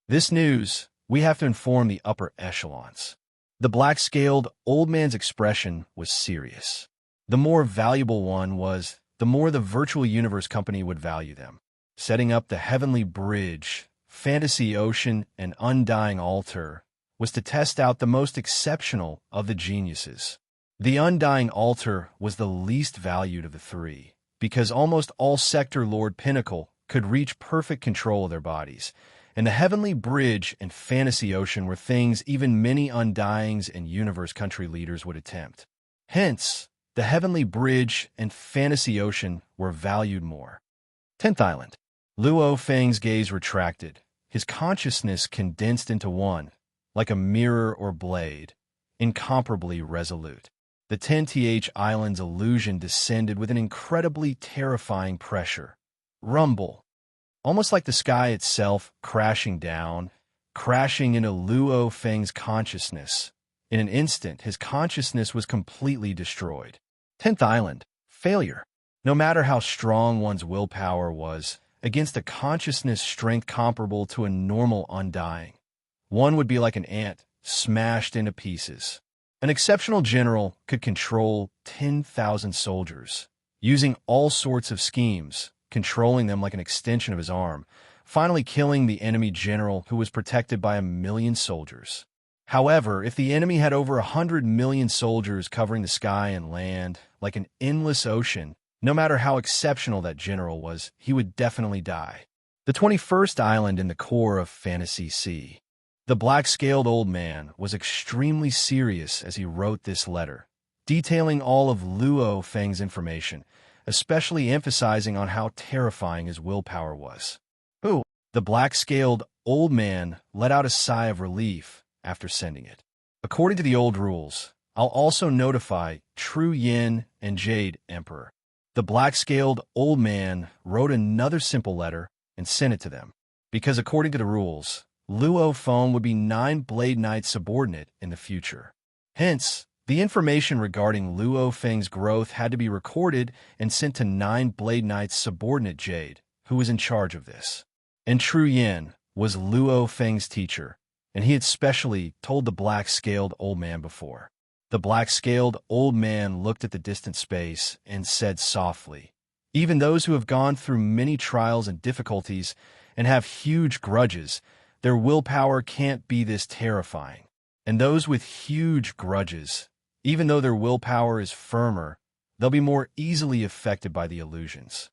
This news, we have to inform the upper echelons. The black-scaled old man's expression was serious. The more valuable one was, the more the virtual universe company would value them. Setting up the Heavenly Bridge, Fantasy Ocean, and Undying Altar was to test out the most exceptional of the geniuses. The Undying Altar was the least valued of the three, because almost all Sector Lord Pinnacle could reach perfect control of their bodies, and the Heavenly Bridge and Fantasy Ocean were things even many Undyings and Universe country leaders would attempt. Hence, the Heavenly Bridge and Fantasy Ocean were valued more. 10th Island. Luo Feng's gaze retracted. His consciousness condensed into one, like a mirror or blade, incomparably resolute. The 10th Island's illusion descended with an incredibly terrifying pressure. Rumble. Almost like the sky itself crashing down, crashing into Luo Feng's consciousness. In an instant, his consciousness was completely destroyed. 10th Island. Failure. No matter how strong one's willpower was, against a consciousness strength comparable to a normal undying, one would be like an ant, smashed into pieces. An exceptional general could control 10,000 soldiers, using all sorts of schemes, controlling them like an extension of his arm, finally killing the enemy general who was protected by 1,000,000 soldiers. However, if the enemy had over 100 million soldiers covering the sky and land, like an endless ocean, no matter how exceptional that general was, he would definitely die. The 21st island in the core of Fantasy Sea. The black-scaled old man was extremely serious as he wrote this letter, detailing all of Luo Feng's information, especially emphasizing on how terrifying his willpower was. Ooh! The black-scaled old man let out a sigh of relief after sending it. According to the old rules, I'll also notify True Yin and Jade Emperor. The black-scaled old man wrote another simple letter and sent it to them, because according to the rules, Luo Feng would be 9 Blade Knight's subordinate in the future. Hence, the information regarding Luo Feng's growth had to be recorded and sent to 9 Blade Knight's subordinate Jade, who was in charge of this. And Tru Yin was Luo Feng's teacher, and he had specially told the black-scaled old man before. The black-scaled old man looked at the distant space and said softly, "Even those who have gone through many trials and difficulties and have huge grudges, their willpower can't be this terrifying. And those with huge grudges, even though their willpower is firmer, they'll be more easily affected by the illusions.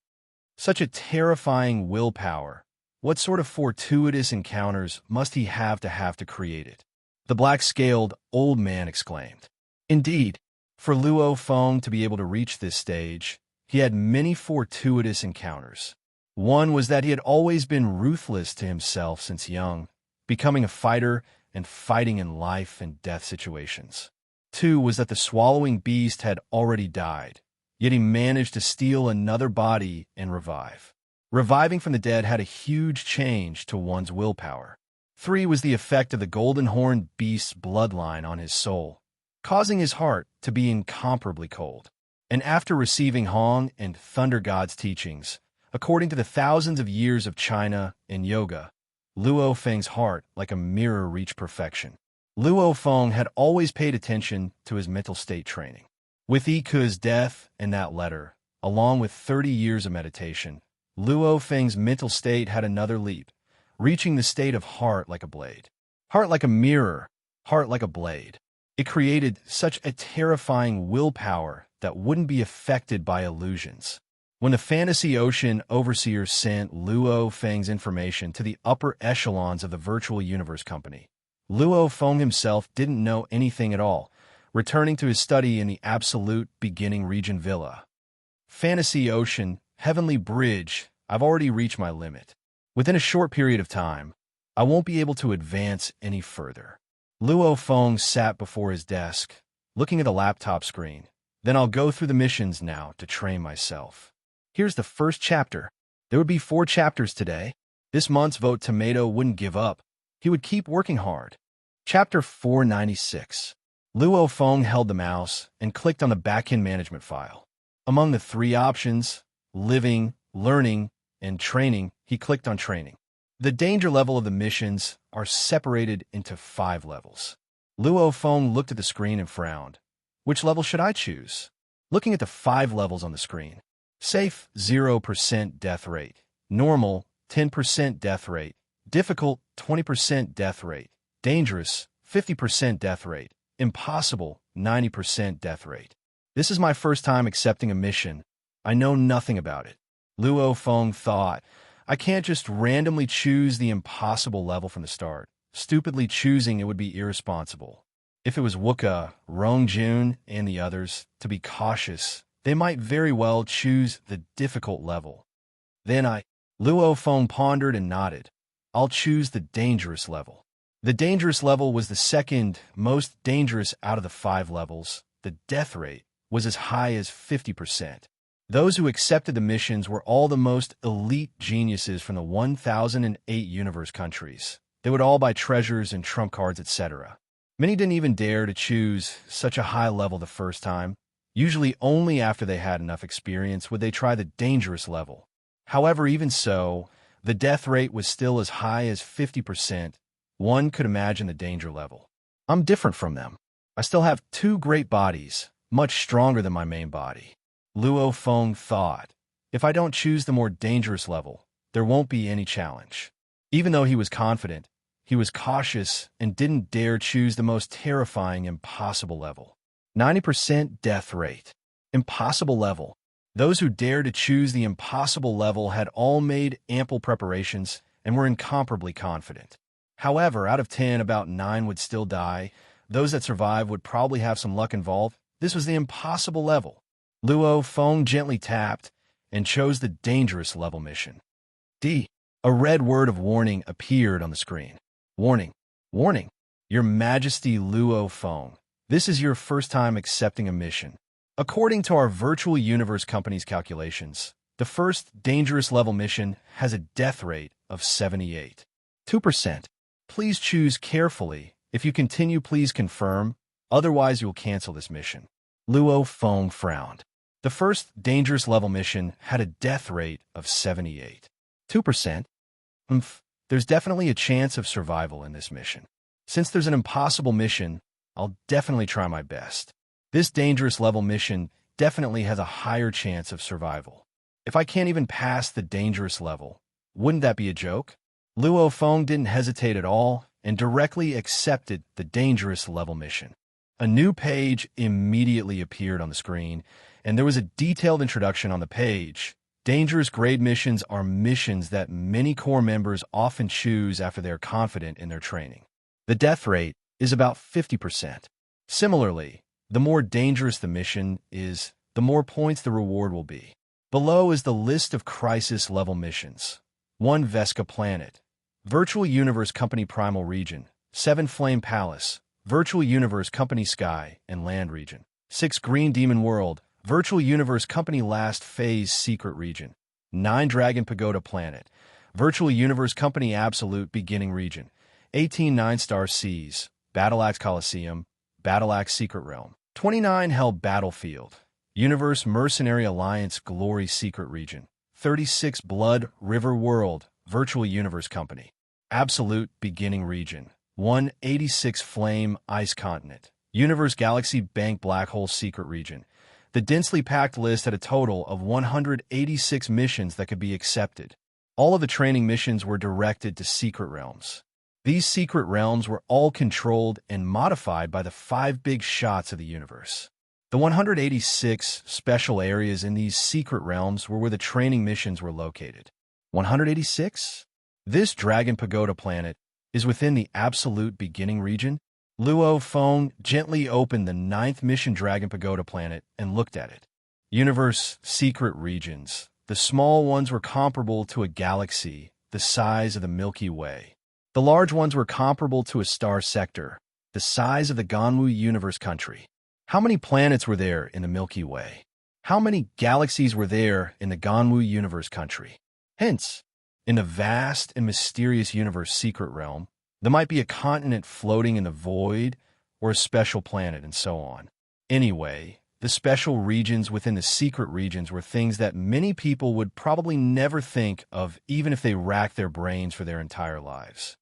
Such a terrifying willpower. What sort of fortuitous encounters must he have to create it?" The black-scaled old man exclaimed. Indeed, for Luo Feng to be able to reach this stage, he had many fortuitous encounters. One was that he had always been ruthless to himself since young, becoming a fighter and fighting in life and death situations. Two was that the swallowing beast had already died, yet he managed to steal another body and revive. Reviving from the dead had a huge change to one's willpower. Three was the effect of the golden horned beast's bloodline on his soul, causing his heart to be incomparably cold. And after receiving Hong and Thunder God's teachings, according to the thousands of years of China and yoga, Luo Feng's heart, like a mirror, reached perfection. Luo Feng had always paid attention to his mental state training. With Iku's death and that letter, along with 30 years of meditation, Luo Feng's mental state had another leap, reaching the state of heart like a blade. Heart like a mirror, heart like a blade. It created such a terrifying willpower that wouldn't be affected by illusions. When the Fantasy Ocean Overseer sent Luo Feng's information to the upper echelons of the Virtual Universe Company, Luo Feng himself didn't know anything at all, returning to his study in the Absolute Beginning Region Villa. Fantasy Ocean, Heavenly Bridge, I've already reached my limit. Within a short period of time, I won't be able to advance any further. Luo Feng sat before his desk, looking at the laptop screen. Then I'll go through the missions now to train myself. Here's the first chapter. There would be 4 chapters today. This month's vote tomato wouldn't give up. He would keep working hard. Chapter 496. Luo Feng held the mouse and clicked on the backend management file. Among the 3 options, living, learning, and training, he clicked on training. The danger level of the missions are separated into 5 levels. Luo Feng looked at the screen and frowned. Which level should I choose? Looking at the 5 levels on the screen. Safe, 0% death rate. Normal, 10% death rate. Difficult, 20% death rate. Dangerous, 50% death rate. Impossible, 90% death rate. This is my first time accepting a mission. I know nothing about it. Luo Feng thought, I can't just randomly choose the impossible level from the start. Stupidly choosing it would be irresponsible. If it was Wuka, Rongjun, and the others, to be cautious, they might very well choose the difficult level. Then Luo Feng pondered and nodded. I'll choose the dangerous level. The dangerous level was the second most dangerous out of the 5 levels. The death rate was as high as 50%. Those who accepted the missions were all the most elite geniuses from the 1008 universe countries. They would all buy treasures and trump cards, etc. Many didn't even dare to choose such a high level the first time. Usually only after they had enough experience would they try the dangerous level. However, even so, the death rate was still as high as 50%. One could imagine the danger level. I'm different from them. I still have 2 great bodies, much stronger than my main body. Luo Feng thought, if I don't choose the more dangerous level, there won't be any challenge. Even though he was confident, he was cautious and didn't dare choose the most terrifying impossible level. 90% death rate. Impossible level. Those who dared to choose the impossible level had all made ample preparations and were incomparably confident. However, out of 10, about 9 would still die. Those that survived would probably have some luck involved. This was the impossible level. Luo Feng gently tapped and chose the dangerous level mission. D. A red word of warning appeared on the screen. Warning. Warning. Your Majesty Luo Feng, this is your first time accepting a mission. According to our Virtual Universe Company's calculations, the first dangerous level mission has a death rate of 78. 2%. Please choose carefully. If you continue, please confirm. Otherwise, you'll cancel this mission. Luo Feng frowned. The first dangerous level mission had a death rate of 78. 2%. There's definitely a chance of survival in this mission. Since there's an impossible mission, I'll definitely try my best. This dangerous level mission definitely has a higher chance of survival. If I can't even pass the dangerous level, wouldn't that be a joke? Luo Feng didn't hesitate at all and directly accepted the dangerous level mission. A new page immediately appeared on the screen, and there was a detailed introduction on the page. Dangerous grade missions are missions that many Corps members often choose after they are confident in their training. The death rate is about 50%. Similarly, the more dangerous the mission is, the more points the reward will be. Below is the list of crisis-level missions. 1 Vesca Planet, Virtual Universe Company Primal Region, 7 Flame Palace, Virtual Universe Company Sky and Land Region, 6 Green Demon World, Virtual Universe Company Last Phase Secret Region, 9 Dragon Pagoda Planet, Virtual Universe Company Absolute Beginning Region, 18 9-Star Seas, Battleaxe Coliseum, Battleaxe Secret Realm, 29 Hell Battlefield, Universe Mercenary Alliance Glory Secret Region, 36 Blood River World, Virtual Universe Company, Absolute Beginning Region, 186 Flame Ice Continent, Universe Galaxy Bank Black Hole Secret Region. The densely packed list had a total of 186 missions that could be accepted. All of the training missions were directed to secret realms. These secret realms were all controlled and modified by the 5 big shots of the universe. The 186 special areas in these secret realms were where the training missions were located. 186? This Dragon Pagoda planet is within the Absolute Beginning Region. Luo Feng gently opened the 9th mission Dragon Pagoda planet and looked at it. Universe Secret Regions. The small ones were comparable to a galaxy, the size of the Milky Way. The large ones were comparable to a star sector, the size of the Ganwu Universe country. How many planets were there in the Milky Way? How many galaxies were there in the Ganwu Universe country? Hence, in the vast and mysterious Universe Secret Realm, there might be a continent floating in the void, or a special planet, and so on. Anyway, the special regions within the secret regions were things that many people would probably never think of even if they racked their brains for their entire lives.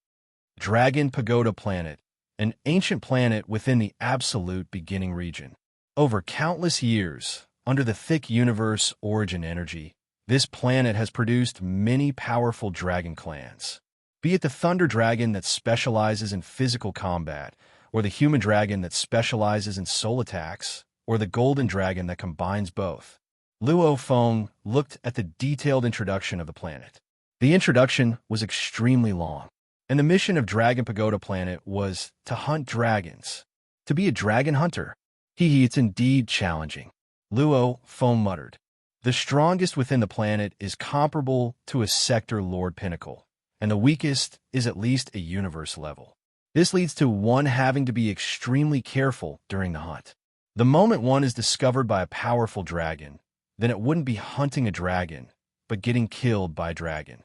Dragon Pagoda Planet, an ancient planet within the Absolute Beginning Region. Over countless years, under the thick universe origin energy, this planet has produced many powerful dragon clans. Be it the Thunder Dragon that specializes in physical combat, or the Human Dragon that specializes in soul attacks, or the Golden Dragon that combines both. Luo Feng looked at the detailed introduction of the planet. The introduction was extremely long, and the mission of Dragon Pagoda Planet was to hunt dragons. To be a dragon hunter? It's indeed challenging. Luo Feng muttered. The strongest within the planet is comparable to a Sector Lord Pinnacle, and the weakest is at least a universe level. This leads to one having to be extremely careful during the hunt. The moment one is discovered by a powerful dragon, then it wouldn't be hunting a dragon, but getting killed by a dragon.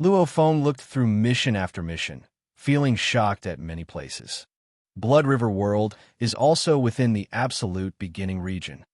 Luo Feng looked through mission after mission, feeling shocked at many places. Blood River World is also within the Absolute Beginning Region.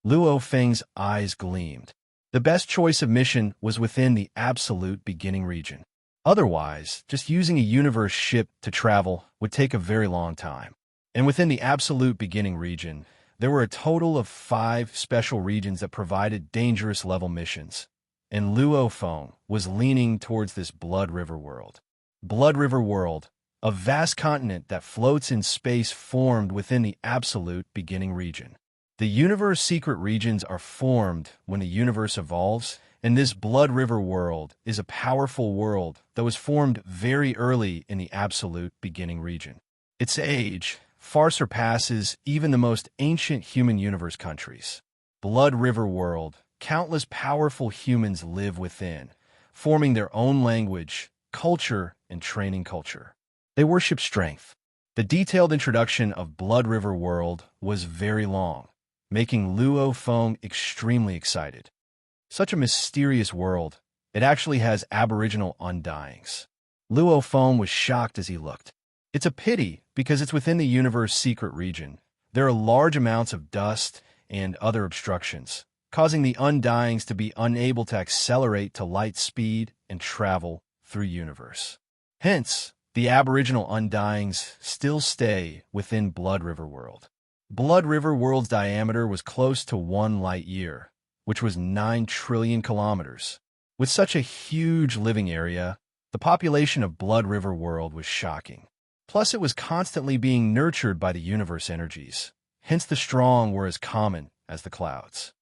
Luo Feng's eyes gleamed. The best choice of mission was within the Absolute Beginning Region. Otherwise, just using a universe ship to travel would take a very long time. And within the Absolute Beginning Region, there were a total of 5 special regions that provided dangerous level missions, and Luo Feng was leaning towards this Blood River World. Blood River World, a vast continent that floats in space formed within the Absolute Beginning Region. The universe secret regions are formed when the universe evolves, and this Blood River World is a powerful world that was formed very early in the Absolute Beginning Region. Its age far surpasses even the most ancient human universe countries. Blood River World, countless powerful humans live within, forming their own language, culture, and training culture. They worship strength. The detailed introduction of Blood River World was very long, making Luo Feng extremely excited. Such a mysterious world, it actually has aboriginal undyings. Luo Feng was shocked as he looked. It's a pity because it's within the universe secret region. There are large amounts of dust and other obstructions, causing the undyings to be unable to accelerate to light speed and travel through universe. Hence, the aboriginal undyings still stay within Blood River World. Blood River World's diameter was close to 1 light year, which was 9 trillion kilometers. With such a huge living area, the population of Blood River World was shocking. Plus, it was constantly being nurtured by the universe energies. Hence, the strong were as common as the clouds.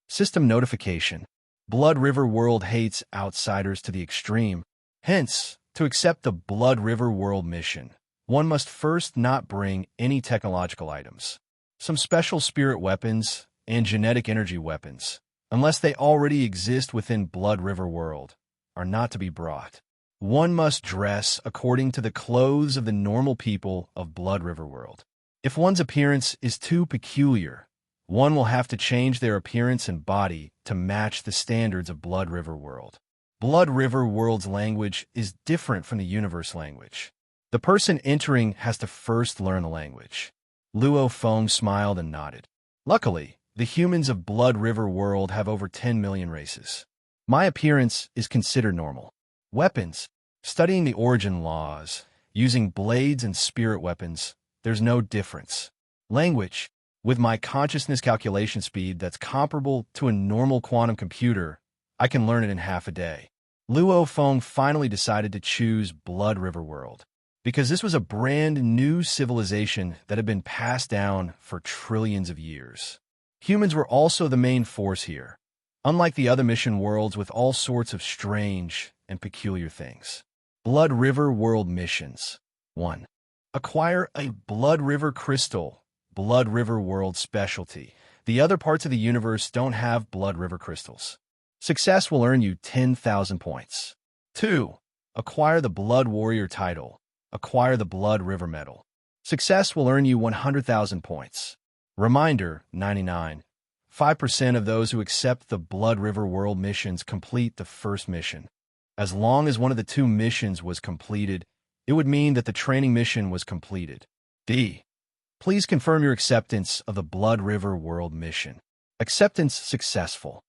System notification. Blood River World hates outsiders to the extreme. Hence, to accept the Blood River World mission, one must first not bring any technological items. Some special spirit weapons and genetic energy weapons, unless they already exist within Blood River World, are not to be brought. One must dress according to the clothes of the normal people of Blood River World. If one's appearance is too peculiar, one will have to change their appearance and body to match the standards of Blood River World. Blood River World's language is different from the universe language. The person entering has to first learn the language. Luo Feng smiled and nodded. Luckily, the humans of Blood River World have over 10 million races. My appearance is considered normal. Weapons. Studying the origin laws, using blades and spirit weapons, there's no difference. Language. With my consciousness calculation speed that's comparable to a normal quantum computer, I can learn it in half a day. Luo Feng finally decided to choose Blood River World, because this was a brand new civilization that had been passed down for trillions of years. Humans were also the main force here, unlike the other mission worlds with all sorts of strange and peculiar things. Blood River World missions. 1. Acquire a Blood River crystal. Blood River World specialty. The other parts of the universe don't have Blood River crystals. Success will earn you 10,000 points. 2. Acquire the Blood Warrior title. Acquire the Blood River medal. Success will earn you 100,000 points. Reminder, 99. 5% of those who accept the Blood River World missions complete the first mission. As long as one of the 2 missions was completed, it would mean that the training mission was completed. D. Please confirm your acceptance of the Blood River World mission. Acceptance successful.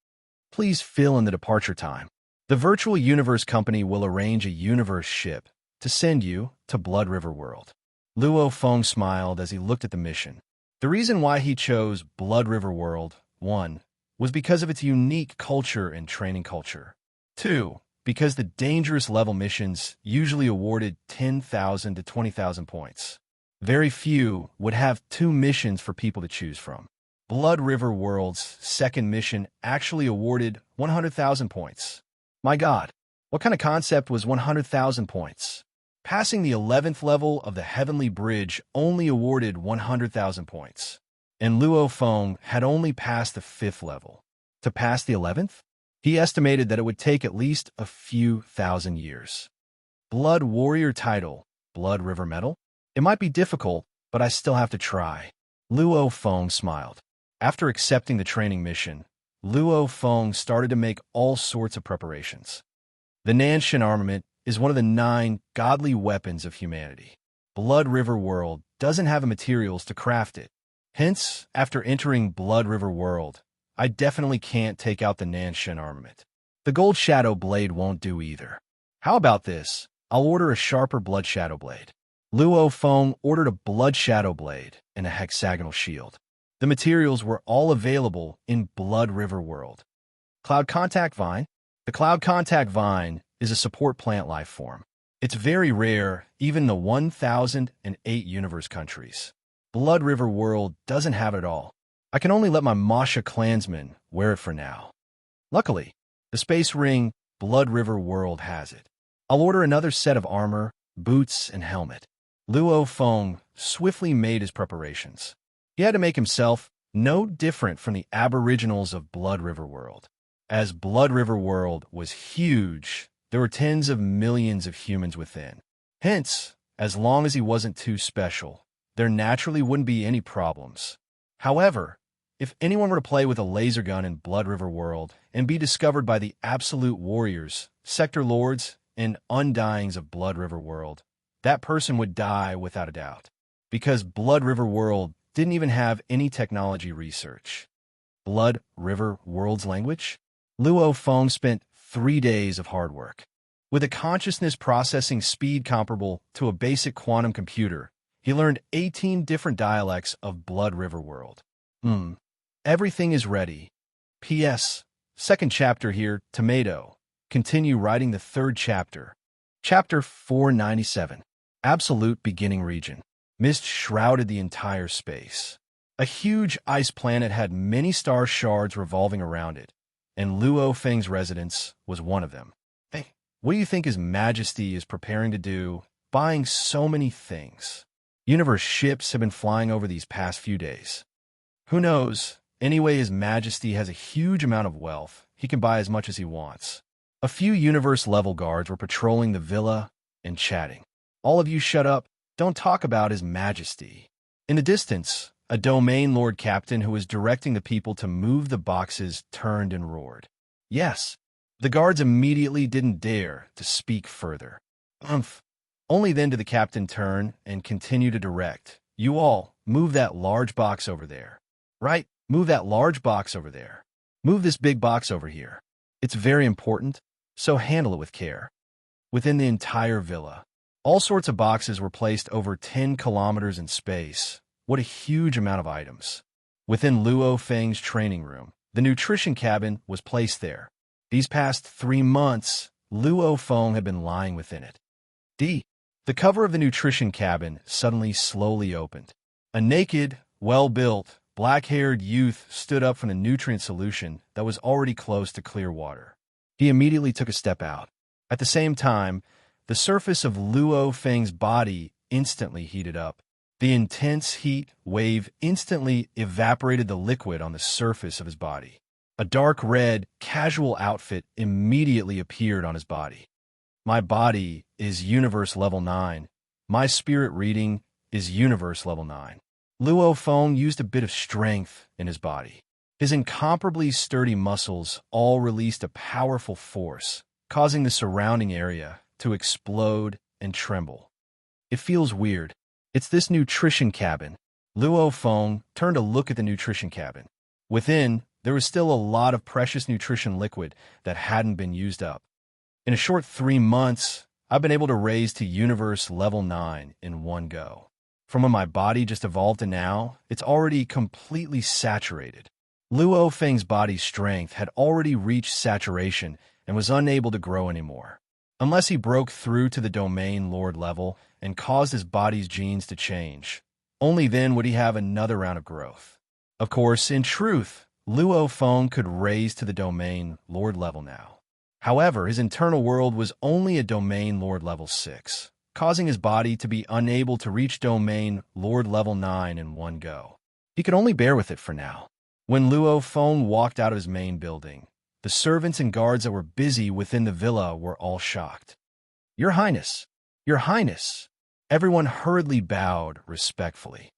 Please fill in the departure time. The Virtual Universe Company will arrange a universe ship to send you to Blood River World. Luo Feng smiled as he looked at the mission. The reason why he chose Blood River World, 1, was because of its unique culture and training culture. 2, because the dangerous level missions usually awarded 10,000 to 20,000 points. Very few would have 2 missions for people to choose from. Blood River World's second mission actually awarded 100,000 points. My God, what kind of concept was 100,000 points? Passing the 11th level of the Heavenly Bridge only awarded 100,000 points, and Luo Feng had only passed the 5th level. To pass the 11th, he estimated that it would take at least a few thousand years. Blood Warrior title, Blood River medal? It might be difficult, but I still have to try. Luo Feng smiled. After accepting the training mission, Luo Feng started to make all sorts of preparations. The Nanshan armament is one of the 9 godly weapons of humanity. Blood River World doesn't have the materials to craft it. Hence, after entering Blood River World, I definitely can't take out the Nanshan armament. The Gold Shadow Blade won't do either. How about this? I'll order a sharper Blood Shadow Blade. Luo Feng ordered a Blood Shadow Blade and a hexagonal shield. The materials were all available in Blood River World. Cloud Contact Vine. The Cloud Contact Vine is a support plant life form. It's very rare, even in the 1008 universe countries. Blood River World doesn't have it all. I can only let my Masha clansmen wear it for now. Luckily, the Space Ring Blood River World has it. I'll order another set of armor, boots, and helmet. Luo Feng swiftly made his preparations. He had to make himself no different from the aboriginals of Blood River World. As Blood River World was huge, there were tens of millions of humans within. Hence, as long as he wasn't too special, there naturally wouldn't be any problems. However, if anyone were to play with a laser gun in Blood River World and be discovered by the absolute warriors, sector lords, and undyings of Blood River World, that person would die without a doubt, because Blood River World didn't even have any technology research. Blood River World's language? Luo Feng spent 3 days of hard work. With a consciousness processing speed comparable to a basic quantum computer, he learned 18 different dialects of Blood River World. Everything is ready. P.S. Second chapter here, tomato. Continue writing the third chapter. Chapter 497. Absolute Beginning Region. Mist shrouded the entire space. A huge ice planet had many star shards revolving around it, and Luo Feng's residence was one of them. Hey, what do you think His Majesty is preparing to do, buying so many things? Universe ships have been flying over these past few days. Who knows? Anyway, His Majesty has a huge amount of wealth. He can buy as much as he wants. A few universe-level guards were patrolling the villa and chatting. All of you shut up. Don't talk about His Majesty. In the distance, a domain lord captain who was directing the people to move the boxes turned and roared. Yes. The guards immediately didn't dare to speak further. Only then did the captain turn and continue to direct. You all, move that large box over there. Right? Move that large box over there. Move this big box over here. It's very important, so handle it with care. Within the entire villa, all sorts of boxes were placed over 10 kilometers in space. What a huge amount of items. Within Luo Feng's training room, the nutrition cabin was placed there. These past 3 months, Luo Feng had been lying within it. The cover of the nutrition cabin suddenly slowly opened. A naked, well-built, black-haired youth stood up from the nutrient solution that was already close to clear water. He immediately took a step out. At the same time, the surface of Luo Feng's body instantly heated up. The intense heat wave instantly evaporated the liquid on the surface of his body. A dark red, casual outfit immediately appeared on his body. My body is Universe Level 9. My spirit reading is Universe Level 9. Luo Feng used a bit of strength in his body. His incomparably sturdy muscles all released a powerful force, causing the surrounding area to explode and tremble. It feels weird. It's this nutrition cabin. Luo Feng turned to look at the nutrition cabin. Within, there was still a lot of precious nutrition liquid that hadn't been used up. In a short 3 months, I've been able to raise to Universe Level 9 in one go. From when my body just evolved to now, it's already completely saturated. Luo Feng's body strength had already reached saturation and was unable to grow anymore. Unless he broke through to the domain lord level and caused his body's genes to change, only then would he have another round of growth. Of course, in truth, Luo Feng could raise to the domain lord level now. However, his internal world was only a domain lord level 6, causing his body to be unable to reach domain lord level 9 in one go. He could only bear with it for now. When Luo Feng walked out of his main building, the servants and guards that were busy within the villa were all shocked. Your Highness! Your Highness! Everyone hurriedly bowed respectfully.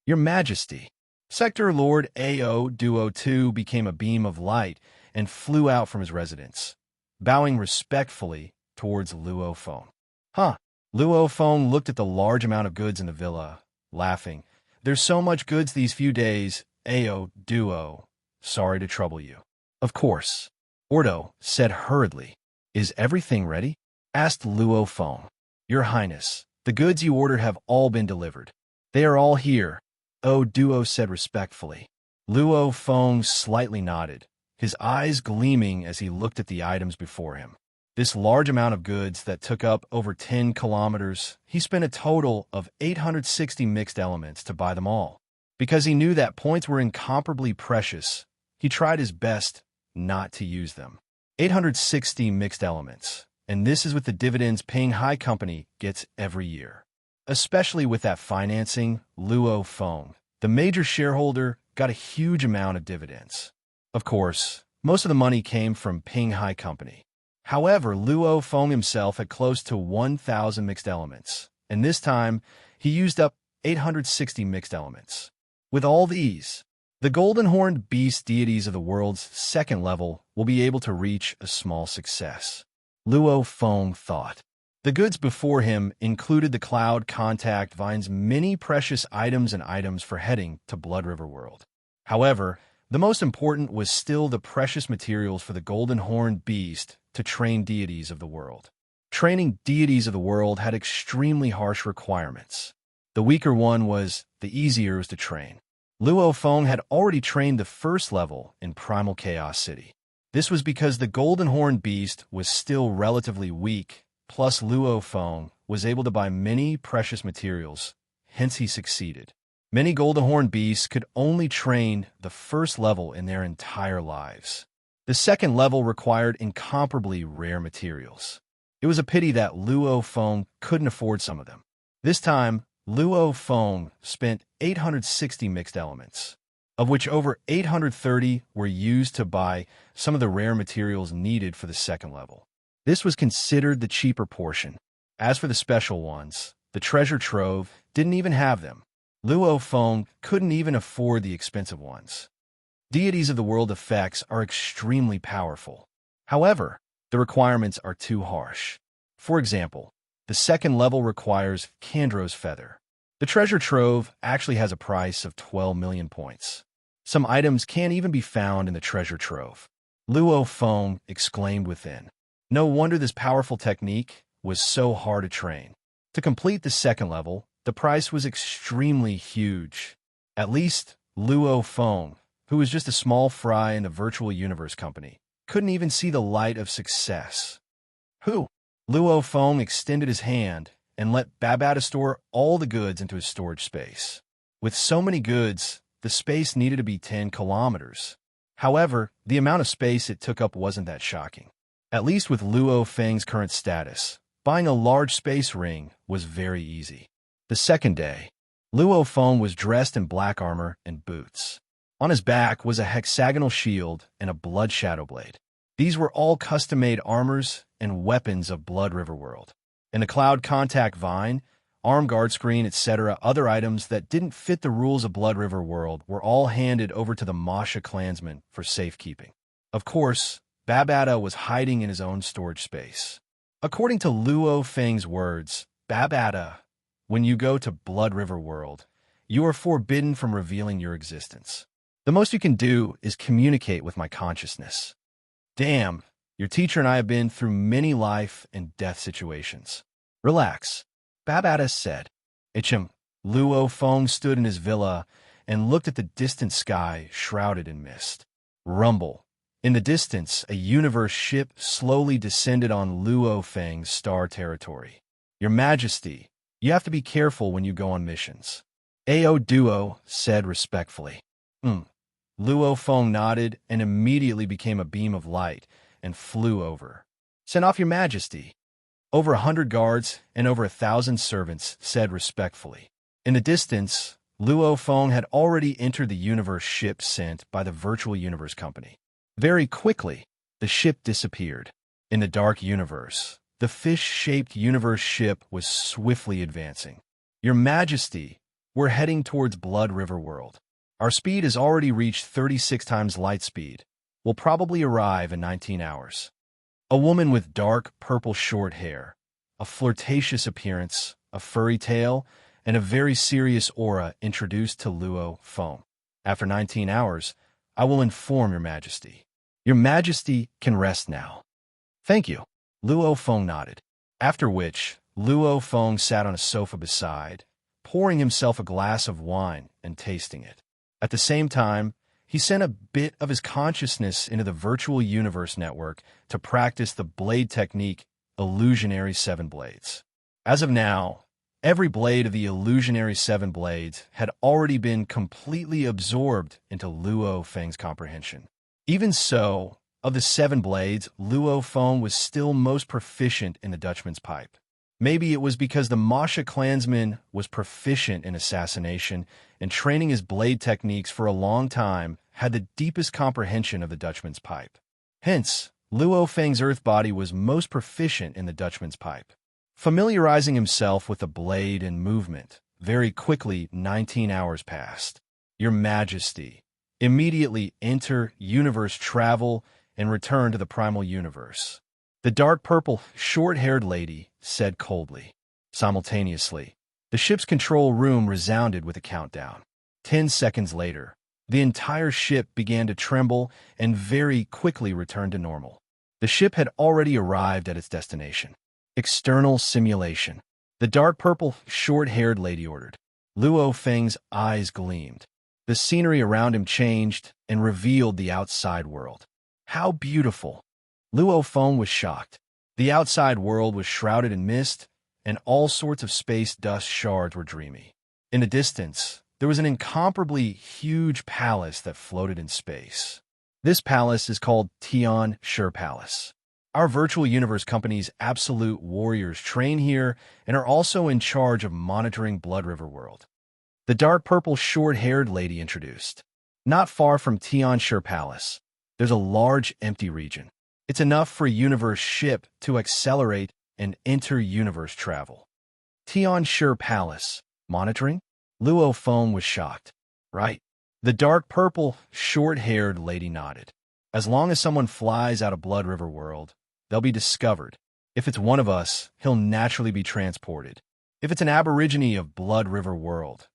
Your Majesty! Sector Lord AO Duo 2 became a beam of light and flew out from his residence, bowing respectfully towards Luo Feng. Luo Feng looked at the large amount of goods in the villa, laughing. There's so much goods these few days, AO Duo. Sorry to trouble you. Of course. Ordo said hurriedly. Is everything ready? Asked Luo Feng. Your Highness, the goods you ordered have all been delivered. They are all here, O Duo said respectfully. Luo Feng slightly nodded, his eyes gleaming as he looked at the items before him. This large amount of goods that took up over 10 kilometers, he spent a total of 860 mixed elements to buy them all. Because he knew that points were incomparably precious, he tried his best not to use them. 860 mixed elements, and this is with the dividends Ping Hai Company gets every year. Especially with that financing, Luo Feng, the major shareholder, got a huge amount of dividends. Of course, most of the money came from Ping Hai Company. However, Luo Feng himself had close to 1,000 mixed elements, and this time, he used up 860 mixed elements. With all these, the golden-horned beast deities of the world's second level will be able to reach a small success. Luo Feng thought. The goods before him included the Cloud Contact Vine's many precious items and items for heading to Blood River World. However, the most important was still the precious materials for the golden-horned beast to train deities of the world. Training deities of the world had extremely harsh requirements. The weaker one was the easier to train. Luo Feng had already trained the first level in Primal Chaos City. This was because the Golden Horned Beast was still relatively weak, plus Luo Feng was able to buy many precious materials, hence he succeeded. Many Golden Horned Beasts could only train the first level in their entire lives. The second level required incomparably rare materials. It was a pity that Luo Feng couldn't afford some of them. This time, Luo Feng spent 860 mixed elements, of which over 830 were used to buy some of the rare materials needed for the second level. This was considered the cheaper portion. As for the special ones, the treasure trove didn't even have them. Luo Feng couldn't even afford the expensive ones. Deities of the world effects are extremely powerful. However, the requirements are too harsh. For example, the second level requires Kandro's Feather. The treasure trove actually has a price of 12 million points. Some items can't even be found in the treasure trove. Luo Feng exclaimed within. No wonder this powerful technique was so hard to train. To complete the second level, the price was extremely huge. At least, Luo Feng, who was just a small fry in the virtual universe company, couldn't even see the light of success. Who? Luo Feng extended his hand and let Babata store all the goods into his storage space. With so many goods, the space needed to be 10 kilometers. However, the amount of space it took up wasn't that shocking. At least with Luo Feng's current status, buying a large space ring was very easy. The second day, Luo Feng was dressed in black armor and boots. On his back was a hexagonal shield and a blood shadow blade. These were all custom-made armors and weapons of Blood River World. In the Cloud Contact Vine, arm guard screen, etc., other items that didn't fit the rules of Blood River World were all handed over to the Masha clansmen for safekeeping. Of course, Babata was hiding in his own storage space. According to Luo Feng's words, Babata, when you go to Blood River World, you are forbidden from revealing your existence. The most you can do is communicate with my consciousness. Damn, your teacher and I have been through many life and death situations. Relax, Babata said. Luo Feng stood in his villa and looked at the distant sky shrouded in mist. Rumble. In the distance, a universe ship slowly descended on Luo Feng's star territory. Your Majesty, you have to be careful when you go on missions. Ao Duo said respectfully. Luo Feng nodded and immediately became a beam of light and flew over. Send off your Majesty. Over 100 guards and over 1,000 servants said respectfully. In the distance, Luo Feng had already entered the universe ship sent by the virtual universe company. Very quickly, the ship disappeared. In the dark universe, the fish-shaped universe ship was swiftly advancing. Your Majesty, we're heading towards Blood River World. Our speed has already reached 36 times light speed. We'll probably arrive in 19 hours. A woman with dark purple short hair, a flirtatious appearance, a furry tail, and a very serious aura introduced to Luo Feng. After 19 hours, I will inform your Majesty. Your Majesty can rest now. Thank you. Luo Feng nodded. After which, Luo Feng sat on a sofa beside, pouring himself a glass of wine and tasting it. At the same time, he sent a bit of his consciousness into the virtual universe network to practice the blade technique, Illusionary Seven Blades. As of now, every blade of the Illusionary Seven Blades had already been completely absorbed into Luo Feng's comprehension. Even so, of the 7 blades, Luo Feng was still most proficient in the Dutchman's Pipe. Maybe it was because the Masha clansman was proficient in assassination and training his blade techniques for a long time had the deepest comprehension of the Dutchman's Pipe. Hence, Luo Feng's earth body was most proficient in the Dutchman's Pipe. Familiarizing himself with the blade and movement, very quickly 19 hours passed. Your Majesty, immediately enter universe travel and return to the primal universe. The dark purple, short-haired lady said coldly. Simultaneously, the ship's control room resounded with a countdown. 10 seconds later, the entire ship began to tremble and very quickly returned to normal. The ship had already arrived at its destination. External simulation. The dark purple, short-haired lady ordered. Luo Feng's eyes gleamed. The scenery around him changed and revealed the outside world. How beautiful! Luo Feng was shocked. The outside world was shrouded in mist, and all sorts of space dust shards were dreamy. In the distance, there was an incomparably huge palace that floated in space. This palace is called Tian Shi Palace. Our virtual universe company's absolute warriors train here and are also in charge of monitoring Blood River World. The dark purple short-haired lady introduced. Not far from Tian Shi Palace, there's a large empty region. It's enough for a universe ship to accelerate and inter-universe travel. Tian Shi Palace. Monitoring? Luo Feng was shocked. Right. The dark purple, short-haired lady nodded. As long as someone flies out of Blood River World, they'll be discovered. If it's one of us, he'll naturally be transported. If it's an aborigine of Blood River World,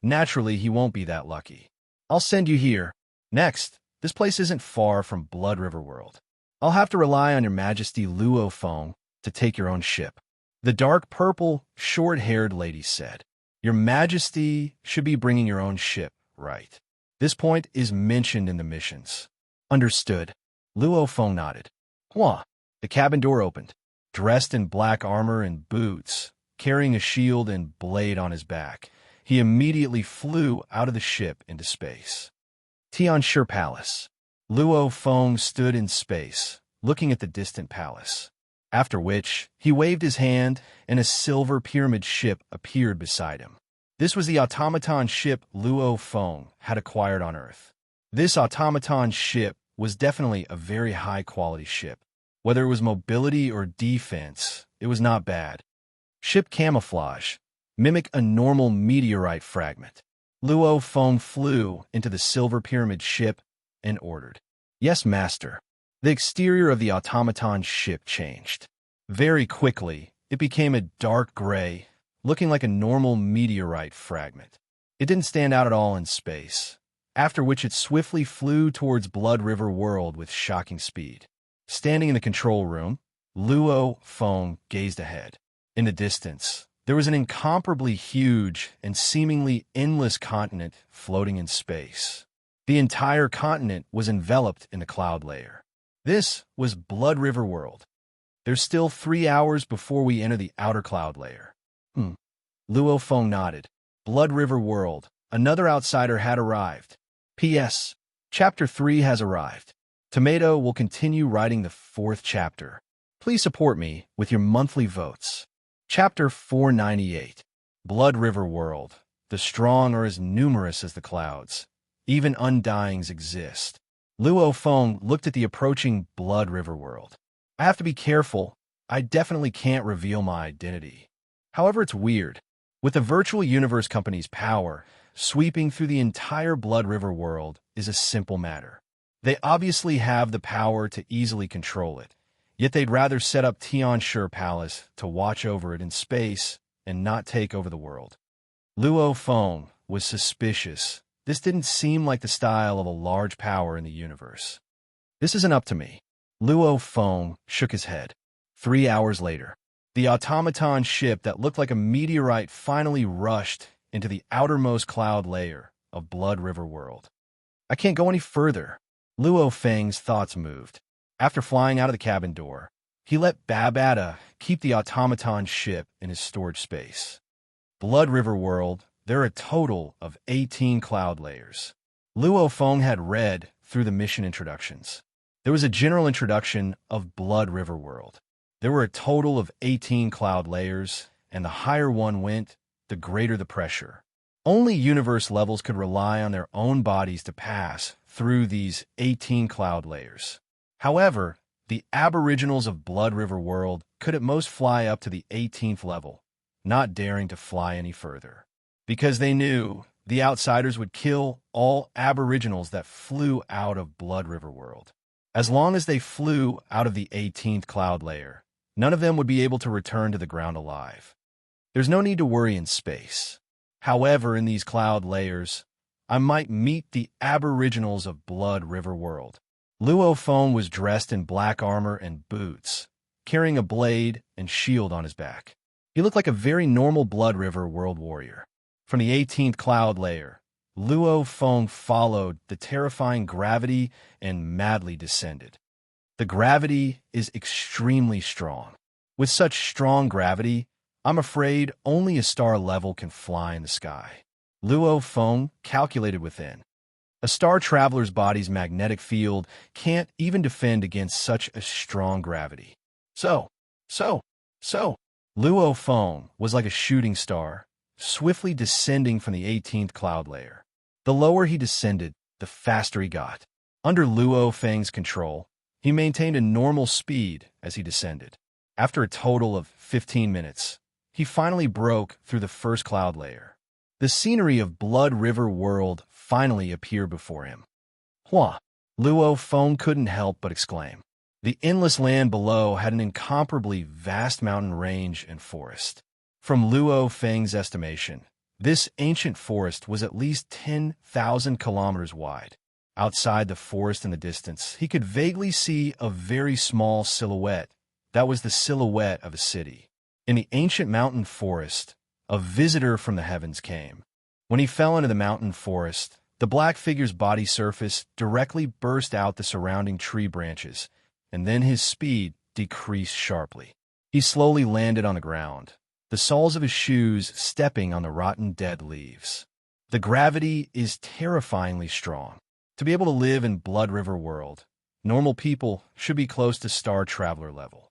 naturally he won't be that lucky. I'll send you here. Next, this place isn't far from Blood River World. I'll have to rely on your majesty Luo Feng to take your own ship. The dark purple, short-haired lady said. Your majesty should be bringing your own ship, right? This point is mentioned in the missions. Understood. Luo Feng nodded. Hua. The cabin door opened. Dressed in black armor and boots, carrying a shield and blade on his back, he immediately flew out of the ship into space. Tian Shi Palace. Luo Feng stood in space, looking at the distant palace. After which, he waved his hand, and a silver pyramid ship appeared beside him. This was the automaton ship Luo Feng had acquired on Earth. This automaton ship was definitely a very high-quality ship. Whether it was mobility or defense, it was not bad. Ship camouflage. Mimic a normal meteorite fragment. Luo Feng flew into the silver pyramid ship and ordered. Yes, master. The exterior of the automaton ship changed. Very quickly, it became a dark gray, looking like a normal meteorite fragment. It didn't stand out at all in space, after which it swiftly flew towards Blood River World with shocking speed. Standing in the control room, Luo Feng gazed ahead. In the distance, there was an incomparably huge and seemingly endless continent floating in space. The entire continent was enveloped in a cloud layer. This was Blood River World. There's still 3 hours before we enter the outer cloud layer. Luo Feng nodded. Blood River World. Another outsider had arrived. P.S. Chapter 3 has arrived. Tomato will continue writing the 4th chapter. Please support me with your monthly votes. Chapter 498. Blood River World. The strong are as numerous as the clouds. Even undyings exist. Luo Feng looked at the approaching Blood River World. I have to be careful. I definitely can't reveal my identity. However, it's weird. With the virtual universe company's power, sweeping through the entire Blood River World is a simple matter. They obviously have the power to easily control it, yet they'd rather set up Tian Shi Palace to watch over it in space and not take over the world. Luo Feng was suspicious. This didn't seem like the style of a large power in the universe. This isn't up to me. Luo Feng shook his head. 3 hours later, the automaton ship that looked like a meteorite finally rushed into the outermost cloud layer of Blood River World. I can't go any further. Luo Feng's thoughts moved. After flying out of the cabin door, he let Babata keep the automaton ship in his storage space. Blood River World, there are a total of 18 cloud layers. Luo Feng had read through the mission introductions. There was a general introduction of Blood River World. There were a total of 18 cloud layers, and the higher one went, the greater the pressure. Only universe levels could rely on their own bodies to pass through these 18 cloud layers. However, the aboriginals of Blood River World could at most fly up to the 18th level, not daring to fly any further, because they knew the outsiders would kill all aboriginals that flew out of Blood River World. As long as they flew out of the 18th cloud layer, none of them would be able to return to the ground alive. There's no need to worry in space. However, in these cloud layers, I might meet the aboriginals of Blood River World. Luo Feng was dressed in black armor and boots, carrying a blade and shield on his back. He looked like a very normal Blood River world warrior. From the 18th cloud layer, Luo Feng followed the terrifying gravity and madly descended. The gravity is extremely strong. With such strong gravity, I'm afraid only a star level can fly in the sky. Luo Feng calculated within. A star traveler's body's magnetic field can't even defend against such a strong gravity. So, Luo Feng was like a shooting star, swiftly descending from the 18th cloud layer. The lower he descended, the faster he got. Under Luo Feng's control, he maintained a normal speed as he descended. After a total of 15 minutes, he finally broke through the first cloud layer. The scenery of Blood River World finally appeared before him. Hua! Luo Feng couldn't help but exclaim. The endless land below had an incomparably vast mountain range and forest. From Luo Feng's estimation, this ancient forest was at least 10,000 kilometers wide. Outside the forest in the distance, he could vaguely see a very small silhouette. That was the silhouette of a city. In the ancient mountain forest, a visitor from the heavens came. When he fell into the mountain forest, the black figure's body surface directly burst out the surrounding tree branches, and then his speed decreased sharply. He slowly landed on the ground, the soles of his shoes stepping on the rotten dead leaves. The gravity is terrifyingly strong. To be able to live in Blood River World, normal people should be close to Star Traveler level.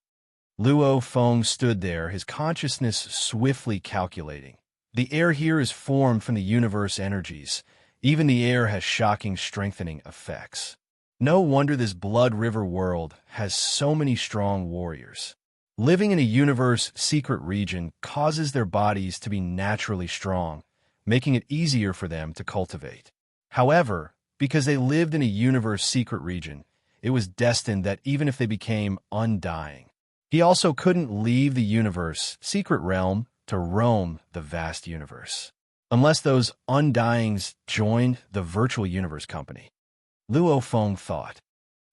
Luo Feng stood there, his consciousness swiftly calculating. The air here is formed from the universe energies. Even the air has shocking strengthening effects. No wonder this Blood River World has so many strong warriors. Living in a universe secret region causes their bodies to be naturally strong, making it easier for them to cultivate. However, because they lived in a universe secret region, it was destined that even if they became undying, he also couldn't leave the universe secret realm to roam the vast universe, unless those undyings joined the virtual universe company. Luo Feng thought.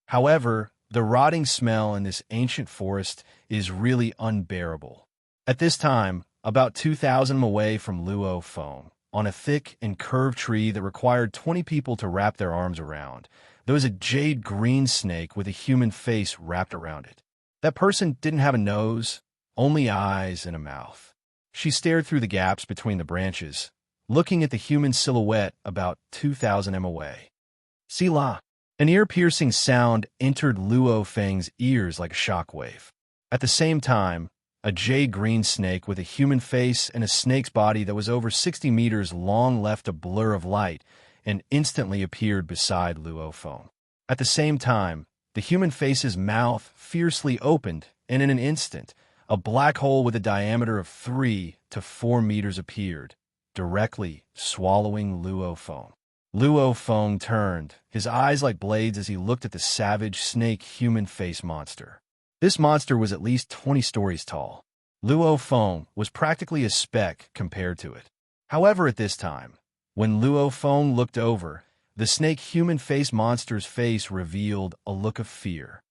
However, the rotting smell in this ancient forest is really unbearable. At this time, about 2,000 away from Luo Feng, on a thick and curved tree that required 20 people to wrap their arms around, there was a jade green snake with a human face wrapped around it. That person didn't have a nose, only eyes and a mouth. She stared through the gaps between the branches, looking at the human silhouette about 2,000 m away. Sila! An ear-piercing sound entered Luo Feng's ears like a shockwave. At the same time, a jade green snake with a human face and a snake's body that was over 60 meters long left a blur of light and instantly appeared beside Luo Feng. At the same time, the human face's mouth fiercely opened, and in an instant, a black hole with a diameter of 3 to 4 meters appeared, directly swallowing Luo Feng. Luo Feng turned, his eyes like blades as he looked at the savage snake human face monster. This monster was at least 20 stories tall. Luo Feng was practically a speck compared to it. However, at this time, when Luo Feng looked over, the snake human face monster's face revealed a look of fear.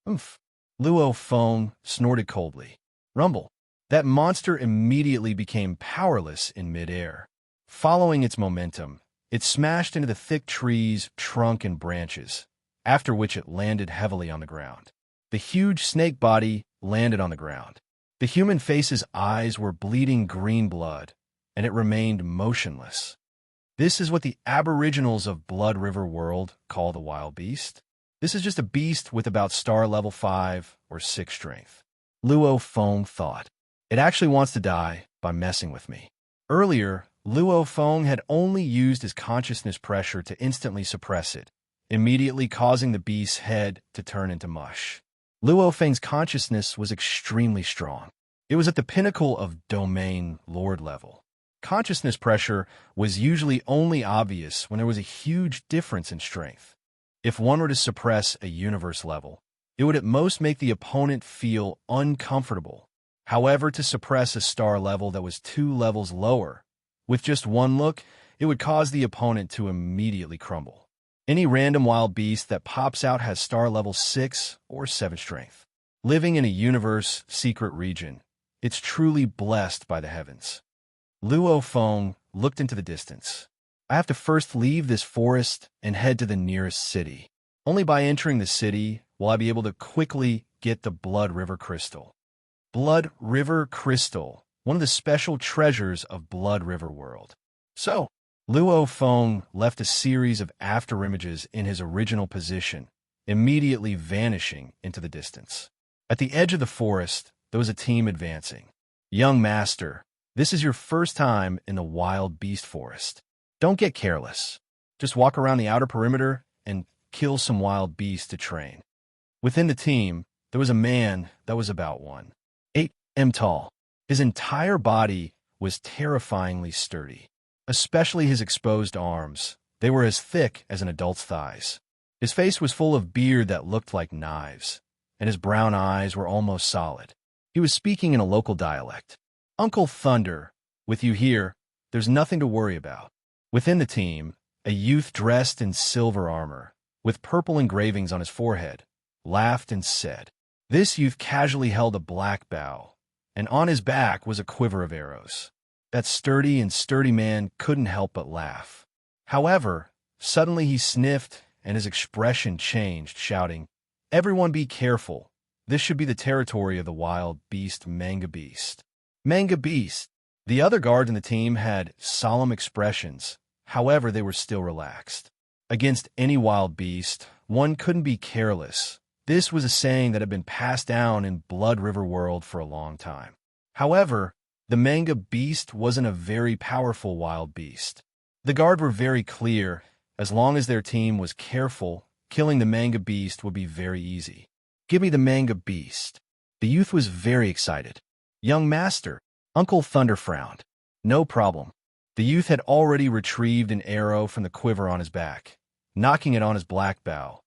Oof! Luo Feng snorted coldly. Rumble! That monster immediately became powerless in midair. Following its momentum, it smashed into the thick tree's trunk and branches, after which it landed heavily on the ground. The huge snake body landed on the ground. The human face's eyes were bleeding green blood, and it remained motionless. This is what the aboriginals of Blood River World call the wild beast. This is just a beast with about star level 5 or 6 strength. Luo Feng thought. It actually wants to die by messing with me. Earlier, Luo Feng had only used his consciousness pressure to instantly suppress it, immediately causing the beast's head to turn into mush. Luo Feng's consciousness was extremely strong. It was at the pinnacle of domain lord level. Consciousness pressure was usually only obvious when there was a huge difference in strength. If one were to suppress a universe level, it would at most make the opponent feel uncomfortable. However, to suppress a star level that was 2 levels lower, with just one look, it would cause the opponent to immediately crumble. Any random wild beast that pops out has star level 6 or 7 strength. living in a universe secret region. It's truly blessed by the heavens. Luo Feng looked into the distance. I have to first leave this forest and head to the nearest city. Only by entering the city will I be able to quickly get the Blood River Crystal. Blood River Crystal, one of the special treasures of Blood River World. So, Luo Feng left a series of afterimages in his original position, immediately vanishing into the distance. At the edge of the forest, there was a team advancing. Young master, this is your first time in the wild beast forest. Don't get careless. Just walk around the outer perimeter and kill some wild beasts to train. Within the team, there was a man that was about 1.8 tall. His entire body was terrifyingly sturdy, especially his exposed arms. They were as thick as an adult's thighs. His face was full of beard that looked like knives, and his brown eyes were almost solid. He was speaking in a local dialect. Uncle Thunder, with you here, there's nothing to worry about. Within the team, a youth dressed in silver armor, with purple engravings on his forehead, laughed and said. This youth casually held a black bow, and on his back was a quiver of arrows. That sturdy man couldn't help but laugh. However, suddenly he sniffed, and his expression changed, shouting, Everyone be careful. This should be the territory of the wild beast Manga Beast. Manga Beast! The other guards in the team had solemn expressions. However, they were still relaxed. Against any wild beast, one couldn't be careless. This was a saying that had been passed down in Blood River World for a long time. However, the Manga Beast wasn't a very powerful wild beast. The guard were very clear. As long as their team was careful, killing the Manga Beast would be very easy. Give me the Manga Beast. The youth was very excited. Young master, Uncle Thunder frowned. No problem. The youth had already retrieved an arrow from the quiver on his back, knocking it on his black bow,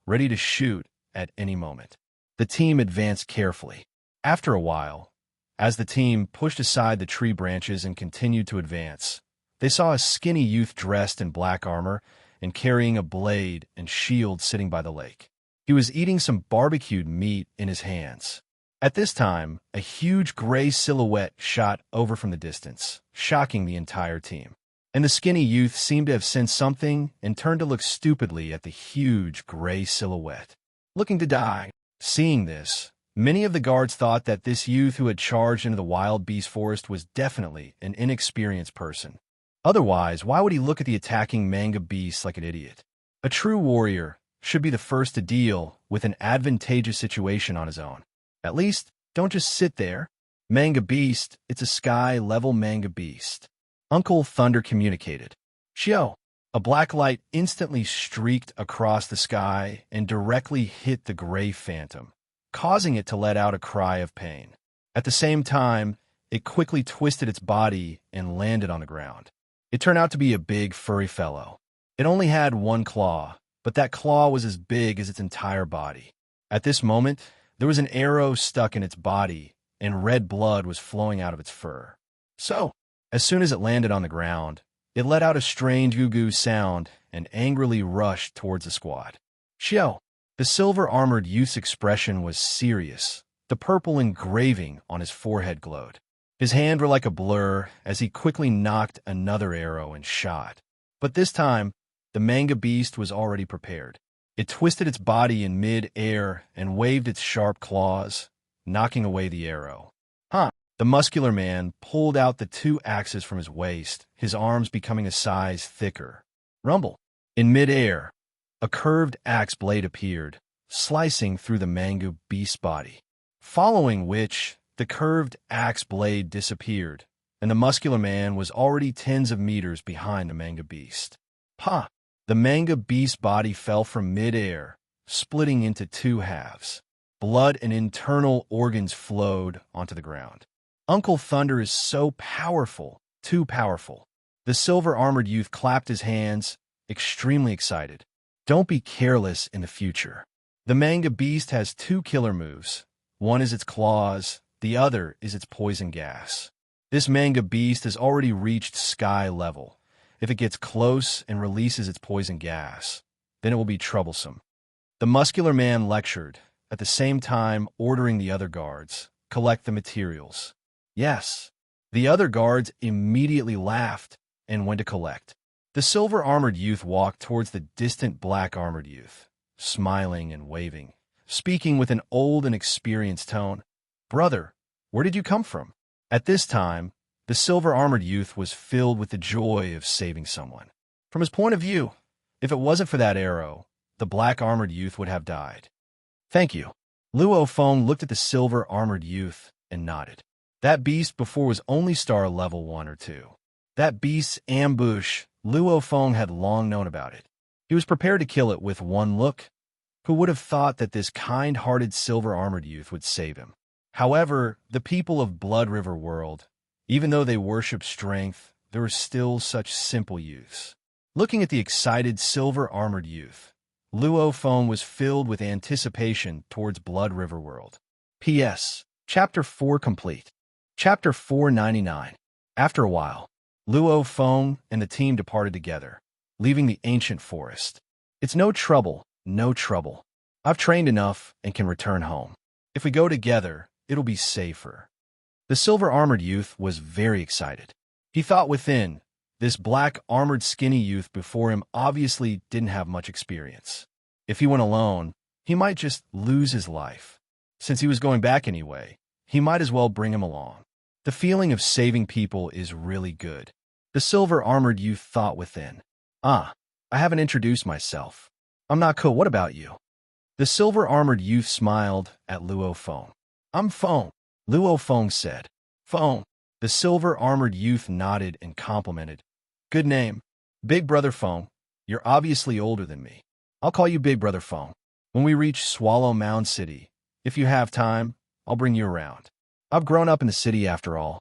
ready to shoot at any moment. The team advanced carefully. After a while, as the team pushed aside the tree branches and continued to advance, they saw a skinny youth dressed in black armor and carrying a blade and shield sitting by the lake. He was eating some barbecued meat in his hands. At this time, a huge gray silhouette shot over from the distance, shocking the entire team. And the skinny youth seemed to have sensed something and turned to look stupidly at the huge gray silhouette, looking to die. Seeing this, many of the guards thought that this youth who had charged into the wild beast forest was definitely an inexperienced person. Otherwise, why would he look at the attacking Manga Beast like an idiot? A true warrior should be the first to deal with an advantageous situation on his own. At least, don't just sit there. Manga Beast, it's a sky-level Manga Beast. Uncle Thunder communicated. Shio! A black light instantly streaked across the sky and directly hit the gray phantom, causing it to let out a cry of pain. At the same time, it quickly twisted its body and landed on the ground. It turned out to be a big, furry fellow. It only had one claw, but that claw was as big as its entire body. At this moment, there was an arrow stuck in its body, and red blood was flowing out of its fur. So, as soon as it landed on the ground, it let out a strange goo-goo sound and angrily rushed towards the squad. Shio! The silver-armored youth's expression was serious. The purple engraving on his forehead glowed. His hands were like a blur as he quickly knocked another arrow and shot. But this time, the Manga Beast was already prepared. It twisted its body in mid-air and waved its sharp claws, knocking away the arrow. The muscular man pulled out the two axes from his waist, his arms becoming a size thicker. Rumble. In mid-air, a curved axe blade appeared, slicing through the Manga Beast's body, following which the curved axe blade disappeared, and the muscular man was already tens of meters behind the Manga Beast. The Manga Beast's body fell from mid-air, splitting into two halves. Blood and internal organs flowed onto the ground. Uncle Thunder is so powerful, too powerful. The silver-armored youth clapped his hands, extremely excited. Don't be careless in the future. The Manga Beast has two killer moves. One is its claws, the other is its poison gas. This Manga Beast has already reached sky level. If it gets close and releases its poison gas, then it will be troublesome. The muscular man lectured, at the same time ordering the other guards, collect the materials. Yes. The other guards immediately laughed and went to collect. The silver-armored youth walked towards the distant black-armored youth, smiling and waving, speaking with an old and experienced tone. "Brother, where did you come from?" At this time, the silver-armored youth was filled with the joy of saving someone. From his point of view, if it wasn't for that arrow, the black-armored youth would have died. "Thank you." Luo Feng looked at the silver-armored youth and nodded. That beast before was only star level 1 or 2. That beast's ambush, Luo Feng had long known about it. He was prepared to kill it with one look. Who would have thought that this kind-hearted silver-armored youth would save him? However, the people of Blood River World, even though they worship strength, there were still such simple youths. Looking at the excited silver-armored youth, Luo Feng was filled with anticipation towards Blood River World. P.S. Chapter 4 complete. Chapter 499. After a while, Luo Feng and the team departed together, leaving the ancient forest. "It's no trouble, no trouble. I've trained enough and can return home. If we go together, it'll be safer." The silver-armored youth was very excited. He thought within, this black-armored skinny youth before him obviously didn't have much experience. If he went alone, he might just lose his life. Since he was going back anyway, he might as well bring him along. The feeling of saving people is really good. The silver-armored youth thought within. "I haven't introduced myself. I'm not cool. What about you?" The silver-armored youth smiled at Luo Feng. "I'm Feng," Luo Feng said. "Feng." The silver-armored youth nodded and complimented. "Good name. Big Brother Feng. You're obviously older than me. I'll call you Big Brother Feng. When we reach Swallow Mound City, if you have time, I'll bring you around. I've grown up in the city after all."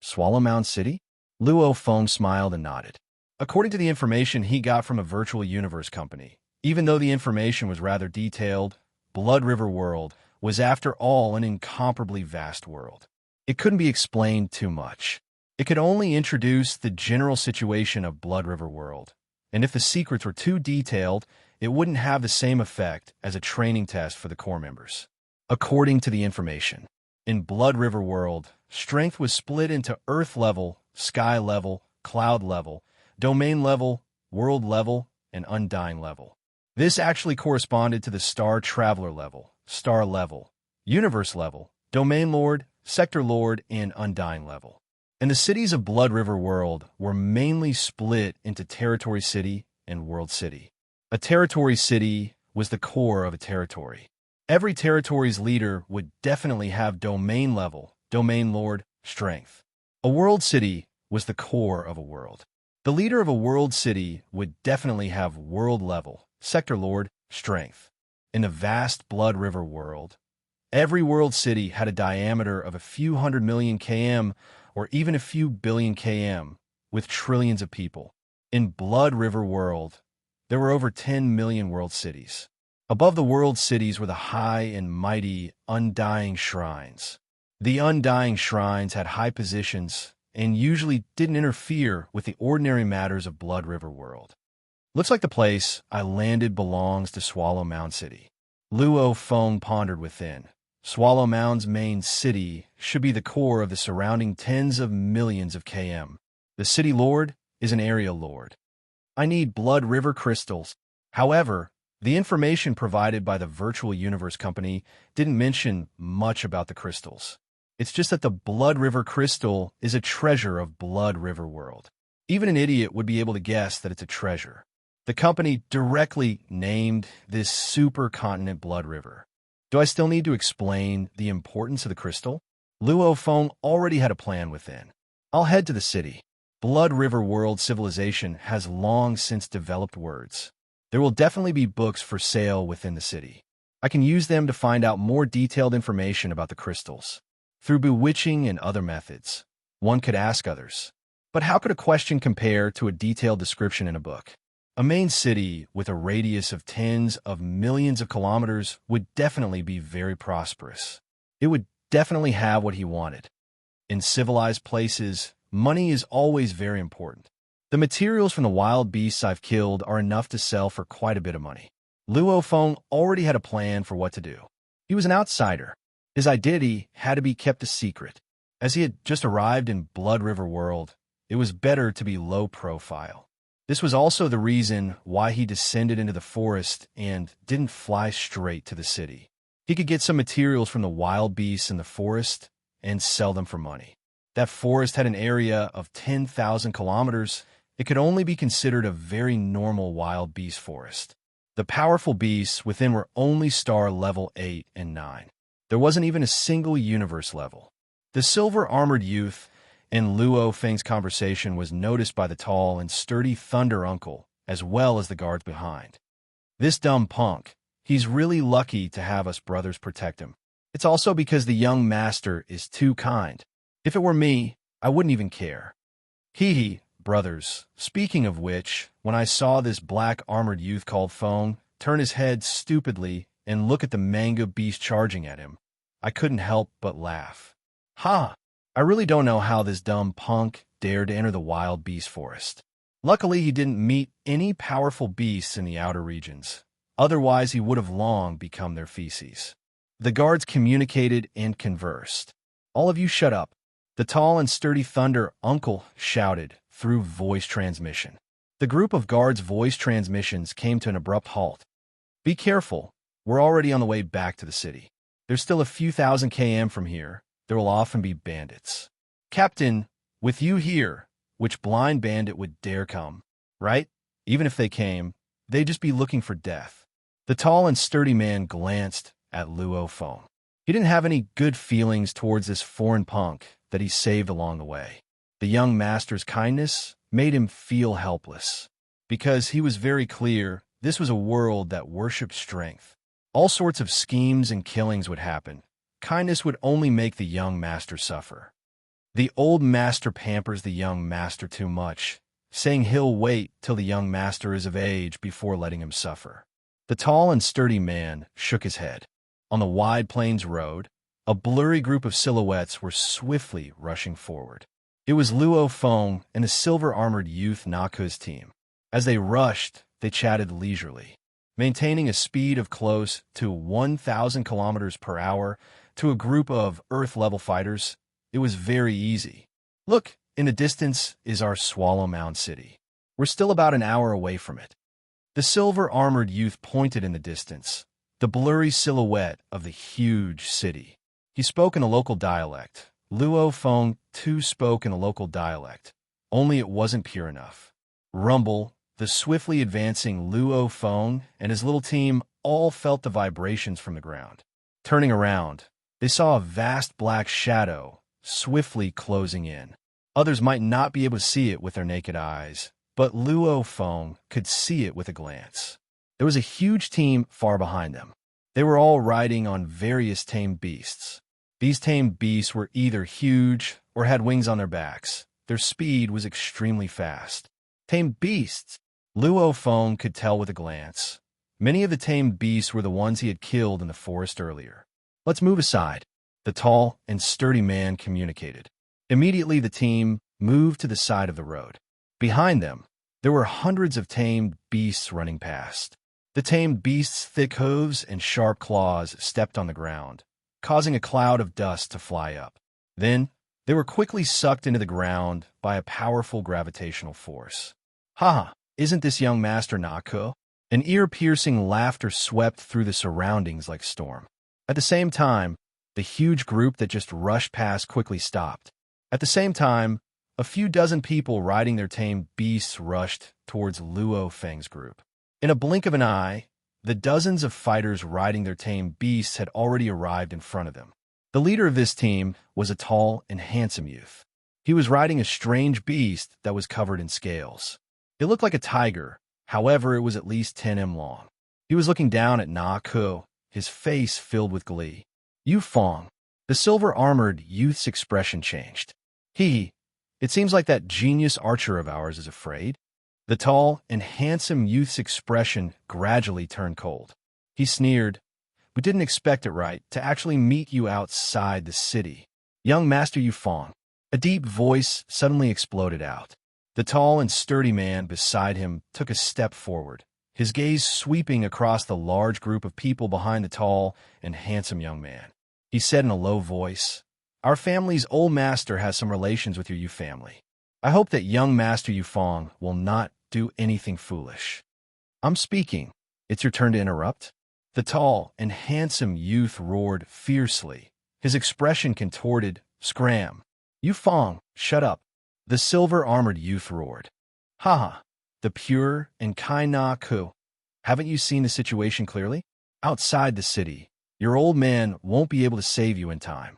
"Swallow Mound City?" Luo Feng smiled and nodded. According to the information he got from a virtual universe company, even though the information was rather detailed, Blood River World was after all an incomparably vast world. It couldn't be explained too much. It could only introduce the general situation of Blood River World, and if the secrets were too detailed, it wouldn't have the same effect as a training test for the core members. According to the information, in Blood River World, strength was split into Earth level, Sky level, Cloud level, Domain level, World level, and Undying level. This actually corresponded to the Star Traveler level, Star level, Universe level, Domain Lord, Sector Lord, and Undying level. And the cities of Blood River World were mainly split into Territory City and World City. A Territory City was the core of a territory. Every territory's leader would definitely have Domain level, Domain Lord, strength. A World City was the core of a world. The leader of a World City would definitely have World level, Sector Lord, strength. In the vast Blood River World, every World City had a diameter of a few 100 million km or even a few billion km, with trillions of people. In Blood River World, there were over 10 million World Cities. Above the World Cities were the high and mighty Undying Shrines. The Undying Shrines had high positions and usually didn't interfere with the ordinary matters of Blood River World. "Looks like the place I landed belongs to Swallow Mound City." Luo Feng pondered within. Swallow Mound's main city should be the core of the surrounding tens of millions of km. The city lord is an area lord. I need Blood River crystals. However, the information provided by the Virtual Universe Company didn't mention much about the crystals. It's just that the Blood River crystal is a treasure of Blood River World. Even an idiot would be able to guess that it's a treasure. The company directly named this supercontinent Blood River. Do I still need to explain the importance of the crystal? Luo Feng already had a plan within. I'll head to the city. Blood River World civilization has long since developed words. There will definitely be books for sale within the city. I can use them to find out more detailed information about the crystals. Through bewitching and other methods, one could ask others. But how could a question compare to a detailed description in a book? A main city with a radius of tens of millions of kilometers would definitely be very prosperous. It would definitely have what he wanted. In civilized places, money is always very important. The materials from the wild beasts I've killed are enough to sell for quite a bit of money. Luo Feng already had a plan for what to do. He was an outsider. His identity had to be kept a secret. As he had just arrived in Blood River World, it was better to be low profile. This was also the reason why he descended into the forest and didn't fly straight to the city. He could get some materials from the wild beasts in the forest and sell them for money. That forest had an area of 10,000 kilometers. It could only be considered a very normal wild beast forest. The powerful beasts within were only star level 8 and 9. There wasn't even a single universe level. The silver-armored youth in Luo Feng's conversation was noticed by the tall and sturdy Thunder Uncle, as well as the guards behind. This dumb punk, he's really lucky to have us brothers protect him. It's also because the young master is too kind. If it were me, I wouldn't even care. Hee, brothers. Speaking of which, when I saw this black-armored youth called Feng turn his head stupidly and look at the manga beast charging at him, I couldn't help but laugh. Ha! I really don't know how this dumb punk dared to enter the wild beast forest. Luckily, he didn't meet any powerful beasts in the outer regions. Otherwise, he would have long become their feces. The guards communicated and conversed. All of you shut up. The tall and sturdy Thunder Uncle shouted through voice transmission. The group of guards' voice transmissions came to an abrupt halt. Be careful. We're already on the way back to the city. There's still a few thousand km from here. There will often be bandits. Captain, with you here, which blind bandit would dare come, right? Even if they came, they'd just be looking for death. The tall and sturdy man glanced at Luo Feng. He didn't have any good feelings towards this foreign punk that he saved along the way. The young master's kindness made him feel helpless, because he was very clear this was a world that worshipped strength. All sorts of schemes and killings would happen. Kindness would only make the young master suffer. The old master pampers the young master too much, saying he'll wait till the young master is of age before letting him suffer. The tall and sturdy man shook his head. On the wide plains road, a blurry group of silhouettes were swiftly rushing forward. It was Luo Feng and a silver-armored youth Naku's team. As they rushed, they chatted leisurely, maintaining a speed of close to 1,000 kilometers per hour. To a group of Earth-level fighters, it was very easy. Look, in the distance is our Swallow Mound city. We're still about an hour away from it. The silver-armored youth pointed in the distance, the blurry silhouette of the huge city. He spoke in a local dialect. Luo Feng too spoke in a local dialect, only it wasn't pure enough. Rumble, the swiftly advancing Luo Feng and his little team all felt the vibrations from the ground. Turning around, they saw a vast black shadow swiftly closing in. Others might not be able to see it with their naked eyes, but Luo Feng could see it with a glance. There was a huge team far behind them. They were all riding on various tame beasts. These tame beasts were either huge or had wings on their backs. Their speed was extremely fast. Tame beasts! Luo Feng could tell with a glance. Many of the tame beasts were the ones he had killed in the forest earlier. Let's move aside, the tall and sturdy man communicated. Immediately the team moved to the side of the road. Behind them, there were hundreds of tamed beasts running past. The tamed beasts' thick hooves and sharp claws stepped on the ground, causing a cloud of dust to fly up. Then, they were quickly sucked into the ground by a powerful gravitational force. Ha! Isn't this young Master Naku? An ear-piercing laughter swept through the surroundings like storm. At the same time, the huge group that just rushed past quickly stopped. At the same time, a few dozen people riding their tamed beasts rushed towards Luo Feng's group. In a blink of an eye, the dozens of fighters riding their tamed beasts had already arrived in front of them. The leader of this team was a tall and handsome youth. He was riding a strange beast that was covered in scales. It looked like a tiger, however it was at least 10 m long. He was looking down at Naku, his face filled with glee. You Feng. The silver-armored youth's expression changed. It seems like that genius archer of ours is afraid. The tall and handsome youth's expression gradually turned cold. He sneered. We didn't expect it, right, to actually meet you outside the city. Young Master Yu Feng. A deep voice suddenly exploded out. The tall and sturdy man beside him took a step forward, his gaze sweeping across the large group of people behind the tall and handsome young man. He said in a low voice, "Our family's old master has some relations with your Yu family. I hope that young Master Yufeng will not do anything foolish." "I'm speaking. It's your turn to interrupt." The tall and handsome youth roared fiercely, his expression contorted. "Scram! Yufeng, shut up!" The silver-armored youth roared. "Haha, the pure and kind Na Ku. Haven't you seen the situation clearly? Outside the city, your old man won't be able to save you in time."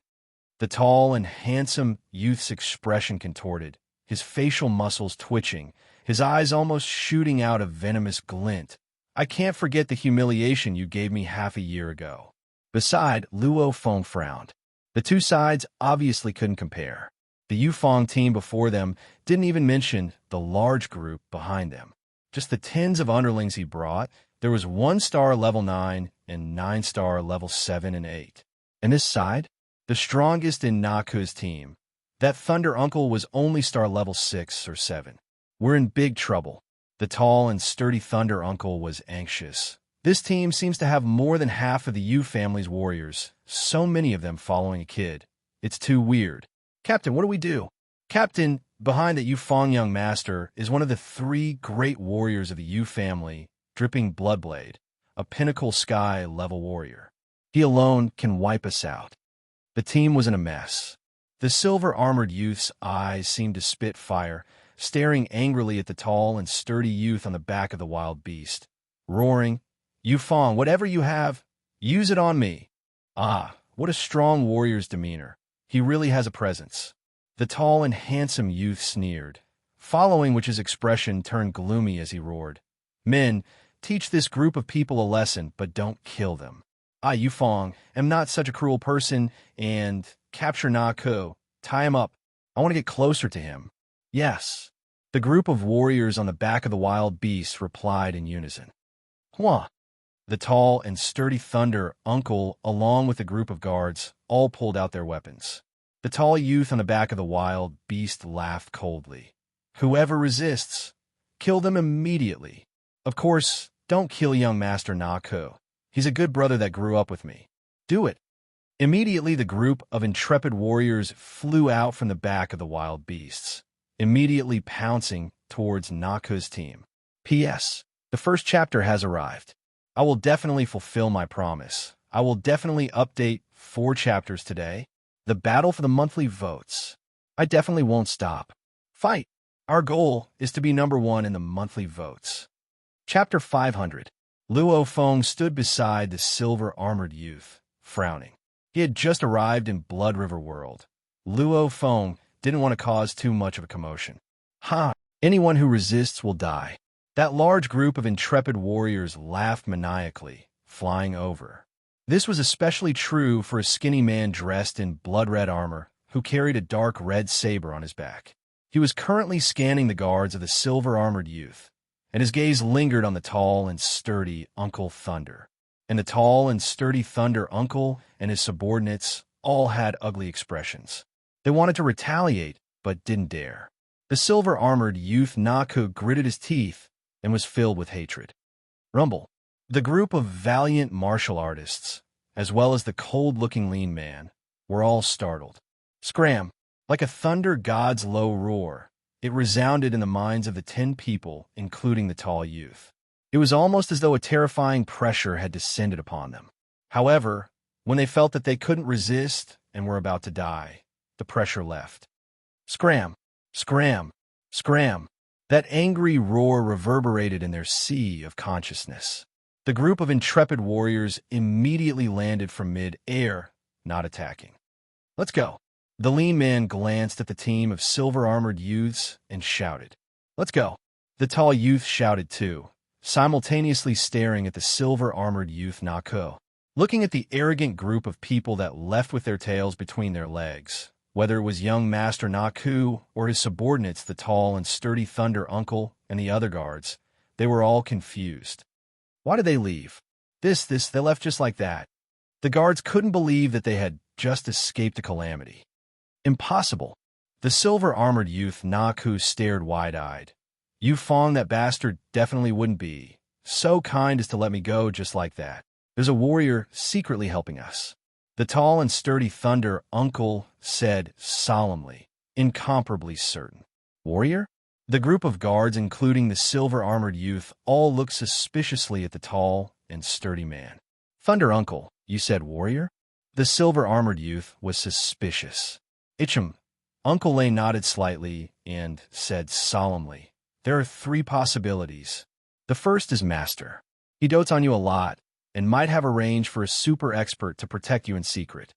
The tall and handsome youth's expression contorted, his facial muscles twitching, his eyes almost shooting out a venomous glint. "I can't forget the humiliation you gave me half a year ago." Beside, Luo Feng frowned. The two sides obviously couldn't compare. The Yufeng team before them didn't even mention the large group behind them. Just the tens of underlings he brought. There was 1-star level 9 and 9-star level 7 and 8. And this side, the strongest in Naku's team, that Thunder Uncle was only star level 6 or 7. "We're in big trouble." The tall and sturdy Thunder Uncle was anxious. "This team seems to have more than half of the Yu family's warriors, so many of them following a kid. It's too weird. Captain, what do we do?" Captain, behind the Yufeng young master, is one of the 3 great warriors of the Yu family, Dripping Bloodblade, a pinnacle sky level warrior. He alone can wipe us out. The team was in a mess. The silver-armored youth's eyes seemed to spit fire, staring angrily at the tall and sturdy youth on the back of the wild beast, roaring, "Yufeng, whatever you have, use it on me." Ah, what a strong warrior's demeanor. He really has a presence. The tall and handsome youth sneered, following which his expression turned gloomy as he roared, "Men, teach this group of people a lesson, but don't kill them. I, Yufeng, am not such a cruel person, and capture Na Ku, tie him up. I want to get closer to him." "Yes." The group of warriors on the back of the wild beast replied in unison. "Hua!" The tall and sturdy Thunder Uncle, along with a group of guards, all pulled out their weapons. The tall youth on the back of the wild beast laughed coldly. "Whoever resists, kill them immediately. Of course, don't kill young Master Na Ku. He's a good brother that grew up with me. Do it." Immediately, the group of intrepid warriors flew out from the back of the wild beasts, immediately pouncing towards Naku's team. P.S. The first chapter has arrived. I will definitely fulfill my promise. I will definitely update 4 chapters today. The battle for the monthly votes. I definitely won't stop. Fight! Our goal is to be number 1 in the monthly votes. Chapter 500. Luo Feng stood beside the silver-armored youth, frowning. He had just arrived in Blood River World. Luo Feng didn't want to cause too much of a commotion. "Ha! Anyone who resists will die." That large group of intrepid warriors laughed maniacally, flying over. This was especially true for a skinny man dressed in blood-red armor who carried a dark red saber on his back. He was currently scanning the guards of the silver-armored youth, and his gaze lingered on the tall and sturdy Uncle Thunder. And the tall and sturdy Thunder Uncle and his subordinates all had ugly expressions. They wanted to retaliate, but didn't dare. The silver-armored youth Na Ku gritted his teeth and was filled with hatred. Rumble. The group of valiant martial artists, as well as the cold-looking lean man, were all startled. Scram! Like a thunder god's low roar, it resounded in the minds of the 10 people, including the tall youth. It was almost as though a terrifying pressure had descended upon them. However, when they felt that they couldn't resist and were about to die, the pressure left. Scram! Scram! Scram! That angry roar reverberated in their sea of consciousness. The group of intrepid warriors immediately landed from mid-air, not attacking. "Let's go." The lean man glanced at the team of silver-armored youths and shouted, "Let's go." The tall youth shouted too, simultaneously staring at the silver-armored youth Na Ku. Looking at the arrogant group of people that left with their tails between their legs, whether it was young Master Na Ku or his subordinates, the tall and sturdy Thunder Uncle and the other guards, they were all confused. Why did they leave? They left just like that. The guards couldn't believe that they had just escaped a calamity. Impossible. The silver-armored youth Na Ku stared wide-eyed. Yufeng, that bastard, definitely wouldn't be. so kind as to let me go just like that. There's a warrior secretly helping us. The tall and sturdy Thunder uncle said solemnly, incomparably certain. Warrior? The group of guards, including the silver-armored youth, all looked suspiciously at the tall and sturdy man. Thunder uncle, you said warrior? The silver-armored youth was suspicious. Itchem. Uncle Lay nodded slightly and said solemnly, there are 3 possibilities. The first is master. He dotes on you a lot and might have arranged for a super expert to protect you in secret.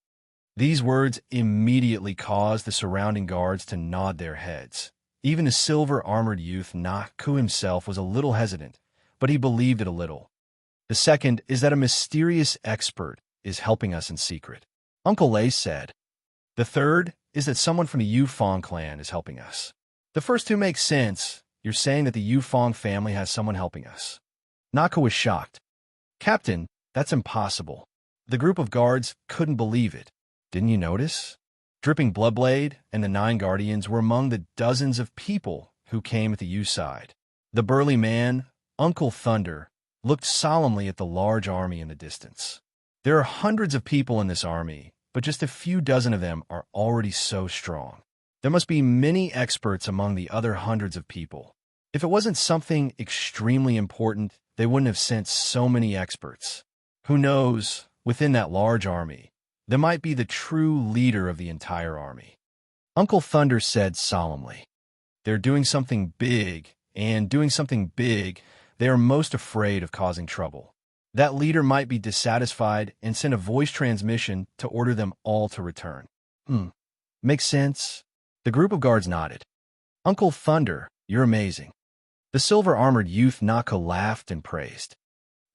These words immediately caused the surrounding guards to nod their heads. Even the silver-armored youth, Naku himself, was a little hesitant, but he believed it a little. The second is that a mysterious expert is helping us in secret. Uncle Lay said. The third is that someone from the Yufeng clan is helping us. The first 2 make sense. You're saying that the Yufeng family has someone helping us. Naku was shocked. Captain, that's impossible. The group of guards couldn't believe it. Didn't you notice? Dripping Bloodblade and the 9 guardians were among the dozens of people who came at the Yu side. The burly man, Uncle Thunder, looked solemnly at the large army in the distance. There are hundreds of people in this army, but just a few dozen of them are already so strong. There must be many experts among the other hundreds of people. If it wasn't something extremely important, they wouldn't have sent so many experts. Who knows, within that large army, there might be the true leader of the entire army. Uncle Thunder said solemnly, they're doing something big, and doing something big, they are most afraid of causing trouble. That leader might be dissatisfied and send a voice transmission to order them all to return. Makes sense? The group of guards nodded. Uncle Thunder, you're amazing. The silver-armored youth Naka laughed and praised.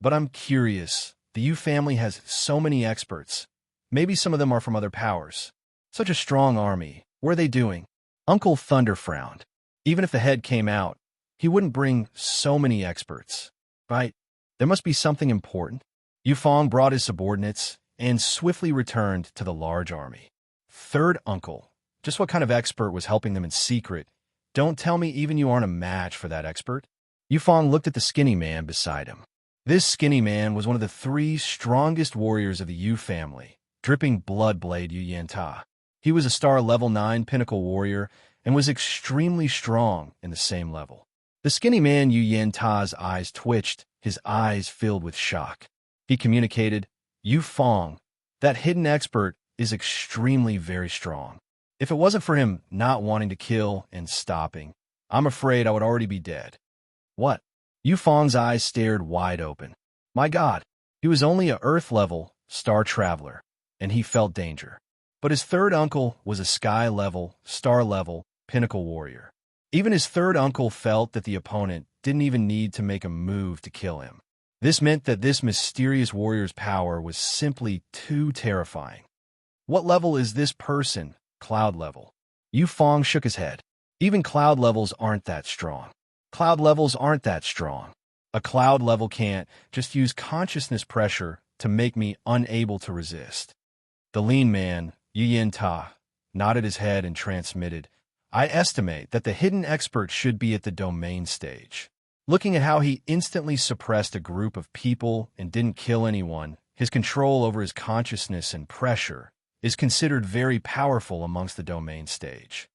But I'm curious, the Yu family has so many experts. Maybe some of them are from other powers. Such a strong army. What are they doing? Uncle Thunder frowned. Even if the head came out, he wouldn't bring so many experts. Right? There must be something important. Yufeng brought his subordinates and swiftly returned to the large army. Third uncle. Just what kind of expert was helping them in secret? Don't tell me even you aren't a match for that expert. Yufeng looked at the skinny man beside him. This skinny man was one of the 3 strongest warriors of the Yu family. Dripping Bloodblade Yu Yanta. He was a star level 9 pinnacle warrior and was extremely strong in the same level. The skinny man Yu Yanta's eyes twitched, his eyes filled with shock. He communicated, Yufeng, that hidden expert is extremely very strong. If it wasn't for him not wanting to kill and stopping, I'm afraid I would already be dead. What? Yufeng's eyes stared wide open. My God, he was only a Earth-level star traveler, and he felt danger. But his third uncle was a sky-level, star-level, pinnacle warrior. Even his third uncle felt that the opponent didn't even need to make a move to kill him. This meant that this mysterious warrior's power was simply too terrifying. What level is this person? Cloud level. Yufeng shook his head. Even cloud levels aren't that strong. Cloud levels aren't that strong. A cloud level can't just use consciousness pressure to make me unable to resist. The lean man, Yin Ta, nodded his head and transmitted, I estimate that the hidden expert should be at the domain stage. Looking at how he instantly suppressed a group of people and didn't kill anyone, his control over his consciousness and pressure is considered very powerful amongst the domain stage.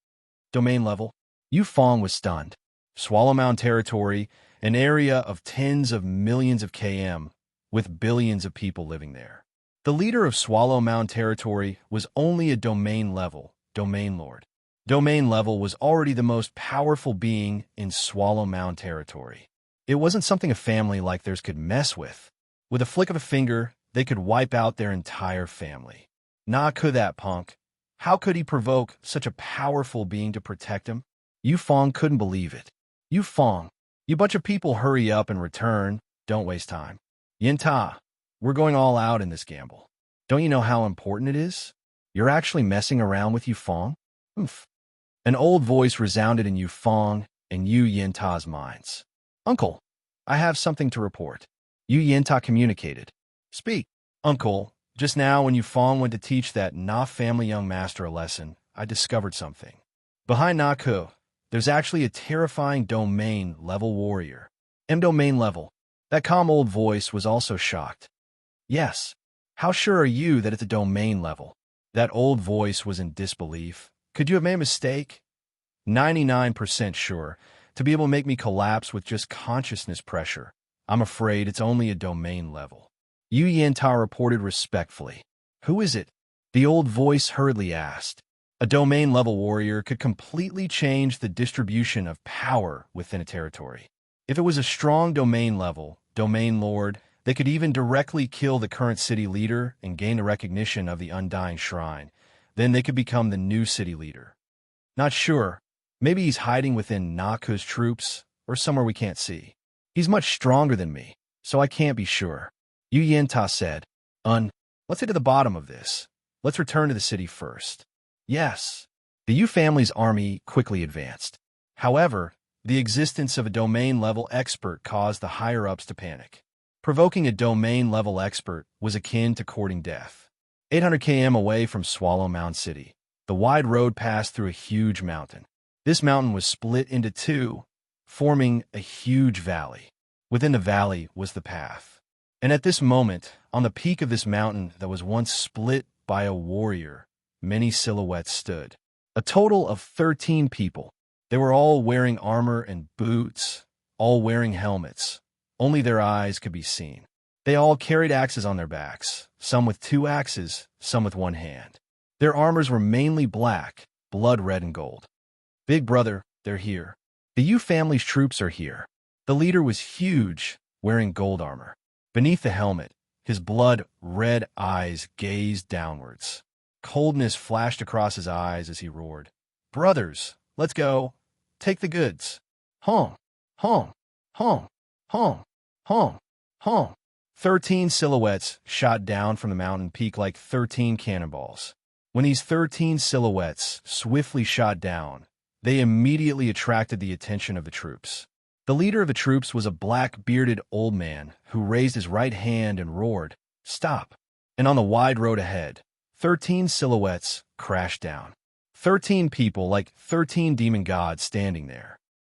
Domain level. Yufeng was stunned. Swallow Mound territory, an area of tens of millions of km, with billions of people living there. The leader of Swallow Mound territory was only a domain level, domain lord. Domain level was already the most powerful being in Swallow Mound territory. It wasn't something a family like theirs could mess with. With a flick of a finger, they could wipe out their entire family. Nah, could that punk. How could he provoke such a powerful being to protect him? Yufeng couldn't believe it. Yufeng, you bunch of people hurry up and return. Don't waste time. Yinta, we're going all out in this gamble. Don't you know how important it is? You're actually messing around with Yufeng? Oof. An old voice resounded in Yufeng and Yu Yinta's minds. Uncle, I have something to report. Yu Yinta communicated. Speak. Uncle, just now when Yufeng went to teach that Na family young master a lesson, I discovered something. Behind Naku, there's actually a terrifying domain level warrior. M domain level. That calm old voice was also shocked. Yes. How sure are you that it's a domain level? That old voice was in disbelief. Could you have made a mistake? 99% sure. To be able to make me collapse with just consciousness pressure. I'm afraid it's only a domain level. Yu Yanta reported respectfully. Who is it? The old voice hurriedly asked. A domain-level warrior could completely change the distribution of power within a territory. If it was a strong domain-level, domain lord, they could even directly kill the current city leader and gain the recognition of the Undying Shrine. Then they could become the new city leader. Not sure. Maybe he's hiding within Naku's troops or somewhere we can't see. He's much stronger than me, so I can't be sure. Yu Yenta said. Let's get to the bottom of this. Let's return to the city first. Yes. The Yu family's army quickly advanced. However, the existence of a domain-level expert caused the higher-ups to panic. Provoking a domain-level expert was akin to courting death. 800 km away from Swallow Mound City, the wide road passed through a huge mountain. This mountain was split into two, forming a huge valley. Within the valley was the path. And at this moment, on the peak of this mountain that was once split by a warrior, many silhouettes stood. A total of 13 people. They were all wearing armor and boots, all wearing helmets. Only their eyes could be seen. They all carried axes on their backs, some with 2 axes, some with 1 hand. Their armors were mainly black, blood red and gold. Big brother, they're here. The Yu family's troops are here. The leader was huge, wearing gold armor. Beneath the helmet, his blood-red eyes gazed downwards. Coldness flashed across his eyes as he roared. Brothers, let's go. Take the goods. Home, home, home, home, home, home. 13 silhouettes shot down from the mountain peak like 13 cannonballs. When these 13 silhouettes swiftly shot down, they immediately attracted the attention of the troops. The leader of the troops was a black-bearded old man who raised his right hand and roared, Stop! And on the wide road ahead, 13 silhouettes crashed down. 13 people like 13 demon gods standing there.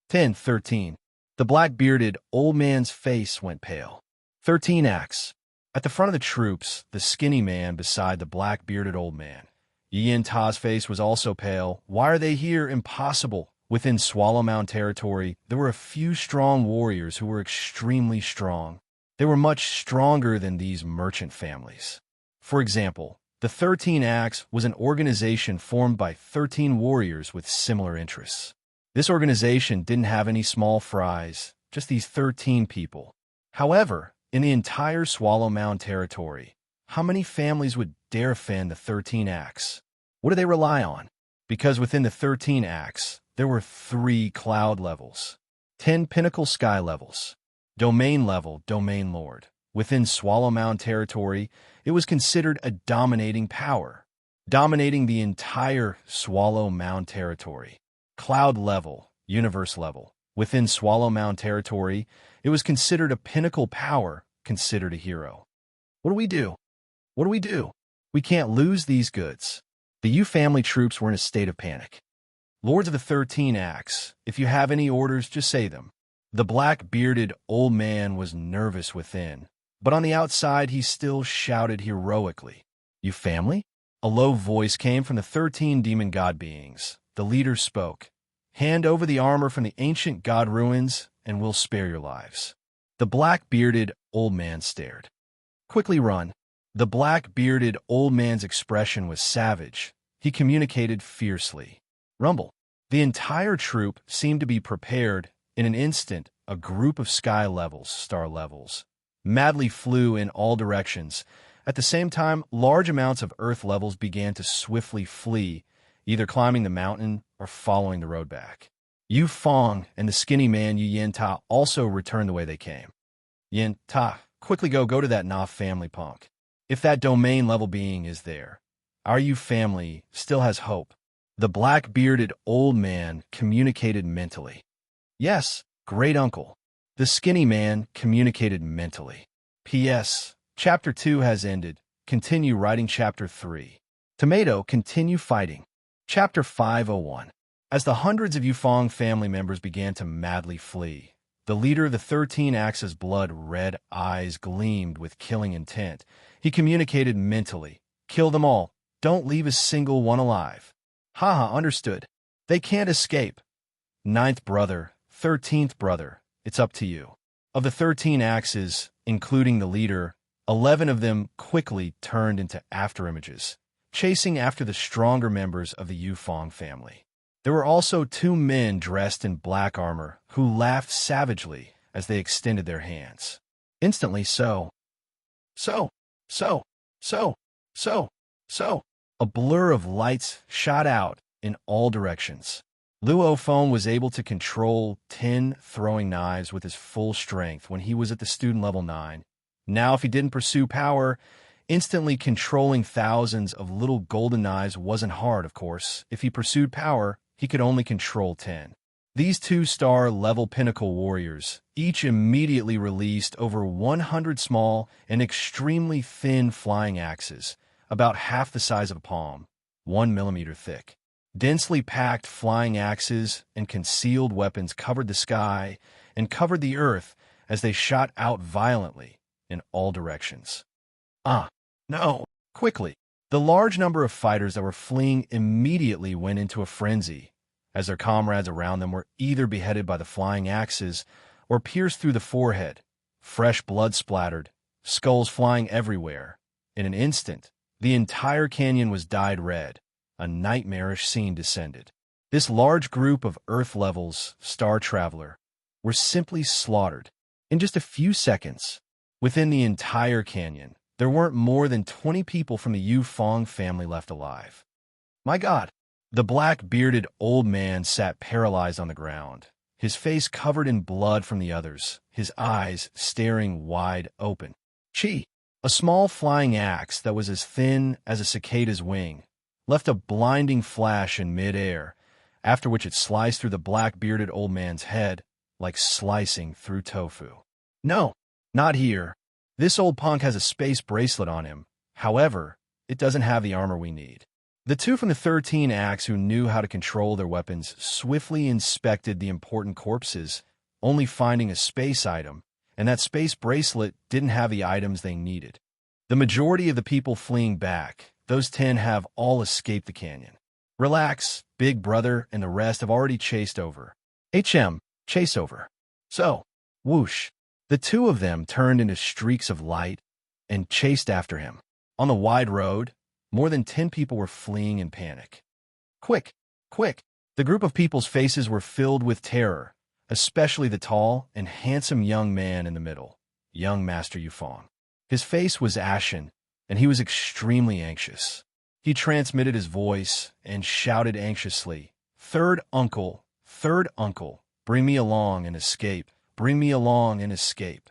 13. The black-bearded old man's face went pale. 13 acts. At the front of the troops, the skinny man beside the black-bearded old man. Yin Ta's face was also pale. Why are they here? Impossible. Within Swallow Mound territory, there were a few strong warriors who were extremely strong. They were much stronger than these merchant families. For example, the 13 Acts was an organization formed by 13 warriors with similar interests. This organization didn't have any small fries, just these 13 people. However, in the entire Swallow Mound territory, how many families would dare offend the 13 Acts? What do they rely on? Because within the 13 Acts, there were 3 cloud levels, 10 pinnacle sky levels, domain level, domain lord. Within Swallow Mound territory, it was considered a dominating power, dominating the entire Swallow Mound territory. Cloud level, universe level. Within Swallow Mound territory, it was considered a pinnacle power, considered a hero. What do we do? What do we do? We can't lose these goods. The Yu family troops were in a state of panic. Lords of the 13 Acts, if you have any orders, just say them. The black-bearded old man was nervous within, but on the outside he still shouted heroically. You family? A low voice came from the 13 demon god beings. The leader spoke. Hand over the armor from the ancient god ruins, and we'll spare your lives. The black-bearded old man stared. Quickly run. The black-bearded old man's expression was savage. He communicated fiercely. Rumble. The entire troop seemed to be prepared. In an instant, a group of sky levels, star levels, madly flew in all directions. At the same time, large amounts of earth levels began to swiftly flee, either climbing the mountain or following the road back. Yu Fong and the skinny man Yu Yin Ta also returned the way they came. Yin Ta, quickly go to that Na family punk. If that domain level being is there, our Yu family still has hope. The black-bearded old man communicated mentally. Yes, great uncle. The skinny man communicated mentally. P.S. Chapter 2 has ended. Continue writing Chapter 3. Tomato, continue fighting. Chapter 501. As the hundreds of Yufong family members began to madly flee, The leader of the 13 Axe's blood-red eyes gleamed with killing intent. He communicated mentally. Kill them all. Don't leave a single one alive. Haha, understood. They can't escape. Ninth brother, 13th brother, it's up to you. Of the 13 Axes, including the leader, 11 of them quickly turned into afterimages, chasing after the stronger members of the Yufeng family. There were also 2 men dressed in black armor who laughed savagely as they extended their hands. Instantly a blur of lights shot out in all directions. Luo Feng was able to control 10 throwing knives with his full strength when he was at the student level 9. Now, if he didn't pursue power, instantly controlling thousands of little golden knives wasn't hard, of course. If he pursued power, he could only control 10. These 2-star level pinnacle warriors each immediately released over 100 small and extremely thin flying axes, about half the size of a palm, 1 millimeter thick. Densely packed flying axes and concealed weapons covered the sky and covered the earth as they shot out violently in all directions. No! Quickly! The large number of fighters that were fleeing immediately went into a frenzy, as their comrades around them were either beheaded by the flying axes or pierced through the forehead, fresh blood splattered, skulls flying everywhere. In an instant, the entire canyon was dyed red. A nightmarish scene descended. This large group of Earth levels, Star Traveler, were simply slaughtered. In just a few seconds, within the entire canyon, there weren't more than 20 people from the Yufeng family left alive. My God! The black-bearded old man sat paralyzed on the ground, his face covered in blood from the others, his eyes staring wide open. Chi! A small flying axe that was as thin as a cicada's wing left a blinding flash in mid-air, after which it sliced through the black-bearded old man's head like slicing through tofu. No, not here. This old punk has a space bracelet on him. However, it doesn't have the armor we need. The 2 from the 13 Axe who knew how to control their weapons swiftly inspected the important corpses, only finding a space item, and that space bracelet didn't have the items they needed. The majority of the people fleeing back, those 10 have all escaped the canyon. Relax, Big Brother and the rest have already chased over. Chase over. So, whoosh. The 2 of them turned into streaks of light and chased after him. On the wide road, more than 10 people were fleeing in panic. Quick! The group of people's faces were filled with terror, especially the tall and handsome young man in the middle, young Master Yufeng. His face was ashen, and he was extremely anxious. He transmitted his voice and shouted anxiously, Third uncle, bring me along and escape. Bring me along and escape.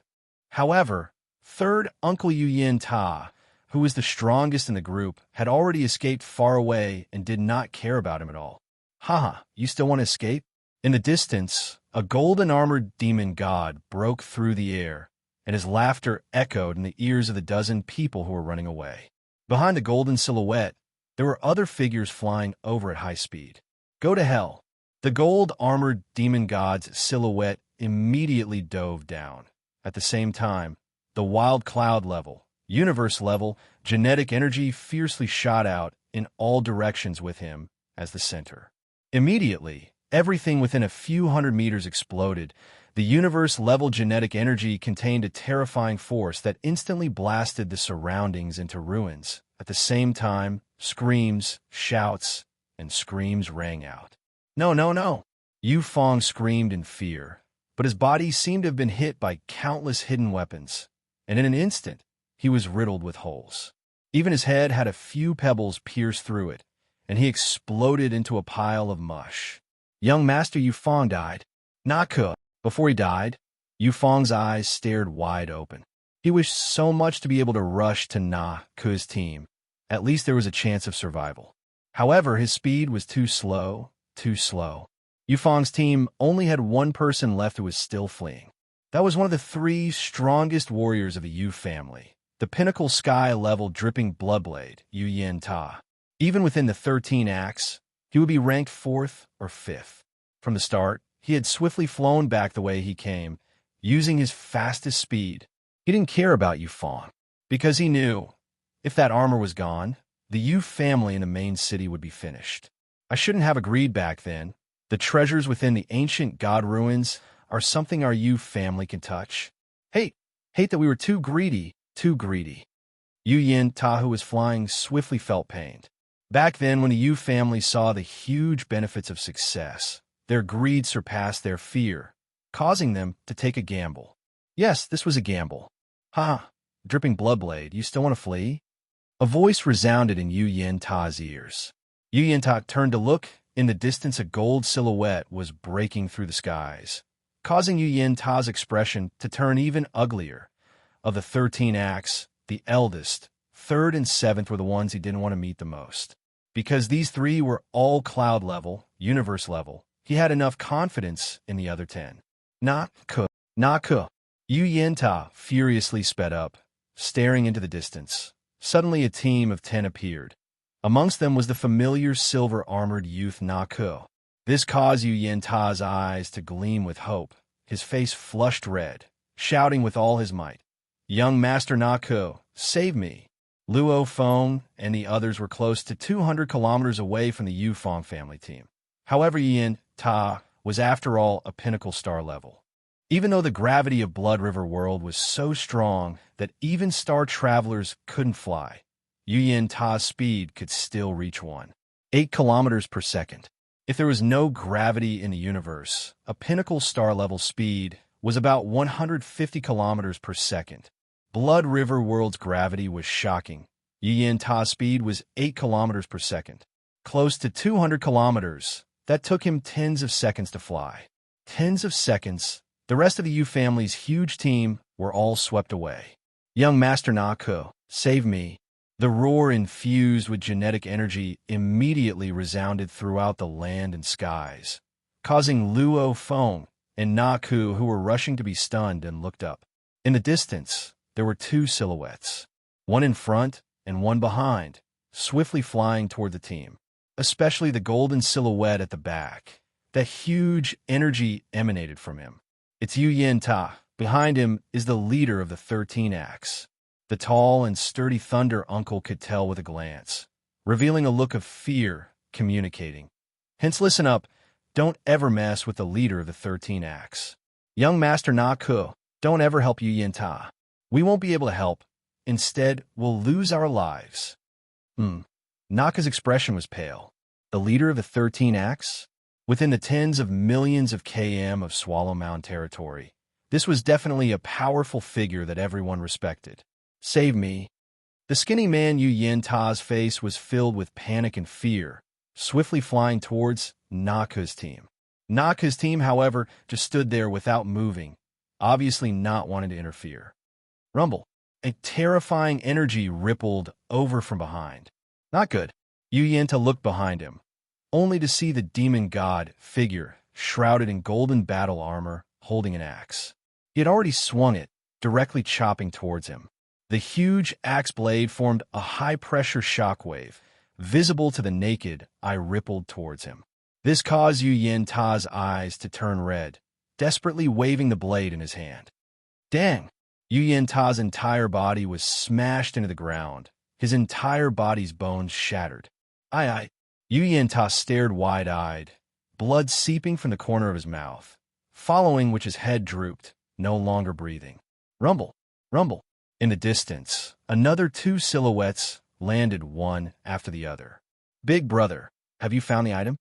However, 3rd Uncle Yuyin Ta, who was the strongest in the group, had already escaped far away and did not care about him at all. Haha, you still want to escape? In the distance, a golden-armored demon god broke through the air, and his laughter echoed in the ears of the dozen people who were running away. Behind the golden silhouette, there were other figures flying over at high speed. Go to hell. The gold-armored demon god's silhouette immediately dove down. At the same time, the wild cloud level, universe level, genetic energy fiercely shot out in all directions with him as the center. Immediately, everything within a few hundred meters exploded. The universe-level genetic energy contained a terrifying force that instantly blasted the surroundings into ruins. At the same time, screams, shouts, and screams rang out. No! Yufeng screamed in fear, but his body seemed to have been hit by countless hidden weapons, and in an instant, he was riddled with holes. Even his head had a few pebbles pierced through it, and he exploded into a pile of mush. Young Master Yufeng died. Naku. Before he died, Yufeng's eyes stared wide open. He wished so much to be able to rush to Naku's team. At least there was a chance of survival. However, his speed was too slow. Yufeng's team only had one person left who was still fleeing. That was one of the 3 strongest warriors of the Yu family, the pinnacle sky-level dripping bloodblade, Yuyin Ta. Even within the 13 acts, he would be ranked 4th or 5th. From the start, he had swiftly flown back the way he came, using his fastest speed. He didn't care about Yu Fong, because he knew, if that armor was gone, the Yu family in the main city would be finished. I shouldn't have agreed back then. The treasures within the ancient god ruins are something our Yu family can touch. Hate that we were too greedy, too greedy. Yu Yin Ta, who was flying, swiftly felt pained. Back then, when the Yu family saw the huge benefits of success, their greed surpassed their fear, causing them to take a gamble. Yes, this was a gamble. Ha! Dripping bloodblade, you still want to flee? A voice resounded in Yu Yin Ta's ears. Yu Yin Ta turned to look. In the distance, a gold silhouette was breaking through the skies, causing Yu Yin Ta's expression to turn even uglier. Of the 13 acts, the eldest, third and seventh were the ones he didn't want to meet the most. Because these three were all cloud level, universe level, he had enough confidence in the other 10. Na Ke. Yu Yin Ta furiously sped up, staring into the distance. Suddenly a team of 10 appeared. Amongst them was the familiar silver-armored youth Na Ke. This caused Yu Yin Ta's eyes to gleam with hope. His face flushed red, shouting with all his might, "Young Master Na Ke, save me!" Luo Feng and the others were close to 200 kilometers away from the Yu Fong family team. However, Yu Yin Ta was after all a pinnacle star level. Even though the gravity of Blood River World was so strong that even star travelers couldn't fly, Yu Yin Ta's speed could still reach 8 kilometers per second. If there was no gravity in the universe, a pinnacle star-level speed was about 150 kilometers per second. Blood River World's gravity was shocking. Yu Yin Ta's speed was 8 kilometers per second. Close to 200 kilometers. That took him tens of seconds to fly. Tens of seconds. The rest of the Yu family's huge team were all swept away. "Young Master Na Ke, save me." The roar, infused with genetic energy, immediately resounded throughout the land and skies, causing Luo Feng and Na Ke, who were rushing to be stunned, and looked up. In the distance, there were 2 silhouettes, one in front and one behind, swiftly flying toward the team, especially the golden silhouette at the back. That huge energy emanated from him. It's Yu Yin Ta. Behind him is the leader of the 13 acts. The tall and sturdy Thunder Uncle could tell with a glance, revealing a look of fear communicating. Hence, listen up. Don't ever mess with the leader of the 13 acts. Young Master Na Ke, don't ever help Yu Yin Ta. We won't be able to help. Instead, we'll lose our lives. Na Ke's expression was pale. The leader of the 13 acts? Within the tens of millions of km of Swallow Mountain territory, this was definitely a powerful figure that everyone respected. "Save me." The skinny man Yu Yin Ta's face was filled with panic and fear, swiftly flying towards Na Ke's team. Na Ke's team, however, just stood there without moving, obviously not wanting to interfere. Rumble. A terrifying energy rippled over from behind. Not good. Yu Yin Ta looked behind him, only to see the demon god figure, shrouded in golden battle armor, holding an axe. He had already swung it, directly chopping towards him. The huge axe blade formed a high-pressure shockwave, visible to the naked eye, rippled towards him. This caused Yu Yin Ta's eyes to turn red, desperately waving the blade in his hand. Dang! Yu Yin Ta's entire body was smashed into the ground, his entire body's bones shattered. Yu Yin Ta stared wide-eyed, blood seeping from the corner of his mouth, following which his head drooped, no longer breathing. Rumble! Rumble! In the distance, another 2 silhouettes landed one after the other. "Big brother, have you found the item?"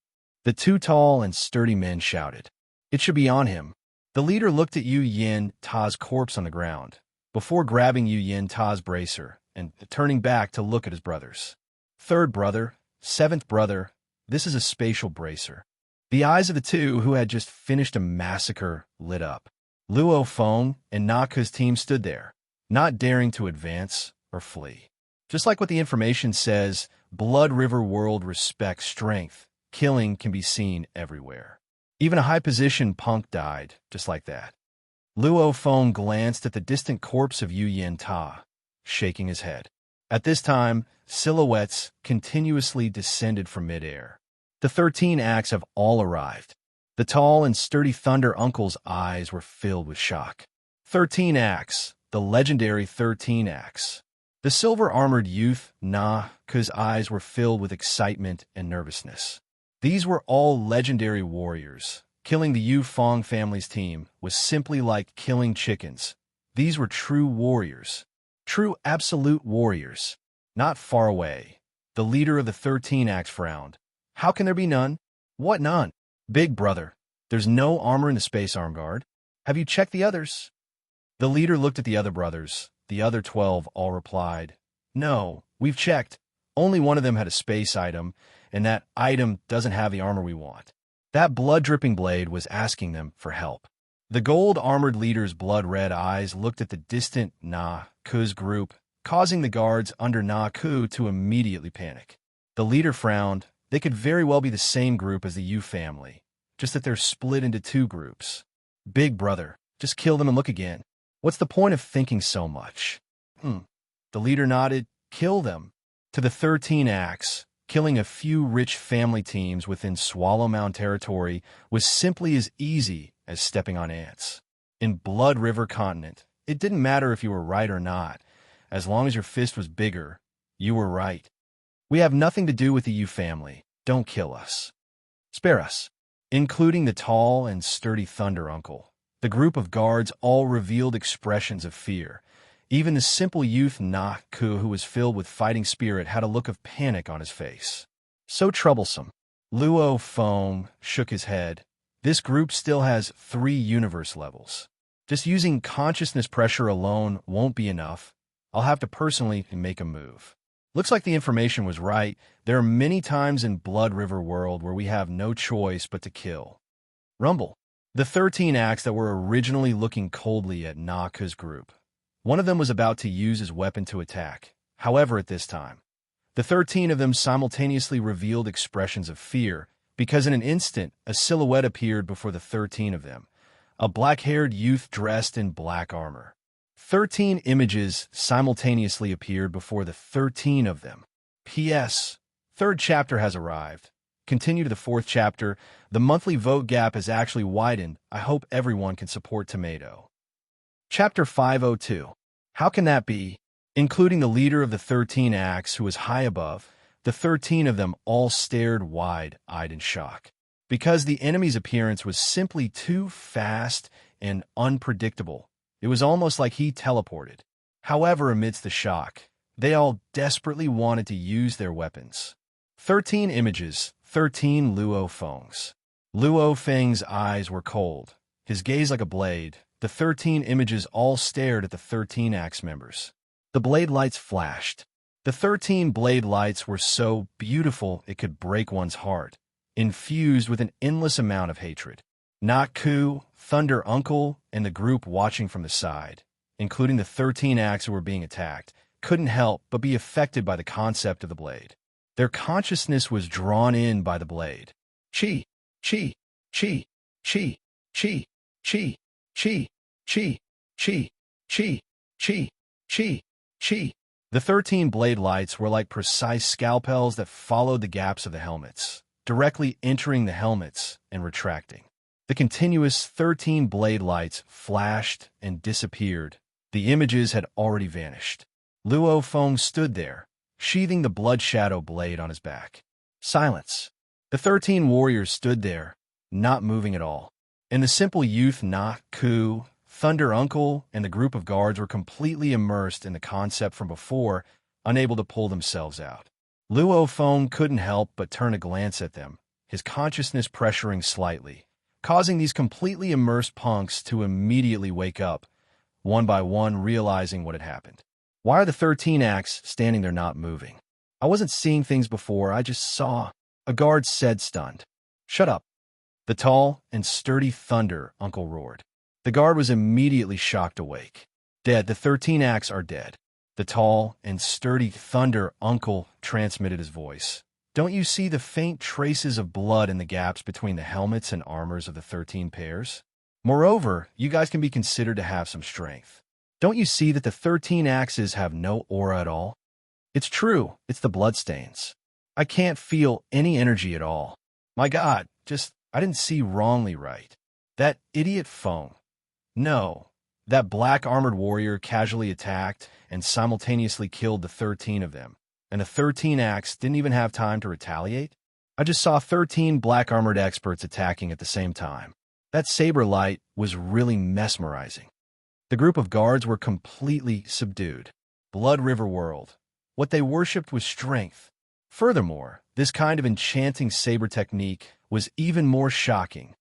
The 2 tall and sturdy men shouted. "It should be on him." The leader looked at Yu Yin Ta's corpse on the ground, before grabbing Yu Yin Ta's bracer and turning back to look at his brothers. "Third brother, 7th brother, this is a spatial bracer." The eyes of the 2 who had just finished a massacre lit up. Luo Feng and Na Ke's team stood there, not daring to advance or flee. Just like what the information says, Blood River World respects strength. Killing can be seen everywhere. Even a high-position punk died, just like that. Luo Feng glanced at the distant corpse of Yu Yin Ta, shaking his head. At this time, silhouettes continuously descended from midair. The 13 acts have all arrived. The tall and sturdy Thunder Uncle's eyes were filled with shock. 13 Axe, the legendary 13 Axe. The silver-armored youth, Ku's eyes were filled with excitement and nervousness. These were all legendary warriors. Killing the Yu Fong family's team was simply like killing chickens. These were true warriors. True absolute warriors. Not far away. The leader of the 13 Axe frowned. How can there be none? What none? Big brother, there's no armor in the space arm guard. Have you checked the others? The leader looked at the other brothers. The other 12 all replied, No, we've checked. Only one of them had a space item, and that item doesn't have the armor we want. That blood-dripping blade was asking them for help. The gold-armored leader's blood-red eyes looked at the distant Ku's group, causing the guards under Ku to immediately panic. The leader frowned. They could very well be the same group as the Yu family, just that they're split into two groups. Big brother, just kill them and look again. What's the point of thinking so much? The leader nodded. Kill them. To the 13 Axe, killing a few rich family teams within Swallow Mound territory was simply as easy as stepping on ants. In Blood River Continent, it didn't matter if you were right or not. As long as your fist was bigger, you were right. We have nothing to do with the Yu family. Don't kill us. Spare us. Including the tall and sturdy Thunder Uncle. The group of guards all revealed expressions of fear. Even the simple youth Ku, who was filled with fighting spirit, had a look of panic on his face. So troublesome. Luo Feng shook his head. This group still has 3 universe levels. Just using consciousness pressure alone won't be enough. I'll have to personally make a move. Looks like the information was right. There are many times in Blood River World where we have no choice but to kill. Rumble. The 13 Axe that were originally looking coldly at Ku's group. One of them was about to use his weapon to attack. However, at this time, the 13 of them simultaneously revealed expressions of fear, because in an instant, a silhouette appeared before the 13 of them, a black-haired youth dressed in black armor. 13 images simultaneously appeared before the 13 of them. P.S. Third chapter has arrived. Continue to the 4th chapter. The monthly vote gap has actually widened. I hope everyone can support Tomato. Chapter 502. How can that be? Including the leader of the 13 Axe, who was high above, the 13 of them all stared wide-eyed in shock. Because the enemy's appearance was simply too fast and unpredictable. It was almost like he teleported. However, amidst the shock, they all desperately wanted to use their weapons. 13 images, 13 Luo Fengs. Luo Feng's eyes were cold, his gaze like a blade. The 13 images all stared at the 13 Axe members. The blade lights flashed. The 13 blade lights were so beautiful it could break one's heart, infused with an endless amount of hatred. Ku, Thunder Uncle, and the group watching from the side, including the 13 Axe who were being attacked, couldn't help but be affected by the concept of the blade. Their consciousness was drawn in by the blade. Chi, chi, chi, chi, chi, chi, chi, chi, chi, chi, chi, chi, chi. The 13 blade lights were like precise scalpels that followed the gaps of the helmets, directly entering the helmets and retracting. The continuous 13 blade lights flashed and disappeared. The images had already vanished. Luo Feng stood there, sheathing the blood shadow blade on his back. Silence. The 13 warriors stood there, not moving at all. And the simple youth Ku, Thunder Uncle, and the group of guards were completely immersed in the concept from before, unable to pull themselves out. Luo Feng couldn't help but turn a glance at them, his consciousness pressuring slightly, causing these completely immersed punks to immediately wake up, one by one realizing what had happened. Why are the 13 Axe standing there not moving? I wasn't seeing things before, I just saw. A guard said, stunned. Shut up. The tall and sturdy Thunder Uncle roared. The guard was immediately shocked awake. Dead, the 13 Axe are dead. The tall and sturdy Thunder Uncle transmitted his voice. Don't you see the faint traces of blood in the gaps between the helmets and armors of the 13 pairs? Moreover, you guys can be considered to have some strength. Don't you see that the 13 Axes have no aura at all? It's true, it's the bloodstains. I can't feel any energy at all. My God, I didn't see wrongly right. That idiot Feng. No, That black armored warrior casually attacked and simultaneously killed the 13 of them, and the 13 axe didn't even have time to retaliate? I just saw 13 black armored experts attacking at the same time. That saber light was really mesmerizing. The group of guards were completely subdued. Blood River World. What they worshipped was strength. Furthermore, this kind of enchanting saber technique was even more shocking.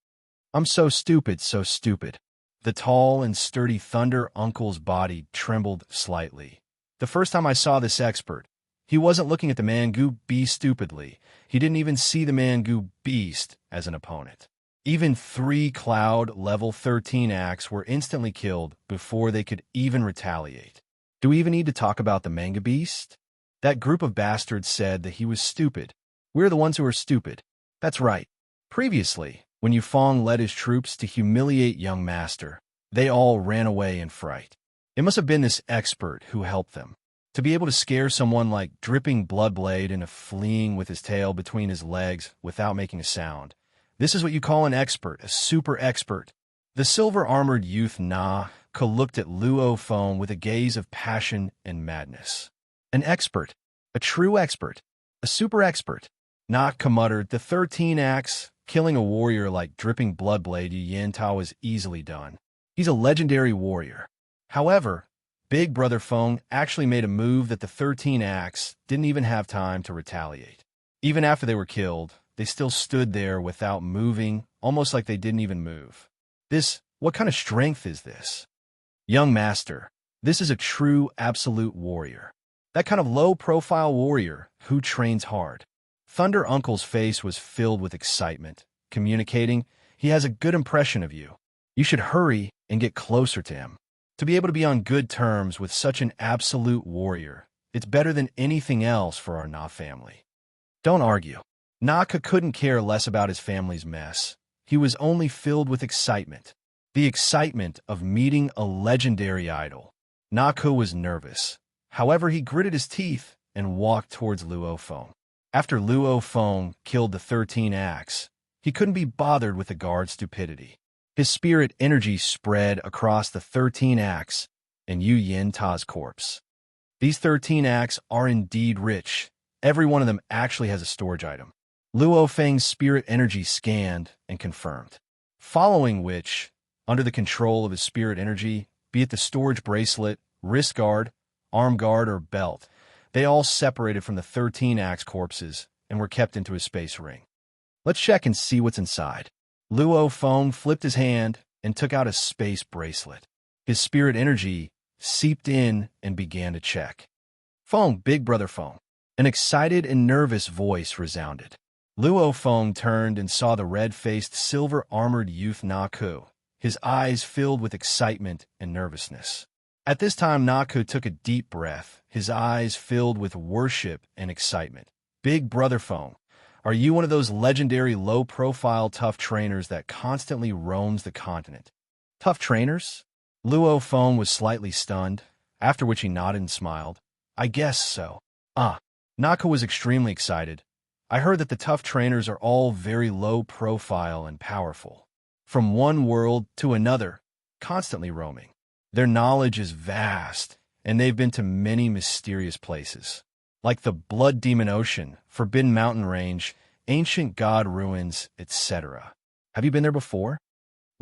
I'm so stupid, so stupid. The tall and sturdy Thunder Uncle's body trembled slightly. The first time I saw this expert, he wasn't looking at the Mangoo Beast stupidly. He didn't even see the Mangoo Beast as an opponent. Even 3 Cloud Level 13 acts were instantly killed before they could even retaliate. Do we even need to talk about the Manga Beast? That group of bastards said that he was stupid. We're the ones who are stupid. That's right. Previously, when Yufeng led his troops to humiliate young Master, they all ran away in fright. It must have been this expert who helped them. To be able to scare someone like Dripping Bloodblade into fleeing with his tail between his legs without making a sound. This is what you call an expert, a super expert. The silver-armored youth Na-Ka looked at Luo Feng with a gaze of passion and madness. An expert, a true expert, a super expert. Na-Ka muttered, the 13 acts, killing a warrior like Dripping Bloodblade Yin Tao is easily done. He's a legendary warrior. However, Big Brother Feng actually made a move that the 13 acts didn't even have time to retaliate. Even after they were killed, they still stood there without moving, almost like they didn't even move. What kind of strength is this? Young Master, this is a true absolute warrior. That kind of low-profile warrior who trains hard. Thunder Uncle's face was filled with excitement, communicating, he has a good impression of you. You should hurry and get closer to him. To be able to be on good terms with such an absolute warrior, it's better than anything else for our Na family. Don't argue. Na-Ka couldn't care less about his family's mess. He was only filled with excitement. The excitement of meeting a legendary idol. Na-Ka was nervous. However, he gritted his teeth and walked towards Luo Feng. After Luo Feng killed the 13 acts, he couldn't be bothered with the guard's stupidity. His spirit energy spread across the 13 acts and Yu Yin Ta's corpse. These 13 acts are indeed rich. Every one of them actually has a storage item. Luo Feng's spirit energy scanned and confirmed. Following which, under the control of his spirit energy, be it the storage bracelet, wrist guard, arm guard, or belt, they all separated from the 13 axe corpses and were kept into his space ring. Let's check and see what's inside. Luo Feng flipped his hand and took out a space bracelet. His spirit energy seeped in and began to check. Feng, Big Brother Feng. An excited and nervous voice resounded. Luo Feng turned and saw the red-faced, silver-armored youth Na-Ka, his eyes filled with excitement and nervousness. At this time, Na-Ka took a deep breath, his eyes filled with worship and excitement. Big Brother Feng, are you one of those legendary low-profile tough trainers that constantly roams the continent? Tough trainers? Luo Feng was slightly stunned, after which he nodded and smiled. I guess so. Na-Ka was extremely excited. I heard that the tough trainers are all very low profile and powerful. From one world to another, constantly roaming. Their knowledge is vast, and they've been to many mysterious places, like the Blood Demon Ocean, Forbidden Mountain Range, Ancient God Ruins, etc. Have you been there before?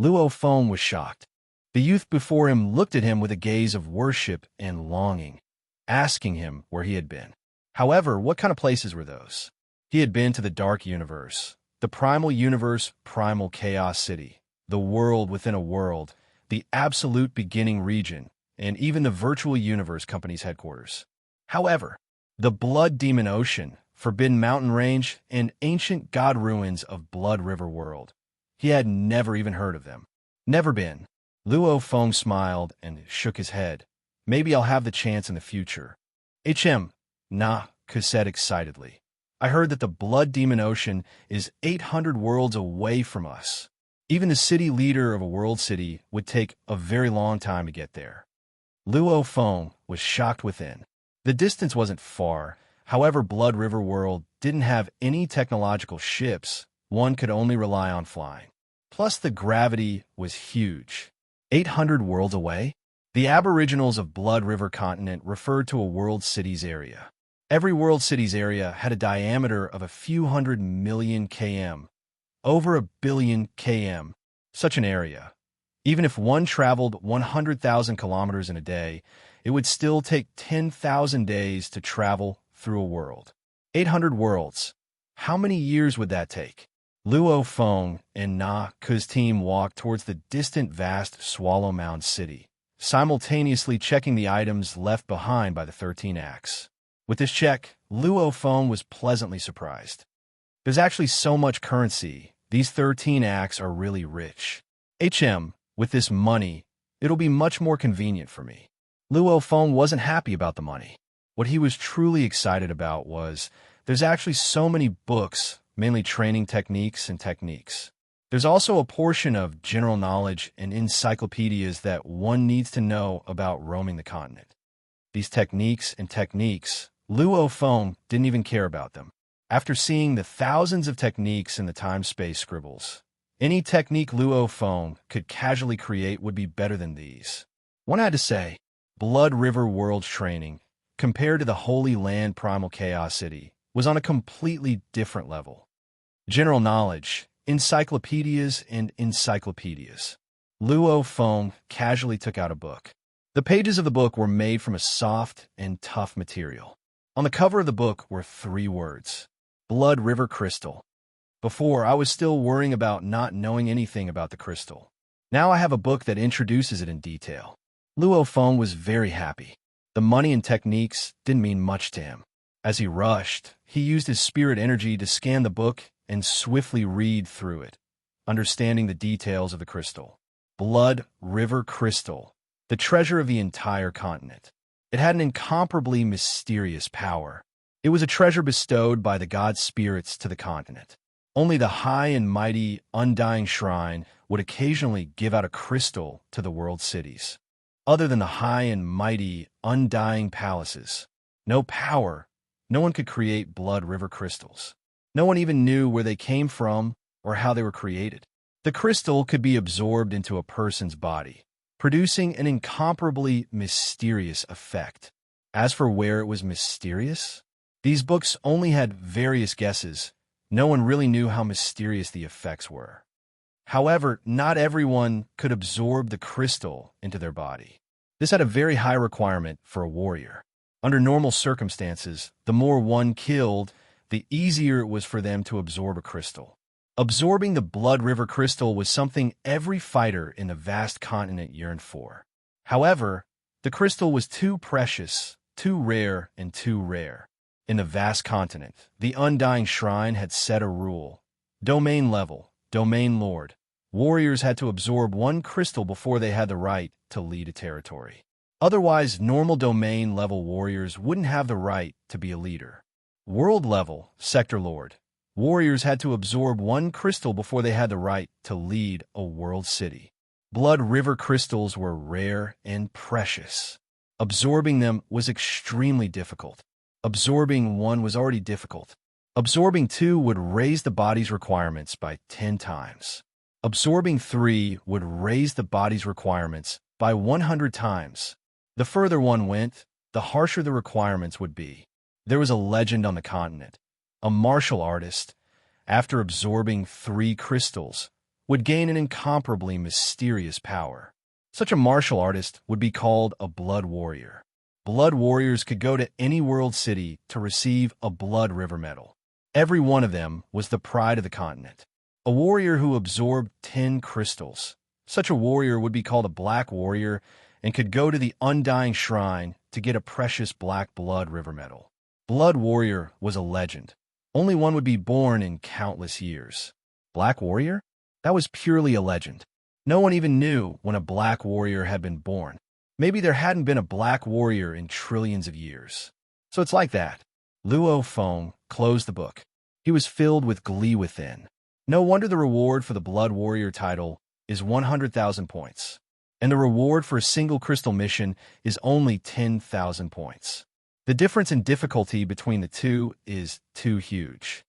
Luo Feng was shocked. The youth before him looked at him with a gaze of worship and longing, asking him where he had been. However, what kind of places were those? He had been to the Dark Universe, the Primal Universe, Primal Chaos City, the world within a world, the Absolute Beginning region, and even the Virtual Universe Company's headquarters. However, the Blood Demon Ocean, Forbidden Mountain Range, and Ancient God Ruins of Blood River World. He had never even heard of them. Never been. Luo Feng smiled and shook his head. Maybe I'll have the chance in the future. Na-Ka said excitedly. I heard that the Blood Demon Ocean is 800 worlds away from us. Even the city leader of a world city would take a very long time to get there. Luo Feng was shocked within. The distance wasn't far. However, Blood River World didn't have any technological ships. One could only rely on flying. Plus, the gravity was huge. 800 worlds away? The aboriginals of Blood River Continent referred to a world cities area. Every world cities area had a diameter of a few 100 million km, over 1 billion km. Such an area, even if one traveled 100,000 kilometers in a day, it would still take 10,000 days to travel through a world. 800 worlds. How many years would that take? Luo Feng and Na Ku's team walked towards the distant vast Swallow Mound City, simultaneously checking the items left behind by the 13 acts. With this check, Luo Feng was pleasantly surprised. There's actually so much currency. These 13 acts are really rich. With this money, it'll be much more convenient for me. Luo Feng wasn't happy about the money. What he was truly excited about was there's actually so many books, mainly training techniques and techniques. There's also a portion of general knowledge and encyclopedias that one needs to know about roaming the continent. These techniques, Luo Feng didn't even care about them. After seeing the thousands of techniques in the time-space scribbles, any technique Luo Feng could casually create would be better than these. One had to say, Blood River World's training, compared to the Holy Land Primal Chaos City, was on a completely different level. General knowledge, encyclopedias and encyclopedias. Luo Feng casually took out a book. The pages of the book were made from a soft and tough material. On the cover of the book were 3 words: Blood River Crystal. Before, I was still worrying about not knowing anything about the crystal. Now I have a book that introduces it in detail. Luo Feng was very happy. The money and techniques didn't mean much to him. As he rushed, he used his spirit energy to scan the book and swiftly read through it, understanding the details of the crystal. Blood River Crystal, the treasure of the entire continent. It had an incomparably mysterious power. It was a treasure bestowed by the god spirits to the continent. Only the high and mighty Undying Shrine would occasionally give out a crystal to the world cities. Other than the high and mighty Undying Palaces, no power, no one could create Blood River crystals. No one even knew where they came from or how they were created. The crystal could be absorbed into a person's body, producing an incomparably mysterious effect. As for where it was mysterious, these books only had various guesses. No one really knew how mysterious the effects were. However, not everyone could absorb the crystal into their body. This had a very high requirement for a warrior. Under normal circumstances, the more one killed, the easier it was for them to absorb a crystal. Absorbing the Blood River crystal was something every fighter in the vast continent yearned for. However, the crystal was too precious, too rare, and too rare. In the vast continent, the Undying Shrine had set a rule. Domain level, domain lord. Warriors had to absorb 1 crystal before they had the right to lead a territory. Otherwise, normal domain level warriors wouldn't have the right to be a leader. World level, sector lord. Warriors had to absorb 1 crystal before they had the right to lead a world city. Blood River crystals were rare and precious. Absorbing them was extremely difficult. Absorbing 1 was already difficult. Absorbing 2 would raise the body's requirements by 10 times. Absorbing 3 would raise the body's requirements by 100 times. The further one went, the harsher the requirements would be. There was a legend on the continent. A martial artist, after absorbing 3 crystals, would gain an incomparably mysterious power. Such a martial artist would be called a blood warrior. Blood warriors could go to any world city to receive a Blood River medal. Every one of them was the pride of the continent. A warrior who absorbed 10 crystals. Such a warrior would be called a black warrior and could go to the Undying Shrine to get a precious Black Blood River medal. Blood warrior was a legend. Only one would be born in countless years. Black warrior? That was purely a legend. No one even knew when a black warrior had been born. Maybe there hadn't been a black warrior in trillions of years. So it's like that. Luo Feng closed the book. He was filled with glee within. No wonder the reward for the Blood Warrior title is 100,000 points. And the reward for a single crystal mission is only 10,000 points. The difference in difficulty between the two is too huge.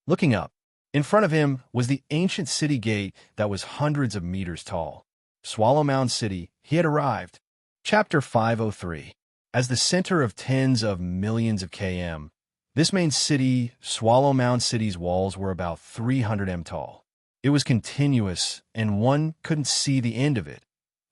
Looking up, in front of him was the ancient city gate that was hundreds of meters tall. Swallow Mound City, he had arrived. Chapter 503. As the center of tens of millions of km, this main city, Swallow Mound City's walls were about 300 m tall. It was continuous, and one couldn't see the end of it,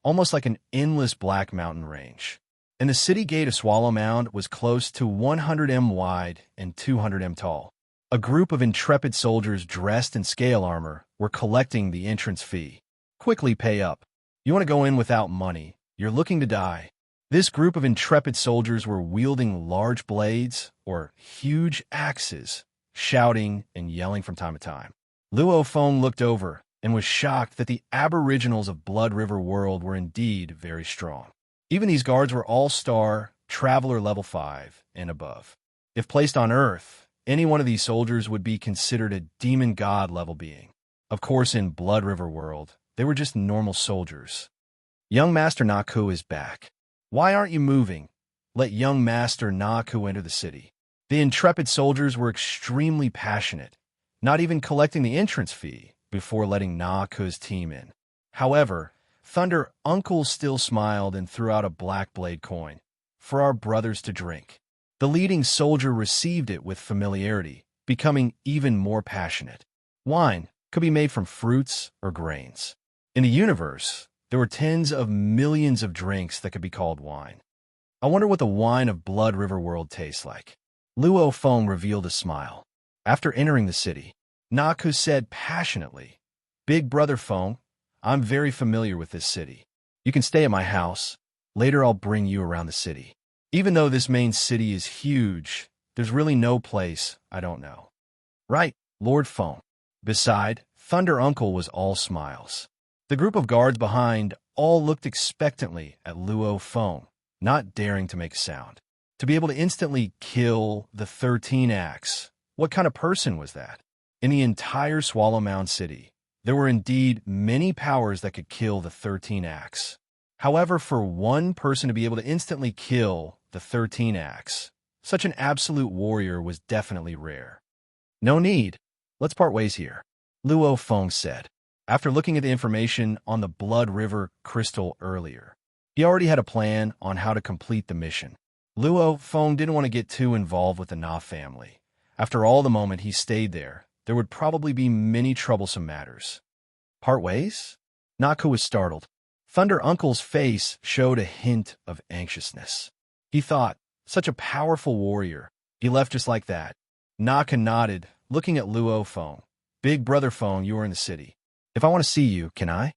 almost like an endless black mountain range. And the city gate of Swallow Mound was close to 100 m wide and 200 m tall. A group of intrepid soldiers dressed in scale armor were collecting the entrance fee. Quickly pay up. You want to go in without money. You're looking to die. This group of intrepid soldiers were wielding large blades or huge axes, shouting and yelling from time to time. Luo Feng looked over and was shocked that the aboriginals of Blood River World were indeed very strong. Even these guards were all-star, traveler level 5 and above. If placed on Earth, any one of these soldiers would be considered a demon god level being. Of course, in Blood River World, they were just normal soldiers. Young Master Naku is back. Why aren't you moving? Let young Master Naku enter the city. The intrepid soldiers were extremely passionate, not even collecting the entrance fee before letting Naku's team in. However, Thunder Uncle still smiled and threw out a black blade coin. For our brothers to drink. The leading soldier received it with familiarity, becoming even more passionate. Wine could be made from fruits or grains. In the universe, there were tens of millions of drinks that could be called wine. I wonder what the wine of Blood River World tastes like. Luo Feng revealed a smile. After entering the city, Naku said passionately, Big Brother Feng, I'm very familiar with this city. You can stay at my house. Later I'll bring you around the city. Even though this main city is huge, there's really no place I don't know. Right, Lord Feng. Beside, Thunder Uncle was all smiles. The group of guards behind all looked expectantly at Luo Feng, not daring to make a sound. To be able to instantly kill the 13 axe, what kind of person was that? In the entire Swallow Mound City, there were indeed many powers that could kill the 13 axe. However, for one person to be able to instantly kill the 13 axe, such an absolute warrior was definitely rare. No need. Let's part ways here, Luo Feng said. After looking at the information on the Blood River crystal earlier, he already had a plan on how to complete the mission. Luo Feng didn't want to get too involved with the Na family. After all, the moment he stayed there would probably be many troublesome matters. Part ways? Naku was startled. Thunder Uncle's face showed a hint of anxiousness. He thought, such a powerful warrior. He left just like that. Naku nodded, looking at Luo Feng. Big Brother Feng, you are in the city. If I want to see you, can I?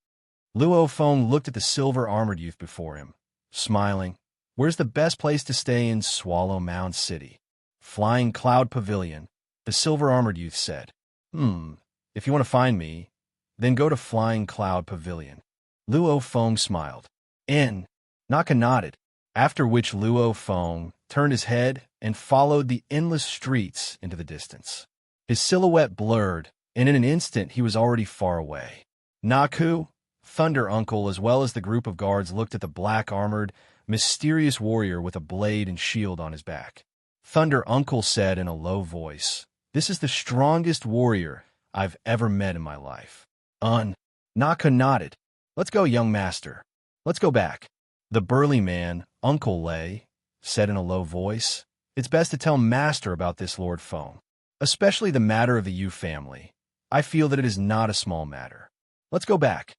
Luo Feng looked at the silver-armored youth before him, smiling. Where's the best place to stay in Swallow Mound City? Flying Cloud Pavilion, the silver-armored youth said. If you want to find me, then go to Flying Cloud Pavilion. Luo Feng smiled. Naka nodded, after which Luo Feng turned his head and followed the endless streets into the distance. His silhouette blurred, and in an instant he was already far away. Naku, Thunder Uncle, as well as the group of guards looked at the black-armored, mysterious warrior with a blade and shield on his back. Thunder Uncle said in a low voice, This is the strongest warrior I've ever met in my life. Naka nodded. Let's go, young master. Let's go back. The burly man, Uncle Lei, said in a low voice, It's best to tell Master about this, Lord Feng. Especially the matter of the Yu family. I feel that it is not a small matter. Let's go back.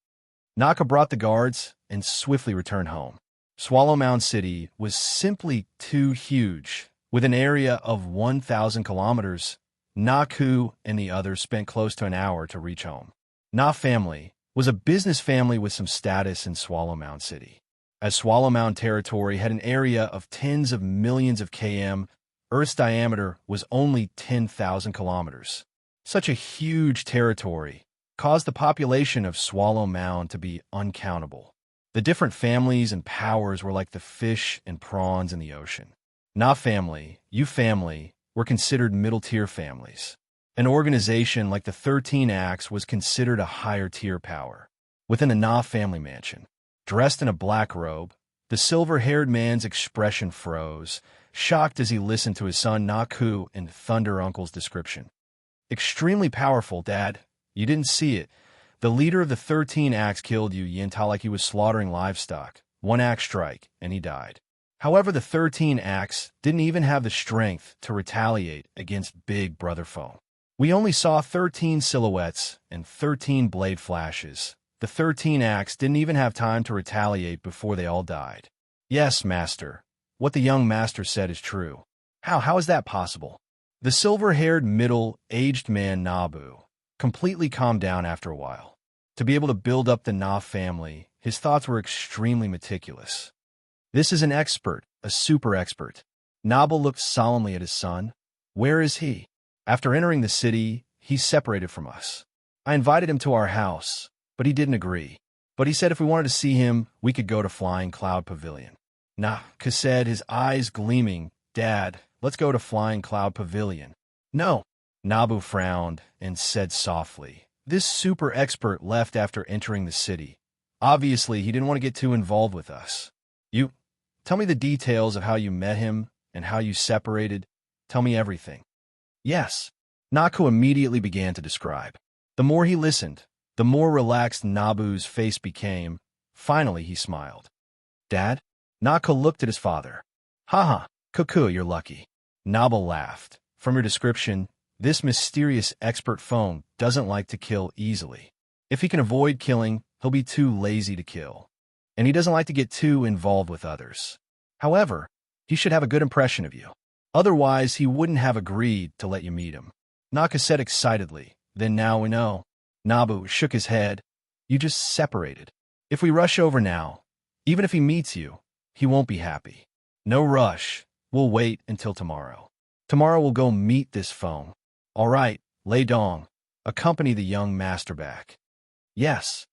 Naka brought the guards and swiftly returned home. Swallow Mound City was simply too huge. With an area of 1,000 kilometers, Naku and the others spent close to an hour to reach home. Na family was a business family with some status in Swallow Mound City. As Swallow Mound territory had an area of tens of millions of km, Earth's diameter was only 10,000 kilometers. Such a huge territory caused the population of Swallow Mound to be uncountable. The different families and powers were like the fish and prawns in the ocean. Na family, Yu family were considered middle-tier families. An organization like the 13 Acts was considered a higher-tier power. Within the Na family mansion, dressed in a black robe, the silver-haired man's expression froze, shocked as he listened to his son Naku and Thunder Uncle's description. Extremely powerful, Dad. You didn't see it. The leader of the 13 axe killed Yu Yinta like he was slaughtering livestock. One axe strike, and he died. However, the 13 axe didn't even have the strength to retaliate against Big Brother Foam. We only saw 13 silhouettes and 13 blade flashes. The 13 axe didn't even have time to retaliate before they all died. Yes, master. What the young master said is true. How is that possible? The silver-haired, middle-aged man Nabu completely calmed down after a while. To be able to build up the Na family, his thoughts were extremely meticulous. This is an expert, a super expert. Nabu looked solemnly at his son. Where is he? After entering the city, he separated from us. I invited him to our house, but he didn't agree. But he said if we wanted to see him, we could go to Flying Cloud Pavilion. Ka said, his eyes gleaming. Dad, let's go to Flying Cloud Pavilion. No. Nabu frowned and said softly. This super expert left after entering the city. Obviously, he didn't want to get too involved with us. You, tell me the details of how you met him and how you separated. Tell me everything. Yes. Naku immediately began to describe. The more he listened, the more relaxed Nabu's face became. Finally, he smiled. Dad? Naku looked at his father. Haha, Cuckoo, you're lucky. Nabu laughed. From your description, this mysterious expert phone doesn't like to kill easily. If he can avoid killing, he'll be too lazy to kill. And he doesn't like to get too involved with others. However, he should have a good impression of you. Otherwise, he wouldn't have agreed to let you meet him. Naka said excitedly. Then now we know. Nabu shook his head. You just separated. If we rush over now, even if he meets you, he won't be happy. No rush. We'll wait until tomorrow. Tomorrow we'll go meet this phone. All right, Lei Dong. Accompany the young master back. Yes.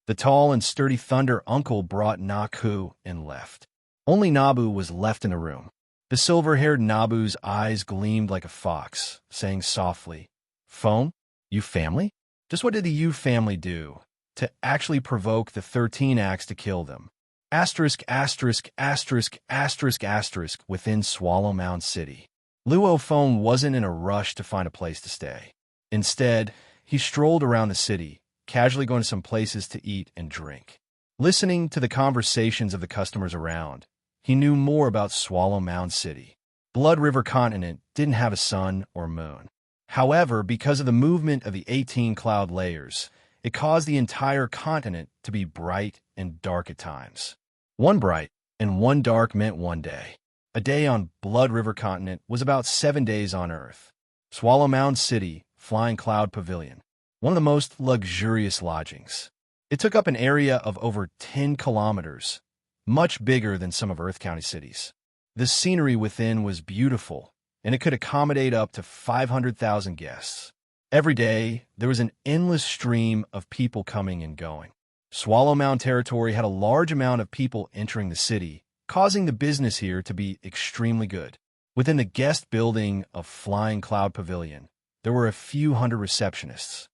The tall and sturdy Thunder uncle brought Naku and left. Only Nabu was left in the room. The silver-haired Nabu's eyes gleamed like a fox, saying softly, Phone? You family? Just what did the Yu family do to actually provoke the 13 axe to kill them? Asterisk, asterisk, asterisk, asterisk, asterisk within Swallow Mound City. Luo Feng wasn't in a rush to find a place to stay. Instead, he strolled around the city, casually going to some places to eat and drink. Listening to the conversations of the customers around, he knew more about Swallow Mound City. Blood River Continent didn't have a sun or moon. However, because of the movement of the 18 cloud layers, it caused the entire continent to be bright and dark at times. One bright and one dark meant one day. A day on Blood River Continent was about 7 days on Earth. Swallow Mound City, Flying Cloud Pavilion. One of the most luxurious lodgings. It took up an area of over 10 kilometers, much bigger than some of Earth County cities. The scenery within was beautiful, and it could accommodate up to 500,000 guests. Every day, there was an endless stream of people coming and going. Swallow Mound territory had a large amount of people entering the city, causing the business here to be extremely good. Within the guest building of Flying Cloud Pavilion, there were a few hundred receptionists.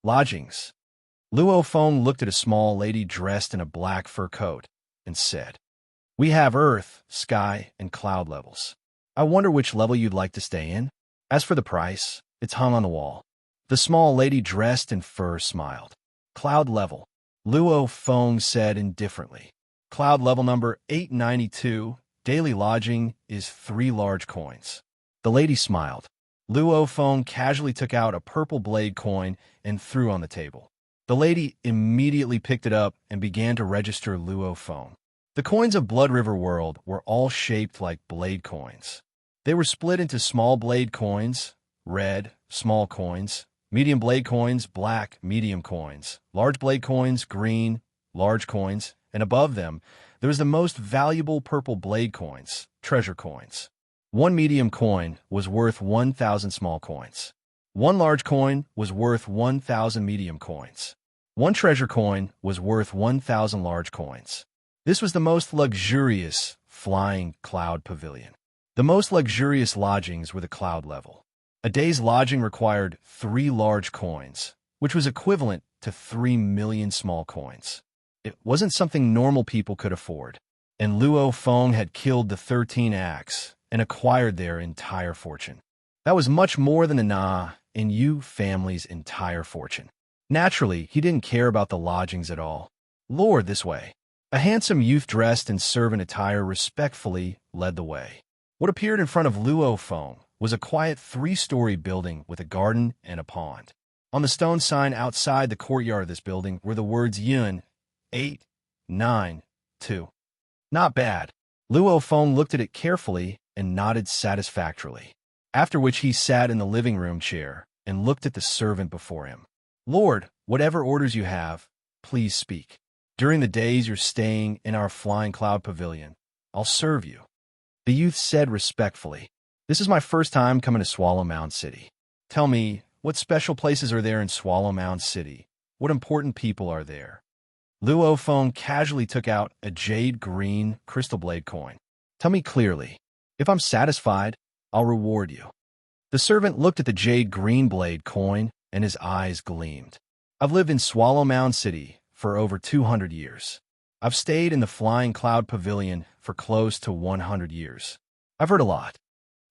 Lodgings. Luo Feng looked at a small lady dressed in a black fur coat and said, We have earth, sky, and cloud levels. I wonder which level you'd like to stay in. As for the price, it's hung on the wall. The small lady dressed in fur smiled. Cloud level. Luo Feng said indifferently. Cloud level number 892, daily lodging is 3 large coins. The lady smiled. Luo Feng casually took out a purple blade coin and threw on the table. The lady immediately picked it up and began to register Luo Feng. The coins of Blood River World were all shaped like blade coins. They were split into small blade coins, red, small coins, medium blade coins, black, medium coins, large blade coins, green, large coins, and above them, there was the most valuable purple blade coins, treasure coins. 1 medium coin was worth 1,000 small coins. 1 large coin was worth 1,000 medium coins. 1 treasure coin was worth 1,000 large coins. This was the most luxurious Flying Cloud Pavilion. The most luxurious lodgings were the cloud level. A day's lodging required 3 large coins, which was equivalent to 3 million small coins. It wasn't something normal people could afford, and Luo Feng had killed the 13 axe and acquired their entire fortune. That was much more than the Na and Yu family's entire fortune. Naturally, he didn't care about the lodgings at all. Lord, this way. A handsome youth dressed in servant attire respectfully led the way. What appeared in front of Luo Feng was a quiet 3-story building with a garden and a pond. On the stone sign outside the courtyard of this building were the words Yun 892. Not bad. Luo Feng looked at it carefully and nodded satisfactorily, after which he sat in the living room chair and looked at the servant before him. Lord, whatever orders you have, please speak. During the days you're staying in our flying cloud pavilion, I'll serve you. The youth said respectfully, This is my first time coming to Swallow Mound City. Tell me, what special places are there in Swallow Mound City? What important people are there? Luo Feng casually took out a jade green crystal blade coin. Tell me clearly. If I'm satisfied, I'll reward you. The servant looked at the jade green blade coin and his eyes gleamed. I've lived in Swallow Mound City for over 200 years. I've stayed in the Flying Cloud Pavilion for close to 100 years. I've heard a lot.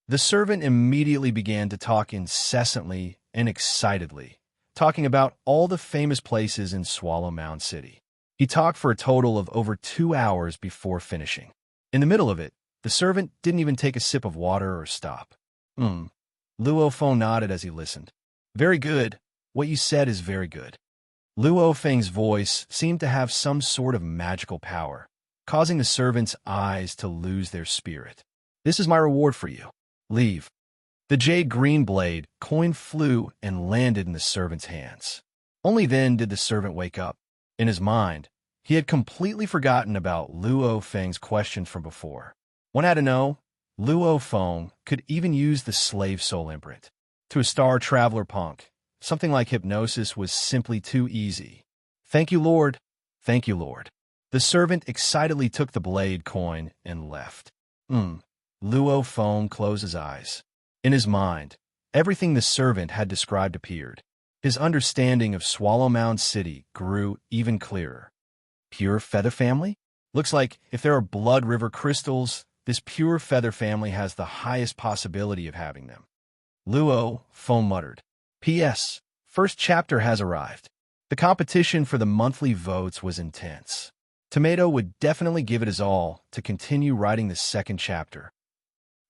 The servant immediately began to talk incessantly and excitedly, talking about all the famous places in Swallow Mound City. He talked for a total of over 2 hours before finishing. In the middle of it, the servant didn't even take a sip of water or stop. Luo Feng nodded as he listened. Very good. What you said is very good. Luo Feng's voice seemed to have some sort of magical power, causing the servant's eyes to lose their spirit. This is my reward for you. Leave. The jade green blade coin flew and landed in the servant's hands. Only then did the servant wake up. In his mind, he had completely forgotten about Luo Feng's question from before. One had to know, Luo Feng could even use the slave soul imprint. To a star traveler punk, something like hypnosis was simply too easy. Thank you, Lord. Thank you, Lord. The servant excitedly took the blade coin and left. Luo Feng closed his eyes. In his mind, everything the servant had described appeared. His understanding of Swallow Mound City grew even clearer. Pure feather family? Looks like if there are blood river crystals, this pure feather family has the highest possibility of having them. Luo Feng muttered. P.S. First chapter has arrived. The competition for the monthly votes was intense. Tomato would definitely give it his all to continue writing the second chapter.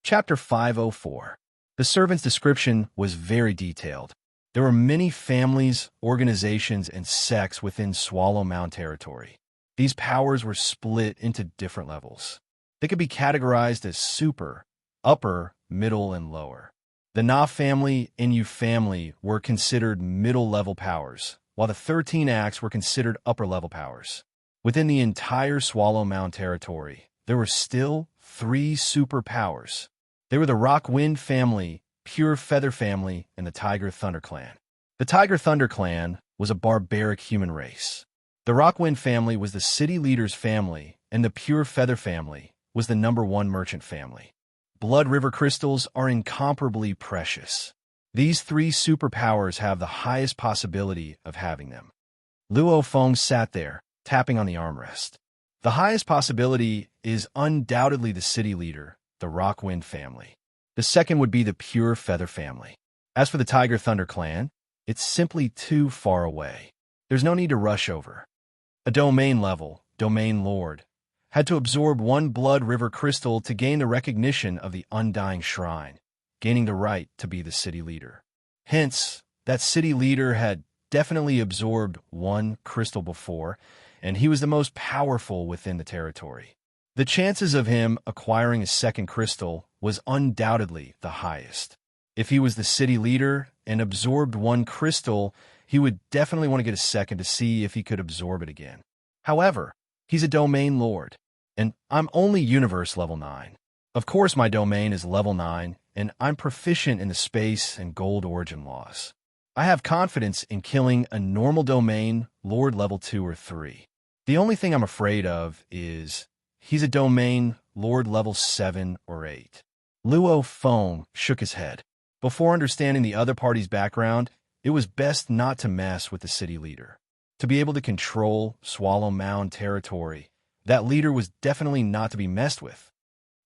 Chapter 504. The servant's description was very detailed. There were many families, organizations, and sects within Swallow Mound territory. These powers were split into different levels. They could be categorized as super, upper, middle, and lower. The Na family and Yu family were considered middle-level powers, while the 13 acts were considered upper-level powers. Within the entire Swallow Mound territory, there were still 3 superpowers. They were the Rock Wind family, Pure Feather family, and the Tiger Thunder clan. The Tiger Thunder clan was a barbaric human race. The Rock Wind family was the city leader's family, and the Pure Feather family was the #1 merchant family. Blood river crystals are incomparably precious. These 3 superpowers have the highest possibility of having them. Luo Feng sat there, tapping on the armrest. The highest possibility is undoubtedly the city leader, the Rockwind family. The second would be the Pure Feather family. As for the Tiger Thunder clan, it's simply too far away. There's no need to rush over. A domain level, domain lord, had to absorb 1 blood river crystal to gain the recognition of the Undying Shrine, gaining the right to be the city leader. Hence, that city leader had definitely absorbed 1 crystal before, and he was the most powerful within the territory. The chances of him acquiring a second crystal was undoubtedly the highest. If he was the city leader and absorbed 1 crystal, he would definitely want to get a second to see if he could absorb it again. However, he's a domain lord, and I'm only universe level 9. Of course my domain is level 9, and I'm proficient in the space and gold origin laws. I have confidence in killing a normal domain lord level 2 or 3. The only thing I'm afraid of is he's a domain lord level 7 or 8. Luo Feng shook his head. Before understanding the other party's background, it was best not to mess with the city leader. To be able to control Swallow Mound territory, that leader was definitely not to be messed with.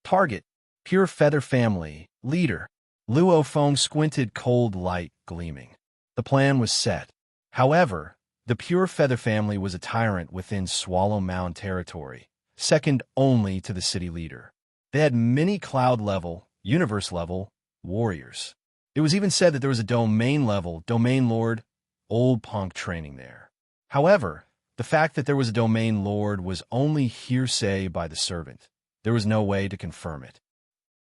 Target, Pure Feather family, leader. Luo Feng squinted, cold light gleaming. The plan was set. However, the pure feather family was a tyrant within Swallow Mound territory, second only to the city leader. They had many cloud-level, universe-level warriors. It was even said that there was a domain-level, domain lord, old punk training there. However, the fact that there was a domain lord was only hearsay by the servant. There was no way to confirm it.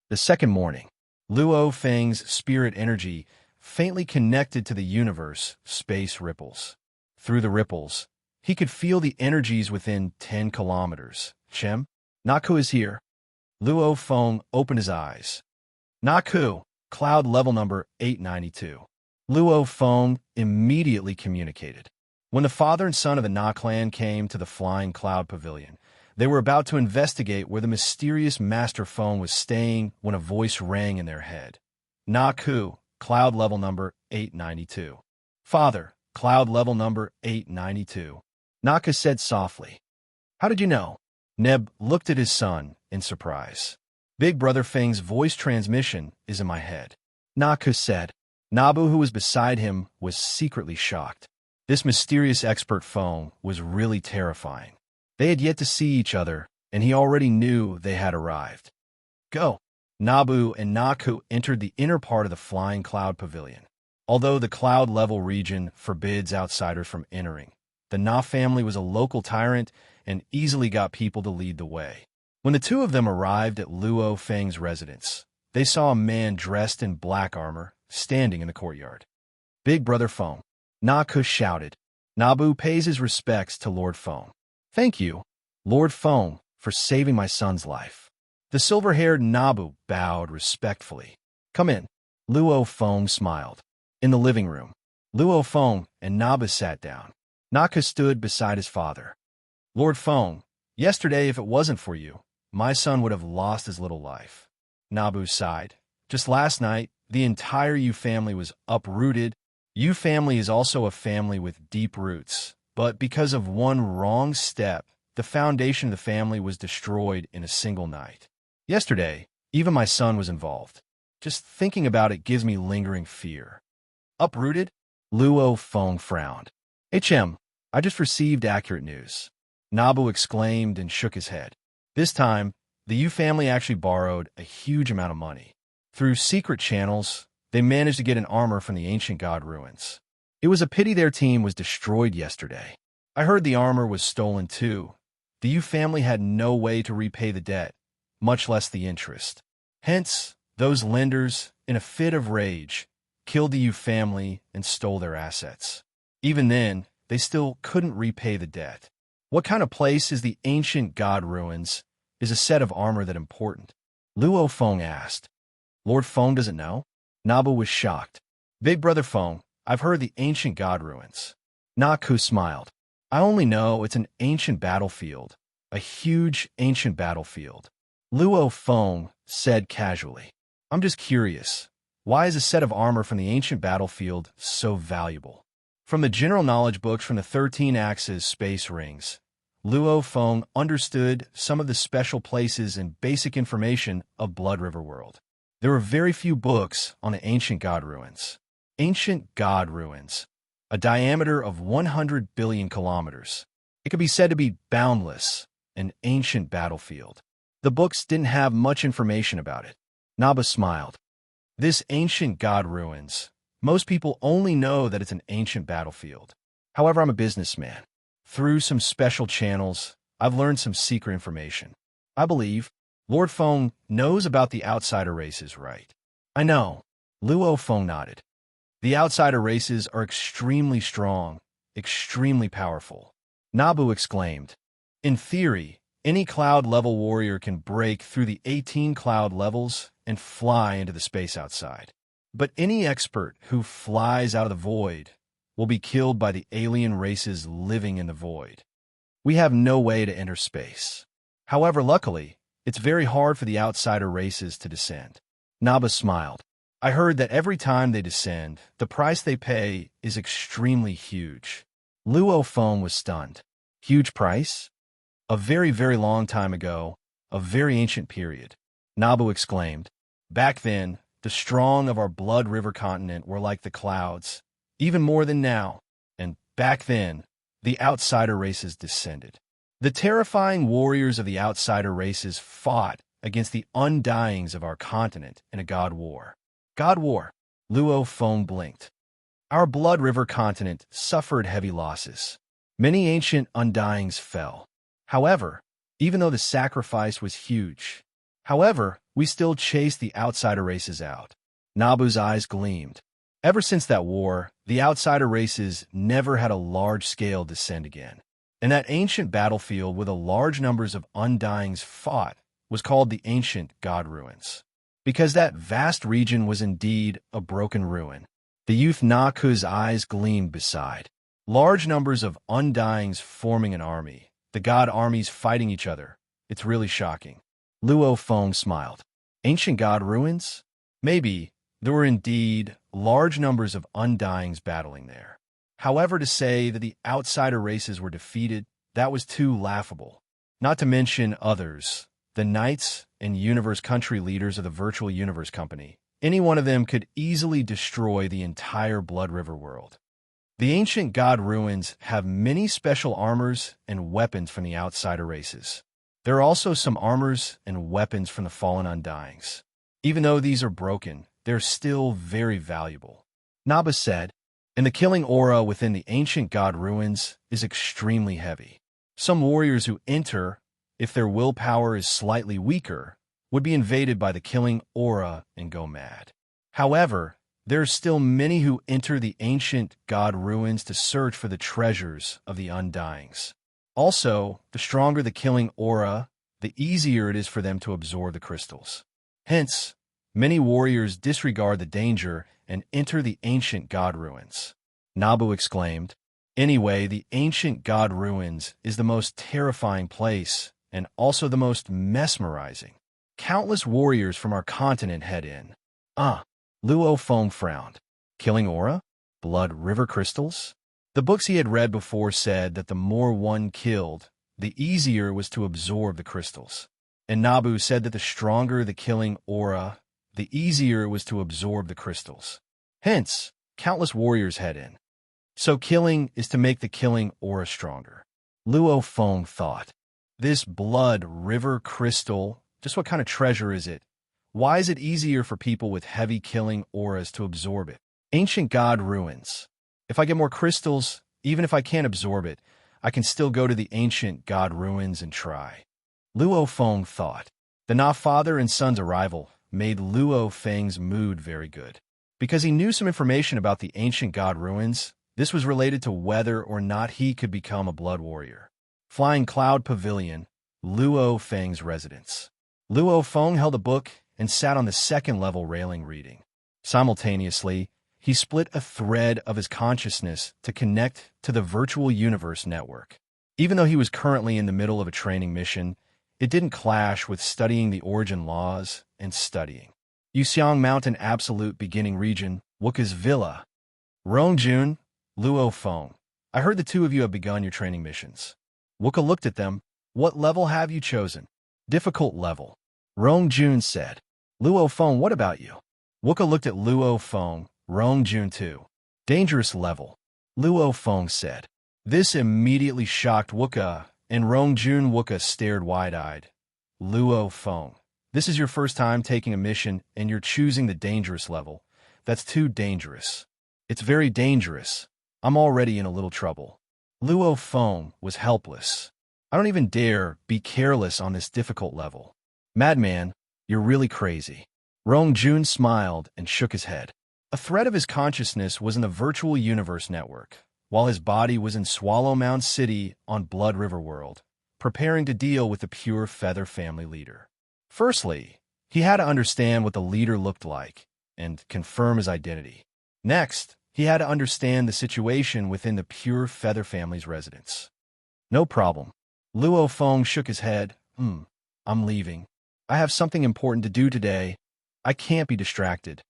The second morning, Luo Feng's spirit energy faintly connected to the universe space ripples. Through the ripples, he could feel the energies within 10 kilometers. Chem? Naku is here. Luo Feng opened his eyes. Naku, cloud level number 892. Luo Feng immediately communicated. When the father and son of the Na clan came to the Flying Cloud Pavilion, they were about to investigate where the mysterious Master Feng was staying when a voice rang in their head. Naku, cloud level number 892. Father, cloud level number 892. Naka said softly. How did you know? Neb looked at his son in surprise. Big Brother Feng's voice transmission is in my head. Naka said. Nabu, who was beside him, was secretly shocked. This mysterious expert Feng was really terrifying. They had yet to see each other, and he already knew they had arrived. Go. Nabu and Naku entered the inner part of the Flying Cloud Pavilion. Although the cloud-level region forbids outsiders from entering, the Na family was a local tyrant and easily got people to lead the way. When the two of them arrived at Luo Feng's residence, they saw a man dressed in black armor standing in the courtyard. Big Brother Feng. Naku shouted. Nabu pays his respects to Lord Feng. Thank you, Lord Feng, for saving my son's life. The silver-haired Nabu bowed respectfully. Come in. Luo Feng smiled. In the living room, Luo Feng and Nabu sat down. Naka stood beside his father. Lord Feng, yesterday, if it wasn't for you, my son would have lost his little life. Nabu sighed. Just last night, the entire Yu family was uprooted. Yu family is also a family with deep roots, but because of one wrong step, the foundation of the family was destroyed in a single night. Yesterday, even my son was involved. Just thinking about it gives me lingering fear. Uprooted? Luo Feng frowned. I just received accurate news. Nabu exclaimed and shook his head. This time, the Yu family actually borrowed a huge amount of money. Through secret channels, they managed to get an armor from the ancient god ruins. It was a pity their team was destroyed yesterday. I heard the armor was stolen too. The Yu family had no way to repay the debt, much less the interest. Hence, those lenders, in a fit of rage, killed the Yu family and stole their assets. Even then, they still couldn't repay the debt. What kind of place is the ancient god ruins? Is a set of armor that important? Luo Feng asked. Lord Feng doesn't know? Nabu was shocked. Big Brother Feng, I've heard the ancient god ruins. Naku smiled. I only know it's an ancient battlefield. A huge ancient battlefield. Luo Feng said casually. I'm just curious. Why is a set of armor from the ancient battlefield so valuable? From the general knowledge books from the 13 Axis space rings, Luo Feng understood some of the special places and basic information of Blood River World. There were very few books on the ancient god ruins. Ancient god ruins, a diameter of 100 billion kilometers. It could be said to be boundless, an ancient battlefield. The books didn't have much information about it. Naba smiled. This ancient god ruins, most people only know that it's an ancient battlefield. However, I'm a businessman. Through some special channels, I've learned some secret information. I believe Lord Feng knows about the outsider races, right? I know. Luo Feng nodded. The outsider races are extremely strong, extremely powerful. Nabu exclaimed. In theory, any cloud-level warrior can break through the 18 cloud levels and fly into the space outside. But any expert who flies out of the void will be killed by the alien races living in the void. We have no way to enter space. However, luckily, it's very hard for the outsider races to descend. Naba smiled. I heard that every time they descend, the price they pay is extremely huge. Luo Feng was stunned. Huge price? A very, very long time ago, a very ancient period. Nabu exclaimed. Back then, the strong of our Blood River continent were like the clouds, even more than now, and Back then, the outsider races descended. The terrifying warriors of the outsider races fought against the undyings of our continent in a god war. God war. Luo Feng blinked. Our Blood River continent suffered heavy losses. Many ancient undyings fell. However, even though the sacrifice was huge, we still chased the outsider races out. Nabu's eyes gleamed. Ever since that war, the outsider races never had a large-scale descent again. And that ancient battlefield where the large numbers of undyings fought was called the ancient god ruins. Because that vast region was indeed a broken ruin. The youth Naku's eyes gleamed beside. Large numbers of undyings forming an army. The god armies fighting each other. It's really shocking. Luo Feng smiled. Ancient god ruins? Maybe. There were indeed large numbers of undyings battling there. However, to say that the outsider races were defeated, that was too laughable. Not to mention others, the knights and universe country leaders of the Virtual Universe Company. Any one of them could easily destroy the entire Blood River world. The ancient god ruins have many special armors and weapons from the outsider races. There are also some armors and weapons from the fallen undyings. Even though these are broken, they're still very valuable. Naba said, and the killing aura within the ancient god ruins is extremely heavy. Some warriors who enter, if their willpower is slightly weaker, would be invaded by the killing aura and go mad. However, there are still many who enter the ancient god ruins to search for the treasures of the undyings. Also, the stronger the killing aura, the easier it is for them to absorb the crystals. Hence, many warriors disregard the danger and enter the ancient god ruins. Nabu exclaimed, Anyway, the ancient god ruins is the most terrifying place and also the most mesmerizing. Countless warriors from our continent head in. Luo Feng frowned. Killing aura? Blood river crystals? The books he had read before said that the more one killed, the easier it was to absorb the crystals. And Nabu said that the stronger the killing aura, the easier it was to absorb the crystals. Hence, countless warriors head in. So killing is to make the killing aura stronger. Luo Feng thought. This blood river crystal, just what kind of treasure is it? Why is it easier for people with heavy killing auras to absorb it? Ancient god ruins. If I get more crystals, even if I can't absorb it, I can still go to the ancient god ruins and try. Luo Feng thought. The Na father and son's arrival made Luo Feng's mood very good. Because he knew some information about the ancient god ruins, this was related to whether or not he could become a blood warrior. Flying Cloud Pavilion, Luo Feng's residence. Luo Feng held a book and sat on the second-level railing reading. Simultaneously, he split a thread of his consciousness to connect to the Virtual Universe network. Even though he was currently in the middle of a training mission, it didn't clash with studying the origin laws and studying. Yuxiang Mountain Absolute Beginning Region, Wuka's Villa. Rongjun, Luo Feng. I heard the two of you have begun your training missions. Wuka looked at them. What level have you chosen? Difficult level. Rongjun said. Luo Feng, what about you? Wuka looked at Luo Feng. Rongjun too. Dangerous level. Luo Feng said. This immediately shocked Wuka, and Rongjun Wuka stared wide-eyed. Luo Feng. This is your first time taking a mission, and you're choosing the dangerous level. That's too dangerous. It's very dangerous. I'm already in a little trouble. Luo Feng was helpless. I don't even dare be careless on this difficult level. Madman, you're really crazy. Rongjun smiled and shook his head. A thread of his consciousness was in the Virtual Universe network, while his body was in Swallow Mound City on Blood River World, preparing to deal with the Pure Feather family leader. Firstly, he had to understand what the leader looked like and confirm his identity. Next, he had to understand the situation within the Pure Feather family's residence. No problem. Luo Feng shook his head. I'm leaving. I have something important to do today. I can't be distracted.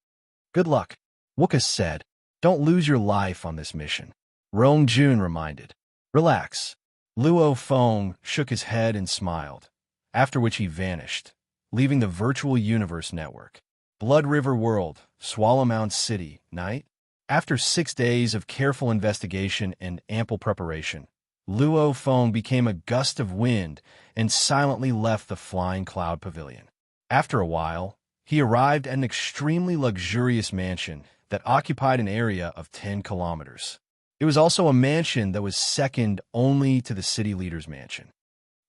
Good luck. Wuka said. Don't lose your life on this mission. Rongjun reminded. Relax. Luo Feng shook his head and smiled, after which he vanished, leaving the Virtual Universe network. Blood River World, Swallow Mound City, night. After 6 days of careful investigation and ample preparation, Luo Feng became a gust of wind and silently left the flying cloud pavilion. After a while, he arrived at an extremely luxurious mansion that occupied an area of 10 kilometers. It was also a mansion that was second only to the city leader's mansion.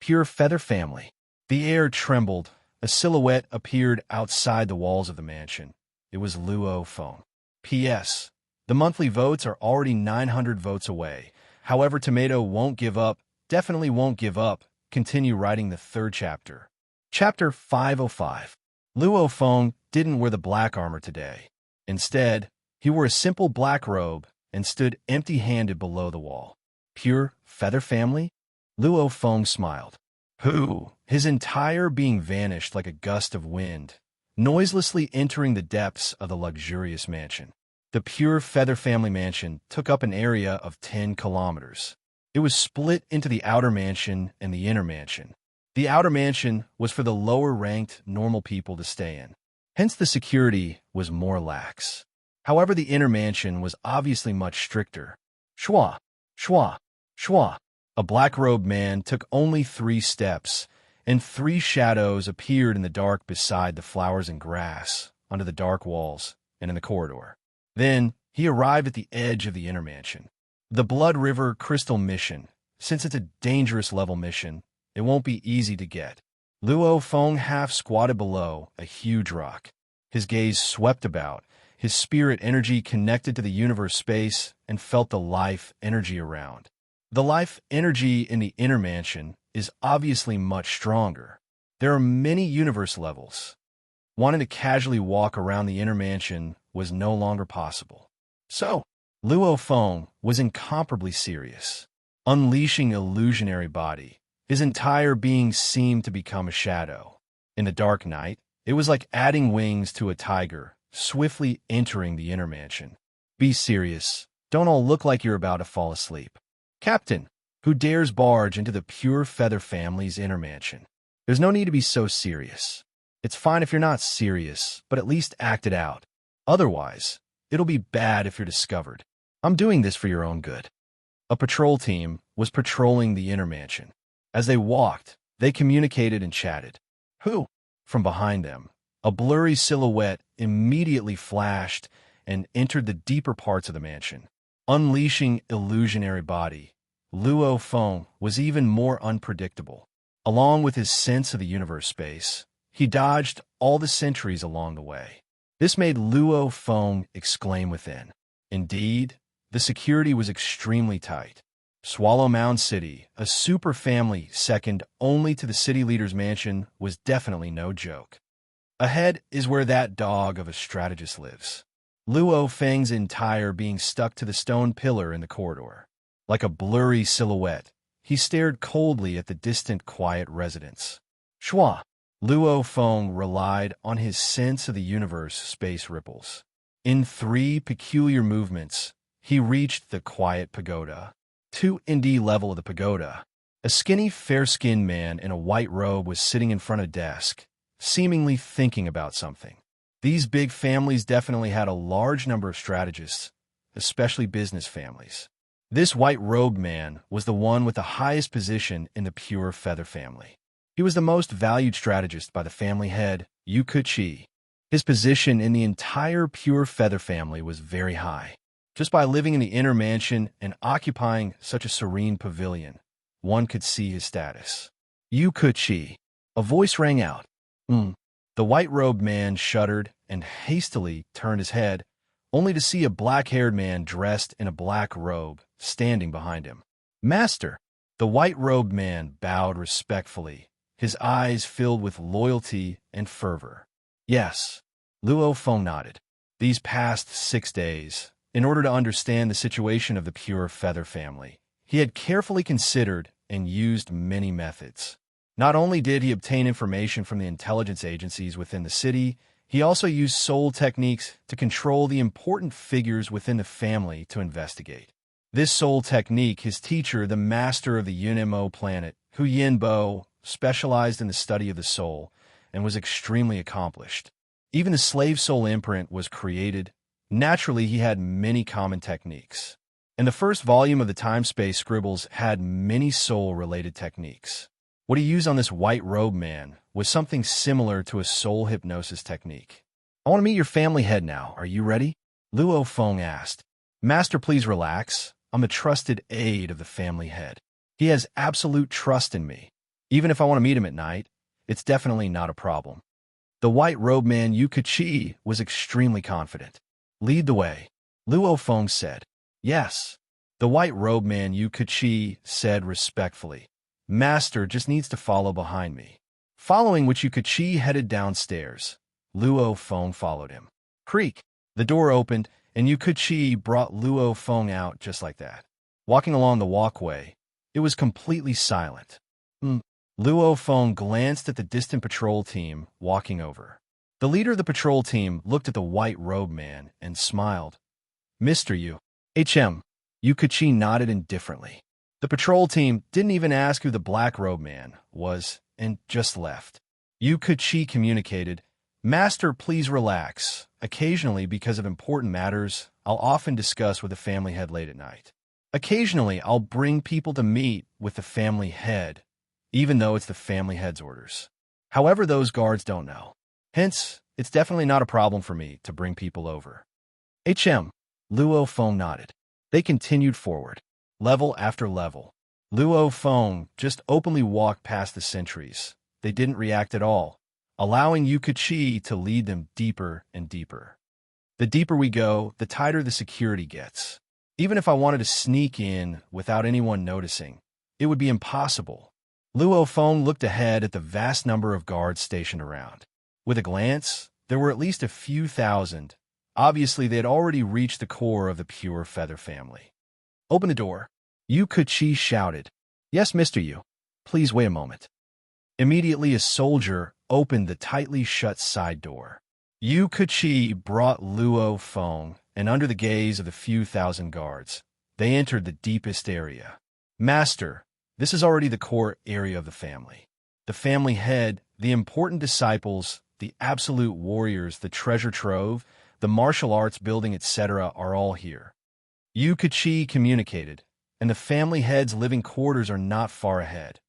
Pure feather family. The air trembled. A silhouette appeared outside the walls of the mansion. It was Luo Feng. P.S. The monthly votes are already 900 votes away. However, Tomato won't give up, definitely won't give up. Continue writing the third chapter. Chapter 505. Luo Feng didn't wear the black armor today. Instead, he wore a simple black robe and stood empty-handed below the wall. Pure feather family? Luo Feng smiled. Who? His entire being vanished like a gust of wind, noiselessly entering the depths of the luxurious mansion. The pure feather family mansion took up an area of 10 kilometers. It was split into the outer mansion and the inner mansion. The outer mansion was for the lower-ranked, normal people to stay in. Hence, the security was more lax. However, the inner mansion was obviously much stricter. Shua, shua, shua. A black-robed man took only 3 steps, and 3 shadows appeared in the dark beside the flowers and grass, under the dark walls, and in the corridor. Then, he arrived at the edge of the inner mansion. The Blood River Crystal Mission. Since it's a dangerous level mission, it won't be easy to get. Luo Feng half squatted below a huge rock. His gaze swept about, his spirit energy connected to the universe space, and felt the life energy around. The life energy in the inner mansion is obviously much stronger. There are many universe levels. Wanting to casually walk around the inner mansion was no longer possible. So, Luo Feng was incomparably serious. Unleashing illusionary body, his entire being seemed to become a shadow. In the dark night, it was like adding wings to a tiger, swiftly entering the inner mansion. Be serious. Don't all look like you're about to fall asleep. Captain, who dares barge into the pure feather family's inner mansion? There's no need to be so serious. It's fine if you're not serious, but at least act it out. Otherwise, it'll be bad if you're discovered. I'm doing this for your own good. A patrol team was patrolling the inner mansion. As they walked, they communicated and chatted. Who? From behind them, a blurry silhouette immediately flashed and entered the deeper parts of the mansion. Unleashing illusionary body, Luo Feng was even more unpredictable. Along with his sense of the universe space, he dodged all the sentries along the way. This made Luo Feng exclaim within. Indeed, the security was extremely tight. Swallow Mound City, a super family second only to the city leader's mansion, was definitely no joke. Ahead is where that dog of a strategist lives. Luo Feng's entire being stuck to the stone pillar in the corridor. Like a blurry silhouette, he stared coldly at the distant, quiet residence. Shua. Luo Feng relied on his sense of the universe space ripples. In 3 peculiar movements, he reached the quiet pagoda. 2D level of the pagoda. A skinny, fair-skinned man in a white robe was sitting in front of a desk, seemingly thinking about something. These big families definitely had a large number of strategists, especially business families. This white-robed man was the one with the highest position in the pure feather family. He was the most valued strategist by the family head, Yu Kuchi. His position in the entire pure feather family was very high. Just by living in the inner mansion and occupying such a serene pavilion, one could see his status. Yu Kuchi. A voice rang out. The white-robed man shuddered and hastily turned his head, only to see a black-haired man dressed in a black robe standing behind him. Master! The white-robed man bowed respectfully, his eyes filled with loyalty and fervor. Yes, Luo Feng nodded. These past 6 days, in order to understand the situation of the pure feather family, he had carefully considered and used many methods. Not only did he obtain information from the intelligence agencies within the city, he also used soul techniques to control the important figures within the family to investigate. This soul technique, his teacher, the master of the Yunmo planet, Hu Yinbo, specialized in the study of the soul and was extremely accomplished. Even the slave soul imprint was created, Naturally, he had many common techniques. And the first volume of the time-space scribbles had many soul-related techniques. What he used on this white-robed man was something similar to a soul hypnosis technique. "I want to meet your family head now. Are you ready?" Luo Feng asked. "Master, please relax. I'm the trusted aide of the family head. He has absolute trust in me. Even if I want to meet him at night, it's definitely not a problem." The white-robed man Yu Keqi was extremely confident. "Lead the way," Luo Feng said. "Yes." The white-robed man Yu Keqi said respectfully. "Master just needs to follow behind me." Following which Yu Keqi headed downstairs. Luo Feng followed him. Creak! The door opened, and Yu Keqi brought Luo Feng out just like that. Walking along the walkway, it was completely silent. Luo Feng glanced at the distant patrol team walking over. The leader of the patrol team looked at the white-robed man and smiled. "Mr. Yu." Yu Keqi nodded indifferently. The patrol team didn't even ask who the black-robed man was and just left. Yu Keqi communicated, "Master, please relax. Occasionally, because of important matters, I'll often discuss with the family head late at night. Occasionally, I'll bring people to meet with the family head, even though it's the family head's orders. However, those guards don't know. Hence, it's definitely not a problem for me to bring people over." Luo Feng nodded. They continued forward, level after level. Luo Feng just openly walked past the sentries. They didn't react at all, allowing Yu Keqi to lead them deeper and deeper. The deeper we go, the tighter the security gets. Even if I wanted to sneak in without anyone noticing, it would be impossible. Luo Feng looked ahead at the vast number of guards stationed around. With a glance, there were at least a few thousand. Obviously, they had already reached the core of the pure feather family. "Open the door," Yu Keqi shouted. "Yes, Mr. Yu. Please wait a moment." Immediately, a soldier opened the tightly shut side door. Yu Keqi brought Luo Feng, and under the gaze of the few thousand guards, they entered the deepest area. "Master, this is already the core area of the family. The family head, the important disciples, the absolute warriors, the treasure trove, the martial arts building, etc. are all here." Yu Keqi communicated, "And the family head's living quarters are not far ahead.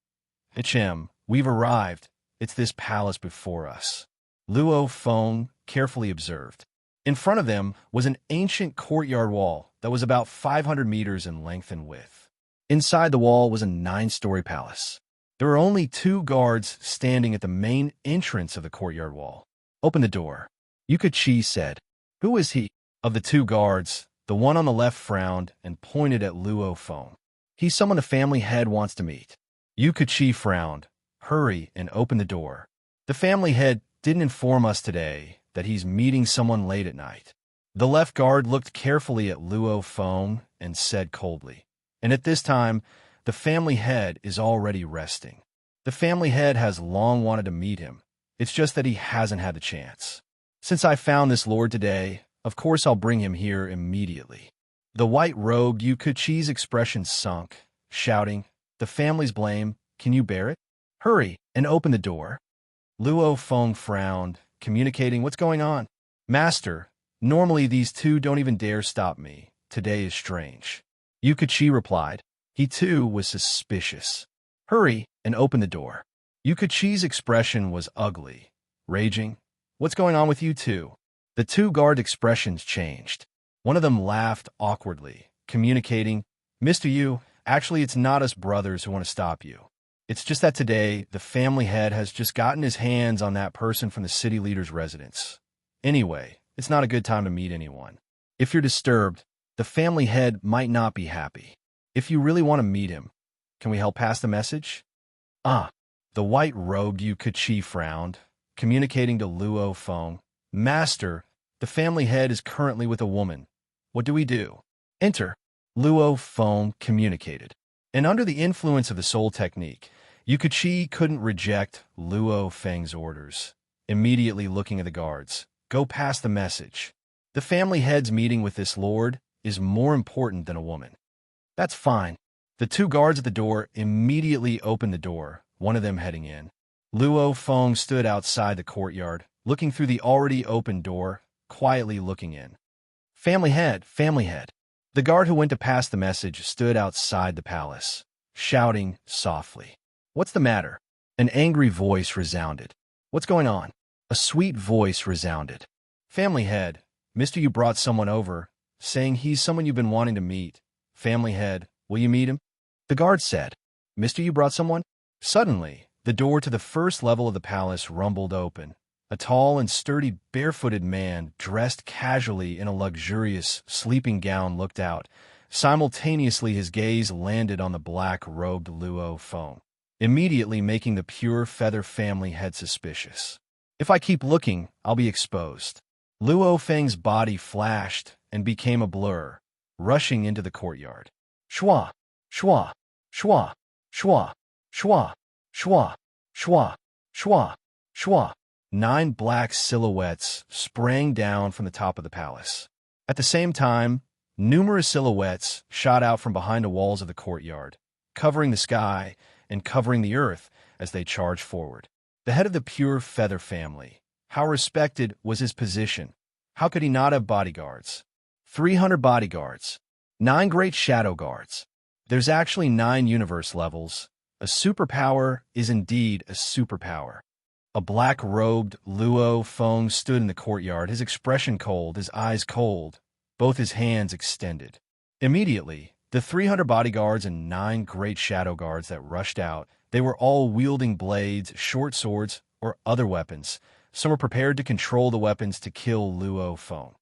We've arrived. It's this palace before us." Luo Feng carefully observed. In front of them was an ancient courtyard wall that was about 500 meters in length and width. Inside the wall was a 9-story palace. There were only 2 guards standing at the main entrance of the courtyard wall. "Open the door," Yu Keqi said. "Who is he?" Of the 2 guards, the one on the left frowned and pointed at Luo Feng. "He's someone the family head wants to meet." Yu Keqi frowned. "Hurry and open the door. The family head didn't inform us today that he's meeting someone late at night." The left guard looked carefully at Luo Feng and said coldly, "And at this time, the family head is already resting. The family head has long wanted to meet him. It's just that he hasn't had the chance. Since I found this lord today, of course I'll bring him here immediately." The white-robed Yu Keqi's expression sunk, shouting, "The family's blame, can you bear it? Hurry and open the door." Luo Feng frowned, communicating, "What's going on?" "Master, normally these 2 don't even dare stop me. Today is strange." Yu Keqi replied. He too was suspicious. "Hurry and open the door." Yu Keqi's expression was ugly, raging. "What's going on with you two?" The 2 guard expressions changed. One of them laughed awkwardly, communicating, "Mr. Yu, actually it's not us brothers who want to stop you. It's just that today, the family head has just gotten his hands on that person from the city leader's residence. Anyway, it's not a good time to meet anyone. If you're disturbed, the family head might not be happy. If you really want to meet him, can we help pass the message?" The white-robed Yu Keqi frowned, communicating to Luo Feng, "Master, the family head is currently with a woman. What do we do?" "Enter," Luo Feng communicated. And under the influence of the soul technique, Yu Keqi couldn't reject Luo Feng's orders. Immediately looking at the guards, "Go pass the message. The family head's meeting with this lord is more important than a woman." "That's fine." The 2 guards at the door immediately opened the door, one of them heading in. Luo Feng stood outside the courtyard, looking through the already open door, quietly looking in. Family head, family head. The guard who went to pass the message stood outside the palace, shouting softly. What's the matter? An angry voice resounded. What's going on? A sweet voice resounded. Family head, mister, you brought someone over, saying he's someone you've been wanting to meet. Family head, will you meet him? The guard said. Mister, you brought someone? Suddenly, the door to the first level of the palace rumbled open. A tall and sturdy barefooted man, dressed casually in a luxurious sleeping gown, looked out. Simultaneously, his gaze landed on the black-robed Luo Feng, immediately making the pure feather family head suspicious. If I keep looking, I'll be exposed. Luo Feng's body flashed and became a blur, rushing into the courtyard. Shua, shua, shua, shua, shua, shua, shua, shua, shua. 9 black silhouettes sprang down from the top of the palace. At the same time, numerous silhouettes shot out from behind the walls of the courtyard, covering the sky and covering the earth as they charged forward. The head of the pure feather family. How respected was his position? How could he not have bodyguards? 300 bodyguards. 9 great shadow guards. There's actually 9 universe levels. A superpower is indeed a superpower. A black-robed Luo Feng stood in the courtyard, his expression cold, his eyes cold, both his hands extended. Immediately, the 300 bodyguards and 9 great shadow guards that rushed out, they were all wielding blades, short swords, or other weapons. Some were prepared to control the weapons to kill Luo Feng.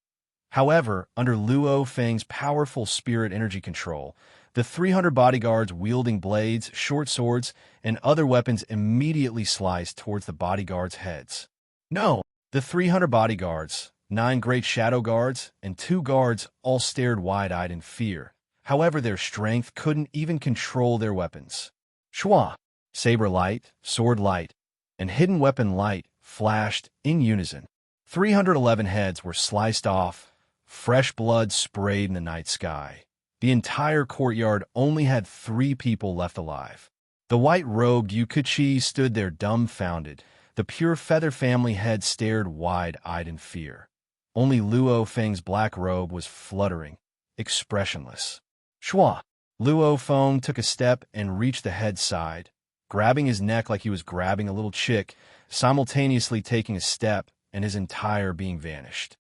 However, under Luo Feng's powerful spirit energy control, the 300 bodyguards wielding blades, short swords, and other weapons immediately sliced towards the bodyguards' heads. No! The 300 bodyguards, 9 great shadow guards, and 2 guards all stared wide-eyed in fear. However, their strength couldn't even control their weapons. Shua, saber light, sword light, and hidden weapon light flashed in unison. 311 heads were sliced off, fresh blood sprayed in the night sky. The entire courtyard only had 3 people left alive. The white-robed Yukichi stood there dumbfounded. The pure feather family head stared wide-eyed in fear. Only Luo Feng's black robe was fluttering, expressionless. Shua! Luo Feng took a step and reached the head's side, grabbing his neck like he was grabbing a little chick, simultaneously taking a step and his entire being vanished.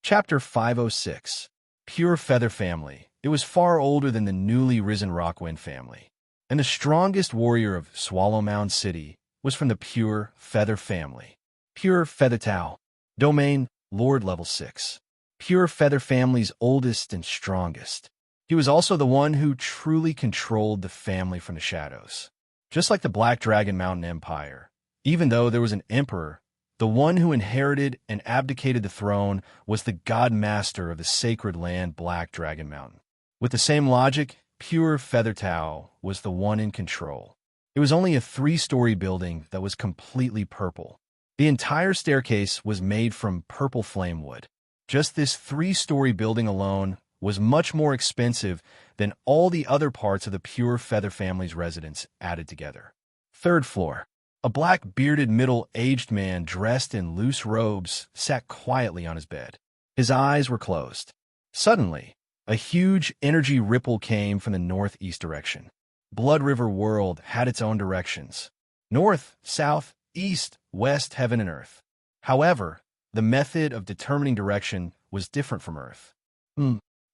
Chapter 506. Pure Feather Family. It was far older than the newly risen Rockwind family, and the strongest warrior of Swallowmound City was from the Pure Feather family. Pure Feather Tao. Domain, Lord Level 6. Pure Feather family's oldest and strongest. He was also the one who truly controlled the family from the shadows. Just like the Black Dragon Mountain Empire, even though there was an emperor, the one who inherited and abdicated the throne was the god master of the sacred land Black Dragon Mountain. With the same logic, Pure Feather Tao was the one in control. It was only a 3-story building that was completely purple. The entire staircase was made from purple flame wood. Just this 3-story building alone was much more expensive than all the other parts of the Pure Feather family's residence added together. 3rd floor. A black bearded middle-aged man dressed in loose robes sat quietly on his bed. His eyes were closed. Suddenly, a huge energy ripple came from the northeast direction. Blood River World had its own directions. North, south, east, west, heaven and earth. However, the method of determining direction was different from Earth.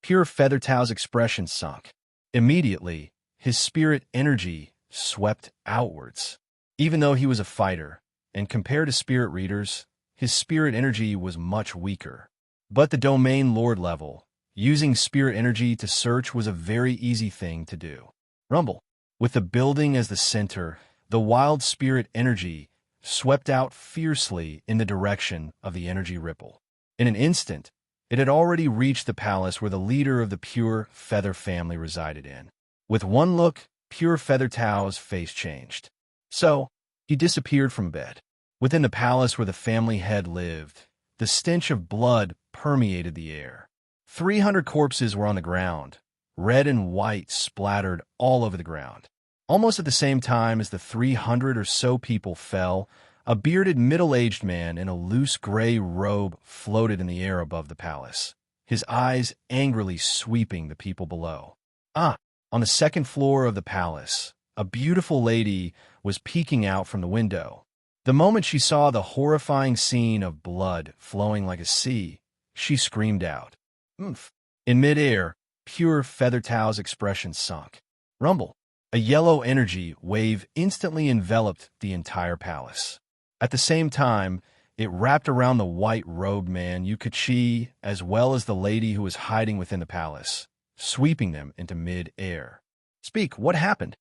Pure Feather Tao's expression sunk. Immediately, his spirit energy swept outwards. Even though he was a fighter, and compared to spirit readers, his spirit energy was much weaker. But the domain lord level, using spirit energy to search was a very easy thing to do. Rumble. With the building as the center, the wild spirit energy swept out fiercely in the direction of the energy ripple. In an instant, it had already reached the palace where the leader of the Pure Feather family resided in. With one look, Pure Feather Tao's face changed. So, he disappeared from bed. Within the palace where the family head lived, the stench of blood permeated the air. 300 corpses were on the ground, red and white splattered all over the ground. Almost at the same time as the 300 or so people fell, a bearded middle-aged man in a loose gray robe floated in the air above the palace. his eyes angrily sweeping the people below. On the second floor of the palace, a beautiful lady was peeking out from the window. The moment she saw the horrifying scene of blood flowing like a sea, she screamed out, "Oomph!" In midair, pure Feathertail's expression sunk. Rumble! A yellow energy wave instantly enveloped the entire palace. At the same time, it wrapped around the white-robed man Yukichi as well as the lady who was hiding within the palace, sweeping them into mid-air. "Speak, what happened?"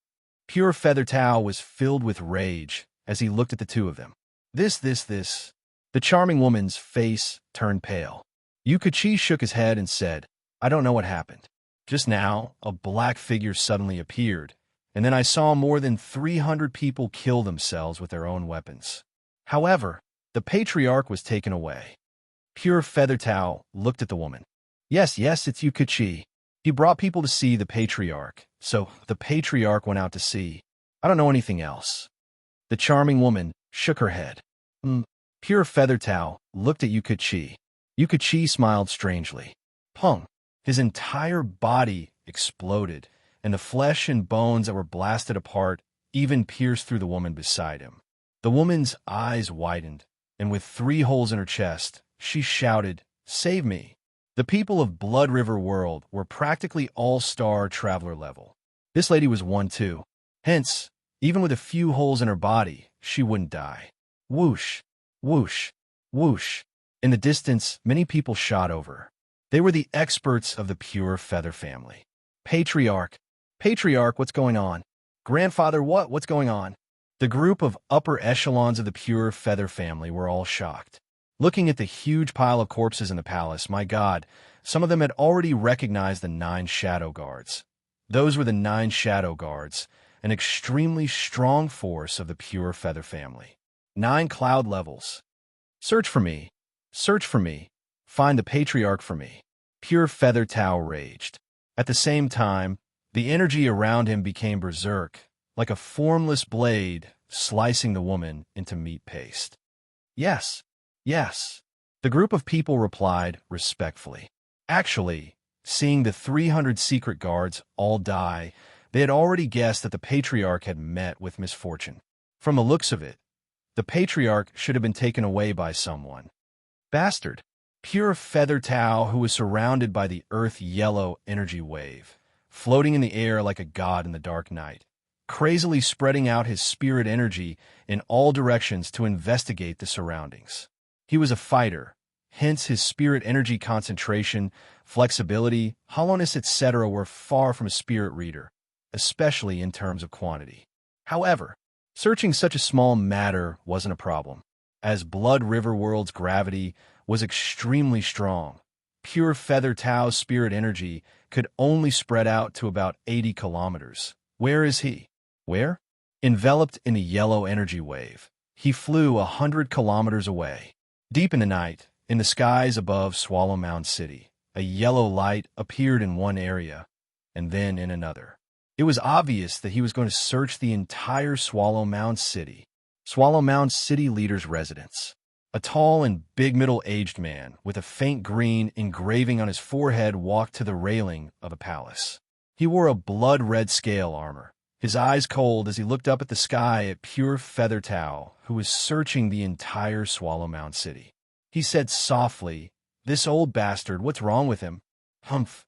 Pure Feathertail was filled with rage as he looked at the two of them. This. The charming woman's face turned pale. Yukichi shook his head and said, "I don't know what happened. Just now, a black figure suddenly appeared, and then I saw more than 300 people kill themselves with their own weapons. However, the patriarch was taken away." Pure Feathertail looked at the woman. Yes, it's Yukichi. He brought people to see the patriarch, so the patriarch went out to sea. I don't know anything else." The charming woman shook her head. Pure Feathertail looked at Yukichi. Yukichi smiled strangely. Pung! His entire body exploded, and the flesh and bones that were blasted apart even pierced through the woman beside him. The woman's eyes widened, and with 3 holes in her chest, she shouted, "Save me!" The people of Blood River World were practically all-star traveler level. This lady was one too. Hence, even with a few holes in her body, she wouldn't die. Whoosh, whoosh, whoosh. In the distance, many people shot over. They were the experts of the Pure Feather family. Patriarch, what's going on? Grandfather, what's going on? The group of upper echelons of the Pure Feather family were all shocked. Looking at the huge pile of corpses in the palace, my God, some of them had already recognized the 9 Shadow Guards. Those were the 9 Shadow Guards, an extremely strong force of the Pure Feather family. 9 cloud levels. Search for me. Find the patriarch for me. Pure Feathertail raged. At the same time, the energy around him became berserk, like a formless blade slicing the woman into meat paste. Yes. The group of people replied respectfully. Actually, seeing the 300 secret guards all die, they had already guessed that the patriarch had met with misfortune. From the looks of it, the patriarch should have been taken away by someone. Bastard. Pure Feathertail, who was surrounded by the earth-yellow energy wave, floating in the air like a god in the dark night, crazily spreading out his spirit energy in all directions to investigate the surroundings. He was a fighter, hence his spirit energy concentration, flexibility, hollowness, etc. were far from a spirit reader, especially in terms of quantity. However, searching such a small matter wasn't a problem, as Blood River World's gravity was extremely strong. Pure Feathertail's spirit energy could only spread out to about 80 kilometers. Where is he? Where? Enveloped in a yellow energy wave, he flew 100 kilometers away. Deep in the night, in the skies above Swallow Mound City, a yellow light appeared in one area, and then in another. It was obvious that he was going to search the entire Swallow Mound City. Swallow Mound City leader's residence. A tall and big middle-aged man with a faint green engraving on his forehead walked to the railing of a palace. He wore a blood-red scale armor, his eyes cold as he looked up at the sky at Pure Feathertail, who was searching the entire Swallow Mound City. He said softly, "This old bastard, what's wrong with him?" Humph.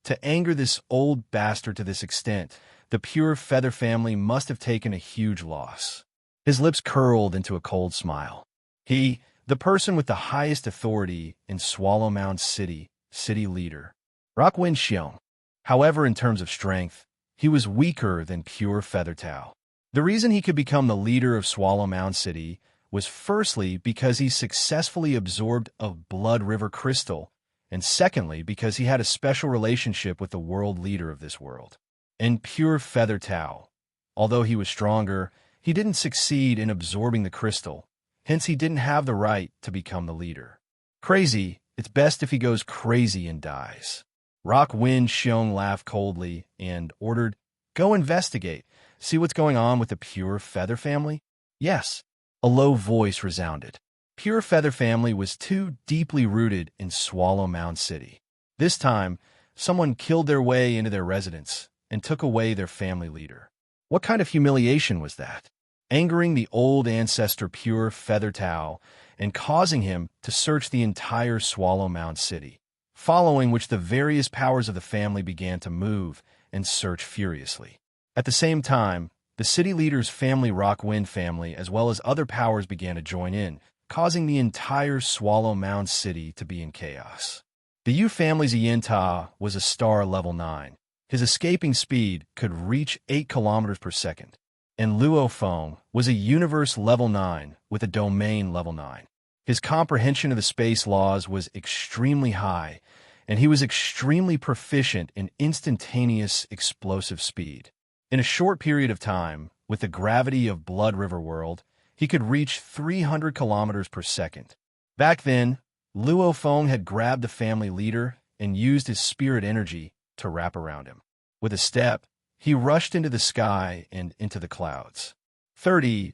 To anger this old bastard to this extent, the Pure Feather family must have taken a huge loss. His lips curled into a cold smile. He, the person with the highest authority in Swallow Mound City, city leader, Rockwind Xiong. However, in terms of strength, he was weaker than Pure Feathertail. The reason he could become the leader of Swallow Mound City was firstly because he successfully absorbed a Blood River crystal, and secondly because he had a special relationship with the world leader of this world. And Pure Feathertail, although he was stronger, he didn't succeed in absorbing the crystal, hence he didn't have the right to become the leader. Crazy, it's best if he goes crazy and dies. Rockwind Xiong laughed coldly and ordered, "Go investigate. See what's going on with the Pure Feather family?" Yes. A low voice resounded. Pure Feather family was too deeply rooted in Swallow Mound City. This time, someone killed their way into their residence and took away their family leader. What kind of humiliation was that? Angering the old ancestor Pure Feather Tao and causing him to search the entire Swallow Mound city, following which the various powers of the family began to move and search furiously. At the same time, the city leader's family Rockwind family as well as other powers began to join in, causing the entire Swallow Mound city to be in chaos. The Yu family's Yinta was a star level 9. His escaping speed could reach 8 kilometers per second. And Luo Feng was a universe level 9 with a domain level 9. His comprehension of the space laws was extremely high, and he was extremely proficient in instantaneous explosive speed. In a short period of time, with the gravity of Blood River World, he could reach 300 kilometers per second. Back then, Luo Feng had grabbed the family leader and used his spirit energy to wrap around him. With a step, he rushed into the sky and into the clouds. 30,000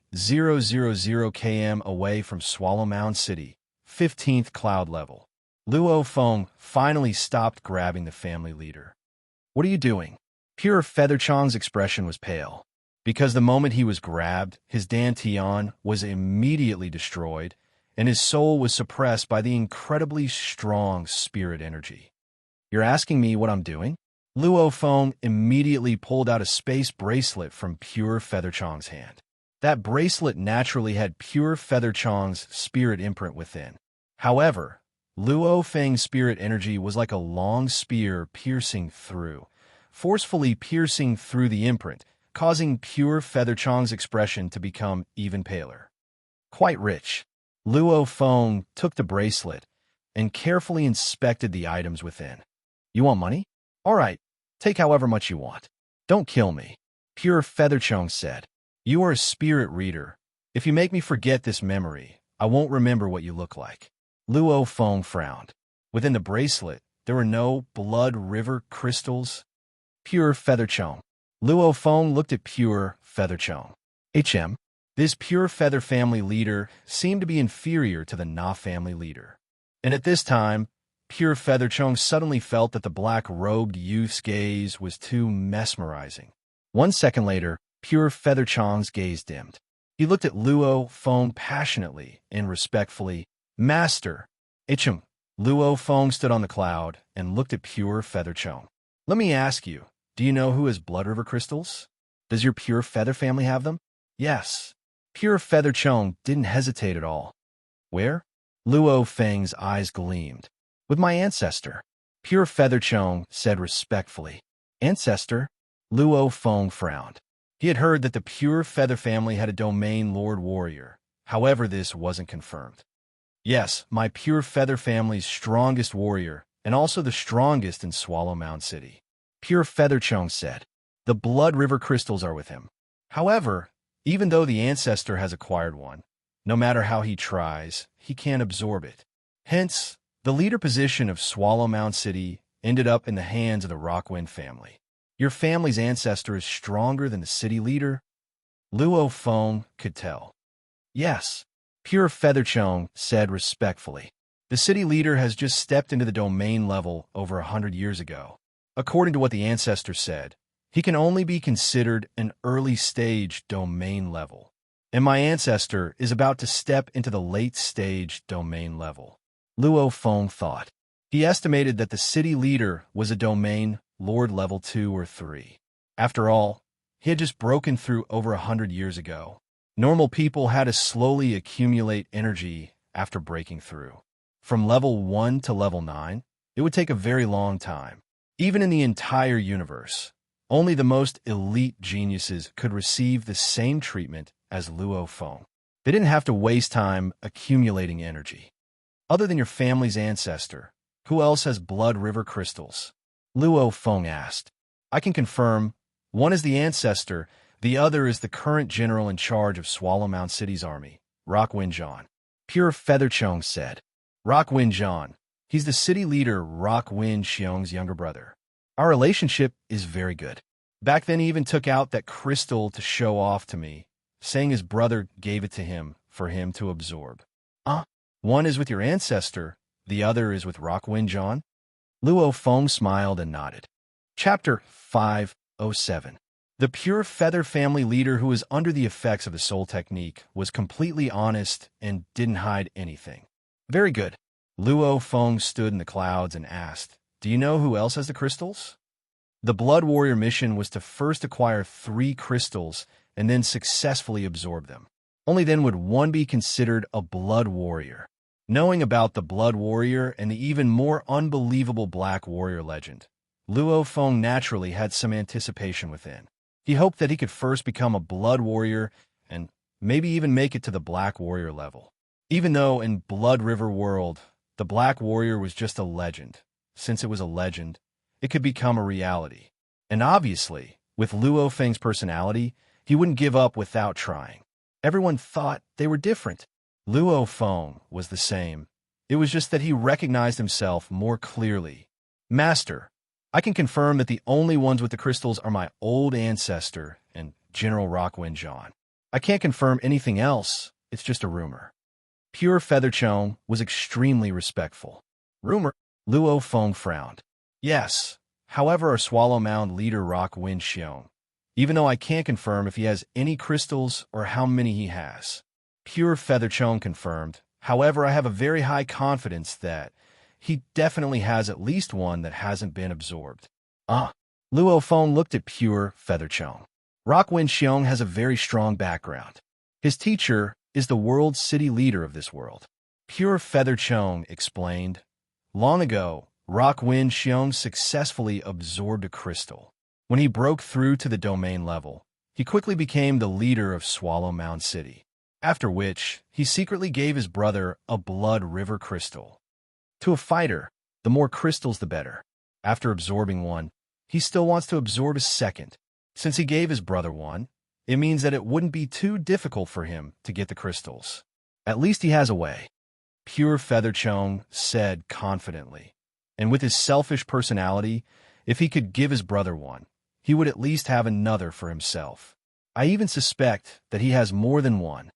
km away from Swallow Mound City, 15th cloud level. Luo Feng finally stopped grabbing the family leader. "What are you doing?" Pure Featherchong's expression was pale. Because the moment he was grabbed, his Dantian was immediately destroyed, and his soul was suppressed by the incredibly strong spirit energy. "You're asking me what I'm doing?" Luo Feng immediately pulled out a space bracelet from Pure Featherchong's hand. That bracelet naturally had Pure Featherchong's spirit imprint within. However, Luo Feng's spirit energy was like a long spear forcefully piercing through the imprint, causing Pure Featherchong's expression to become even paler. Quite rich. Luo Feng took the bracelet and carefully inspected the items within. "You want money? All right, take however much you want. Don't kill me," Pure Featherchong said. "You are a spirit reader. If you make me forget this memory, I won't remember what you look like." Luo Feng frowned. Within the bracelet, there were no Blood River crystals. Pure Featherchong. Luo Feng looked at Pure Featherchong. This Pure Feather family leader seemed to be inferior to the Na family leader. And at this time, Pure Featherchong suddenly felt that the black-robed youth's gaze was too mesmerizing. 1 second later, Pure Featherchong's gaze dimmed. He looked at Luo Feng passionately and respectfully. "Master!" Luo Feng stood on the cloud and looked at Pure Featherchong. "Let me ask you, do you know who has Blood River crystals? Does your Pure Feather family have them?" "Yes." Pure Featherchong didn't hesitate at all. "Where?" Luo Feng's eyes gleamed. "With my ancestor," Pure Featherchong said respectfully. "Ancestor?" Luo Feng frowned. He had heard that the Pure Feather family had a domain Lord Warrior. However, this wasn't confirmed. "Yes, my Pure Feather family's strongest warrior, and also the strongest in Swallow Mound City," Pure Featherchong said. "The Blood River crystals are with him. However, even though the ancestor has acquired one, no matter how he tries, he can't absorb it. Hence, the leader position of Swallow Mound City ended up in the hands of the Rockwind family. Your family's ancestor is stronger than the city leader?" Luo Feng could tell. "Yes," Pure Featherchong said respectfully. "The city leader has just stepped into the domain level over 100 years ago. According to what the ancestor said, he can only be considered an early-stage domain level. And my ancestor is about to step into the late-stage domain level." Luo Feng thought. He estimated that the city leader was a domain Lord level 2 or 3. After all, he had just broken through over 100 years ago. Normal people had to slowly accumulate energy after breaking through. From level 1 to level 9, it would take a very long time. Even in the entire universe, only the most elite geniuses could receive the same treatment as Luo Feng. They didn't have to waste time accumulating energy. "Other than your family's ancestor, who else has Blood River crystals?" Luo Feng asked. "I can confirm, one is the ancestor, the other is the current general in charge of Swallow Mound City's army, Rockwind John," Pure Featherchong said. "Rockwind John. He's the city leader Rockwind Xiong's younger brother. Our relationship is very good. Back then he even took out that crystal to show off to me, saying his brother gave it to him for him to absorb." One is with your ancestor, the other is with Rockwind John?" Luo Feng smiled and nodded. Chapter 507. The pure feather family leader who was under the effects of the soul technique was completely honest and didn't hide anything. Very good. Luo Feng stood in the clouds and asked, "Do you know who else has the crystals?" The Blood Warrior mission was to first acquire 3 crystals and then successfully absorb them. Only then would one be considered a Blood Warrior. Knowing about the Blood Warrior and the even more unbelievable Black Warrior legend, Luo Feng naturally had some anticipation within. He hoped that he could first become a Blood Warrior and maybe even make it to the Black Warrior level. Even though in Blood River World, the Black Warrior was just a legend. Since it was a legend, it could become a reality. And obviously, with Luo Feng's personality, he wouldn't give up without trying. Everyone thought they were different. Luo Feng was the same. It was just that he recognized himself more clearly. Master, I can confirm that the only ones with the crystals are my old ancestor and General Rockwind John. I can't confirm anything else. It's just a rumor. Pure Featherchone was extremely respectful. Rumor? Luo Feng frowned. Yes. However, our Swallow Mound leader Rockwind Xiong, even though I can't confirm if he has any crystals or how many he has. Pure Featherchone confirmed. However, I have a very high confidence that he definitely has at least one that hasn't been absorbed. Luo Feng looked at Pure Featherchone. Rockwind Xiong has a very strong background. His teacher is the world city leader of this world. Pure Featherchone explained. Long ago, Rockwind Xiong successfully absorbed a crystal. When he broke through to the domain level, he quickly became the leader of Swallow Mound City, after which he secretly gave his brother a Blood River crystal. To a fighter, the more crystals the better. After absorbing one, he still wants to absorb a second. Since he gave his brother one, it means that it wouldn't be too difficult for him to get the crystals. At least he has a way, Pure Featherchone said confidently. And with his selfish personality, if he could give his brother one, he would at least have another for himself. I even suspect that he has more than one.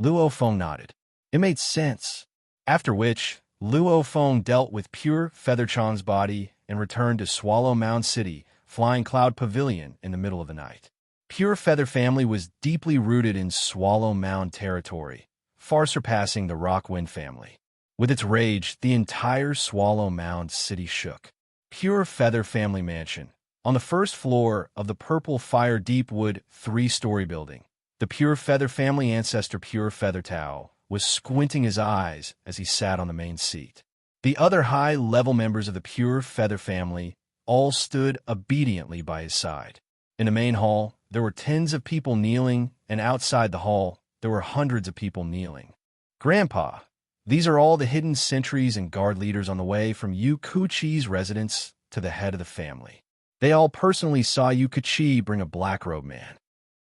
Luo Feng nodded. It made sense. After which, Luo Feng dealt with Pure Featherchone's body and returned to Swallow Mound City, Flying Cloud Pavilion in the middle of the night. Pure Feather family was deeply rooted in Swallow Mound territory, far surpassing the Rockwind family. With its rage, the entire Swallow Mound City shook. Pure Feather family mansion. On the first floor of the Purple Fire Deepwood 3-story building, the Pure Feather family ancestor Pure Feather Tao was squinting his eyes as he sat on the main seat. The other high-level members of the Pure Feather family all stood obediently by his side. In the main hall, there were tens of people kneeling, and outside the hall, there were hundreds of people kneeling. Grandpa, these are all the hidden sentries and guard leaders on the way from Yu Kuchi's residence to the head of the family. They all personally saw Yu Kuchi bring a black-robed man.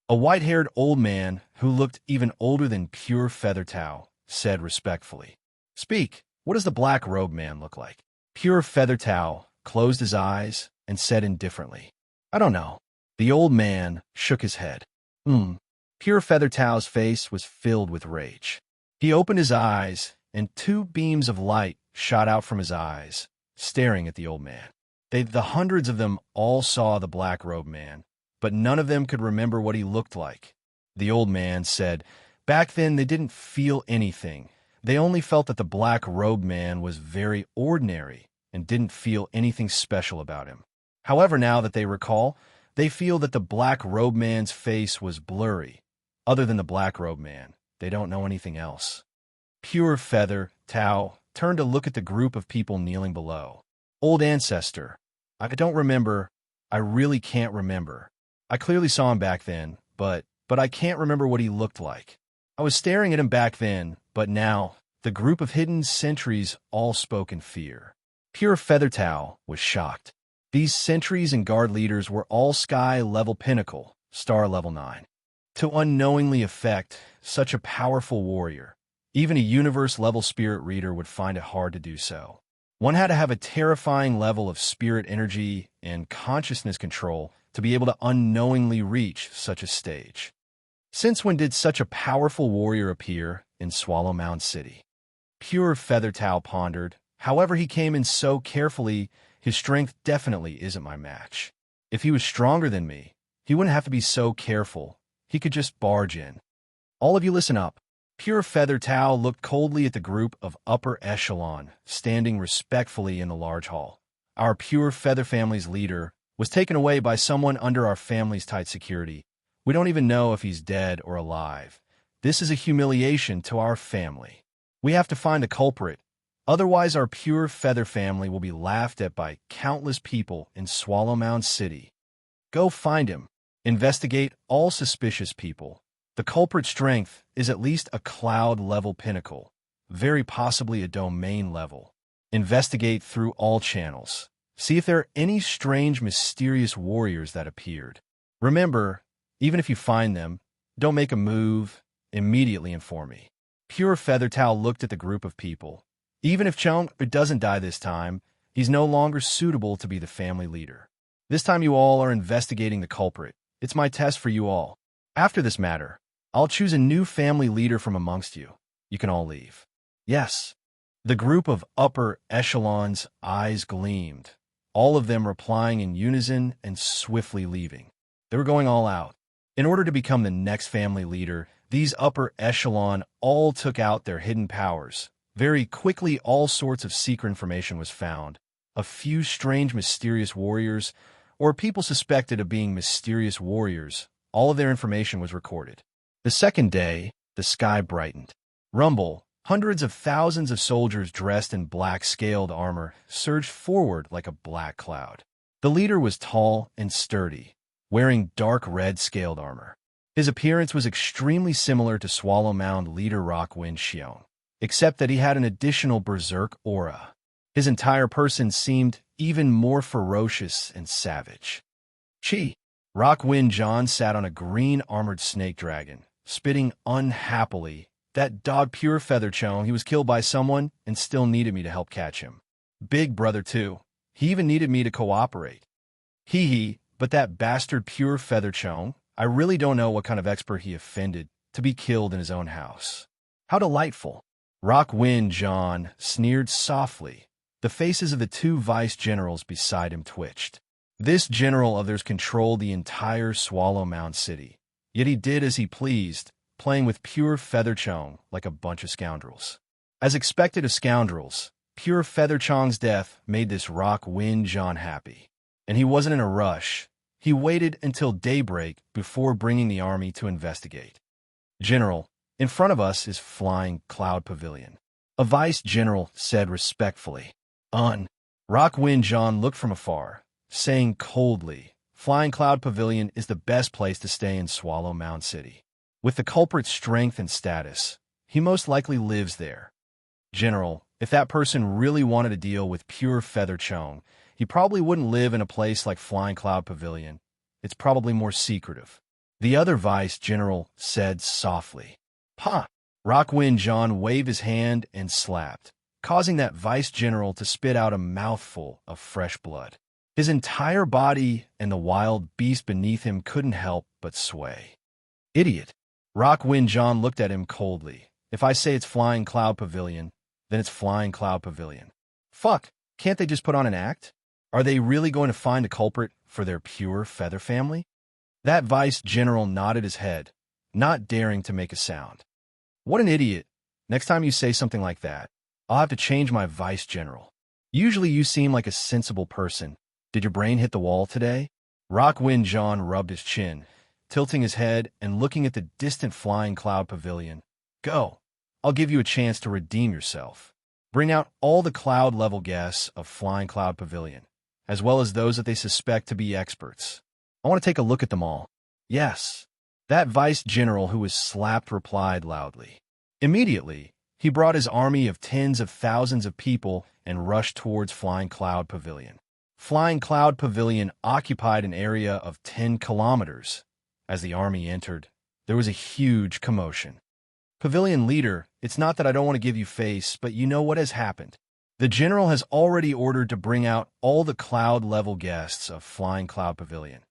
A white-haired old man, who looked even older than Pure Feather Tao, said respectfully, "Speak, what does the black-robed man look like?" Pure Feather Tao closed his eyes and said indifferently, "I don't know." The old man shook his head. Pure Feather Tao's face was filled with rage. He opened his eyes, and 2 beams of light shot out from his eyes, staring at the old man. The hundreds of them all saw the black-robed man, but none of them could remember what he looked like. The old man said, back then they didn't feel anything. They only felt that the black-robed man was very ordinary and didn't feel anything special about him. However, now that they recall, they feel that the black-robed man's face was blurry. Other than the black-robed man, they don't know anything else. Pure Feather Tao turned to look at the group of people kneeling below. Old ancestor, I don't remember. I really can't remember. I clearly saw him back then, but I can't remember what he looked like. I was staring at him back then, but now, the group of hidden sentries all spoke in fear. Pure Feather Tao was shocked. These sentries and guard leaders were all Sky Level Pinnacle, Star Level 9. To unknowingly affect such a powerful warrior, even a Universe-level spirit reader would find it hard to do so. One had to have a terrifying level of spirit energy and consciousness control to be able to unknowingly reach such a stage. Since when did such a powerful warrior appear in Swallow Mound City? Pure Feather Tao pondered. However, he came in so carefully, His strength definitely isn't my match. If he was stronger than me, he wouldn't have to be so careful. He could just barge in. All of you listen up. Pure Feather Tao looked coldly at the group of upper echelon, standing respectfully in the large hall. Our Pure Feather family's leader was taken away by someone under our family's tight security. We don't even know if he's dead or alive. This is a humiliation to our family. We have to find the culprit. Otherwise, our Pure Feather family will be laughed at by countless people in Swallowmound City. Go find him. Investigate all suspicious people. The culprit's strength is at least a cloud-level pinnacle, very possibly a domain level. Investigate through all channels. See if there are any strange, mysterious warriors that appeared. Remember, even if you find them, don't make a move. Immediately inform me. Pure Feather Tao looked at the group of people. Even if Chong doesn't die this time, he's no longer suitable to be the family leader. This time you all are investigating the culprit. It's my test for you all. After this matter, I'll choose a new family leader from amongst you. You can all leave. Yes. The group of upper echelons' eyes gleamed, all of them replying in unison and swiftly leaving. They were going all out. In order to become the next family leader, these upper echelon all took out their hidden powers. Very quickly, all sorts of secret information was found. A few strange, mysterious warriors, or people suspected of being mysterious warriors, all of their information was recorded. The second day, the sky brightened. Rumble, hundreds of thousands of soldiers dressed in black scaled armor surged forward like a black cloud. The leader was tall and sturdy, wearing dark red scaled armor. His appearance was extremely similar to Swallowmound leader Rockwind Xiong, except that he had an additional berserk aura. His entire person seemed even more ferocious and savage. Chi. Rockwind John sat on a green armored snake dragon, spitting unhappily. That dog Pure Feather Chong, he was killed by someone and still needed me to help catch him. Big brother too. He even needed me to cooperate. Hee, but that bastard Pure Feather Chong, I really don't know what kind of expert he offended to be killed in his own house. How delightful. Rockwind John sneered softly. The faces of the two vice-generals beside him twitched. This general of theirs controlled the entire Swallowmound City. Yet he did as he pleased, playing with Pure Feather Chong like a bunch of scoundrels. As expected of scoundrels, Pure Feather Chong's death made this Rockwind John happy. And he wasn't in a rush. He waited until daybreak before bringing the army to investigate. General, in front of us is Flying Cloud Pavilion. A vice-general said respectfully. Rockwind John looked from afar, saying coldly, Flying Cloud Pavilion is the best place to stay in Swallowmound City. With the culprit's strength and status, he most likely lives there. General, if that person really wanted to deal with Pure Feather Chong, he probably wouldn't live in a place like Flying Cloud Pavilion. It's probably more secretive. The other vice-general said softly. Pa! Rockwind John waved his hand and slapped, causing that vice-general to spit out a mouthful of fresh blood. His entire body and the wild beast beneath him couldn't help but sway. Idiot. Rockwind John looked at him coldly. If I say it's Flying Cloud Pavilion, then it's Flying Cloud Pavilion. Fuck, can't they just put on an act? Are they really going to find a culprit for their Pure Feather family? That vice-general nodded his head, not daring to make a sound. What an idiot. Next time you say something like that, I'll have to change my vice-general. Usually you seem like a sensible person. Did your brain hit the wall today? Rockwind John rubbed his chin, tilting his head and looking at the distant Flying Cloud Pavilion. Go. I'll give you a chance to redeem yourself. Bring out all the cloud-level guests of Flying Cloud Pavilion, as well as those that they suspect to be experts. I want to take a look at them all. Yes. That vice-general who was slapped replied loudly. Immediately, he brought his army of tens of thousands of people and rushed towards Flying Cloud Pavilion. Flying Cloud Pavilion occupied an area of 10 kilometers. As the army entered, there was a huge commotion. Pavilion leader, it's not that I don't want to give you face, but you know what has happened. The general has already ordered to bring out all the cloud-level guests of Flying Cloud Pavilion,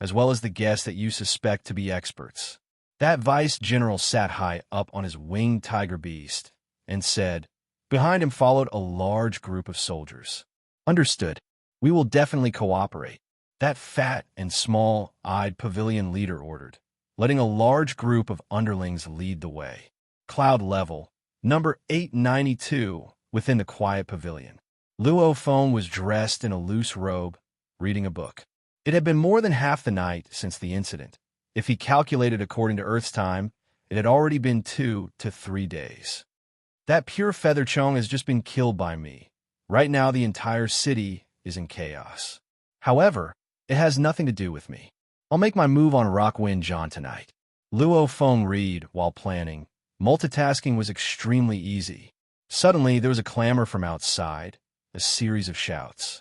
as well as the guests that you suspect to be experts. That vice-general sat high up on his winged tiger beast and said, behind him followed a large group of soldiers. Understood. We will definitely cooperate. That fat and small-eyed pavilion leader ordered, letting a large group of underlings lead the way. Cloud level, number 892, within the quiet pavilion. Luo Feng was dressed in a loose robe, reading a book. It had been more than half the night since the incident. If he calculated according to Earth's time, it had already been 2 to 3 days. That pure feather chong has just been killed by me. Right now the entire city is in chaos. However, it has nothing to do with me. I'll make my move on Rockwind John tonight. Luo Feng read while planning. Multitasking was extremely easy. Suddenly, there was a clamor from outside, a series of shouts.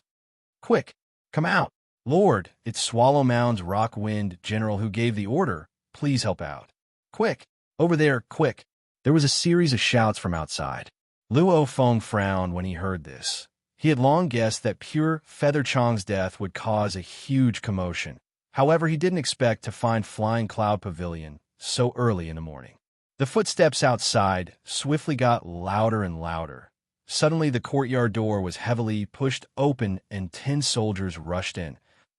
Quick, come out. Lord, it's Swallow Mound's Rockwind General who gave the order. Please help out. Quick, over there, quick. There was a series of shouts from outside. Luo Feng frowned when he heard this. He had long guessed that pure Feather Chong's death would cause a huge commotion. However, he didn't expect to find Flying Cloud Pavilion so early in the morning. The footsteps outside swiftly got louder and louder. Suddenly, the courtyard door was heavily pushed open and 10 soldiers rushed in,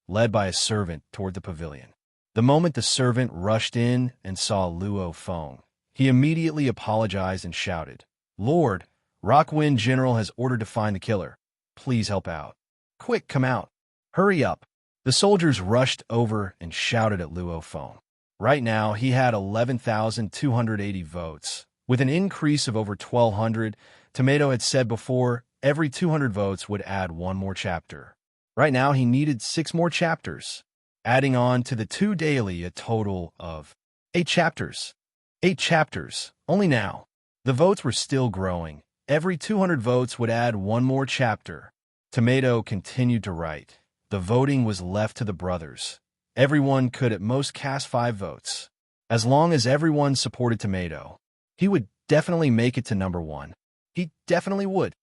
led by a servant toward the pavilion. The moment the servant rushed in and saw Luo Feng, he immediately apologized and shouted, Lord, Rockwind General has ordered to find the killer. Please help out. Quick, come out. Hurry up. The soldiers rushed over and shouted at Luo Feng. Right now, he had 11,280 votes. With an increase of over 1,200, Tomato had said before, every 200 votes would add one more chapter. Right now, he needed 6 more chapters, adding on to the 2 daily a total of 8 chapters. 8 chapters, only now. The votes were still growing. Every 200 votes would add one more chapter. Tomato continued to write. The voting was left to the brothers. Everyone could at most cast 5 votes. As long as everyone supported Tomato, he would definitely make it to number 1. He definitely would.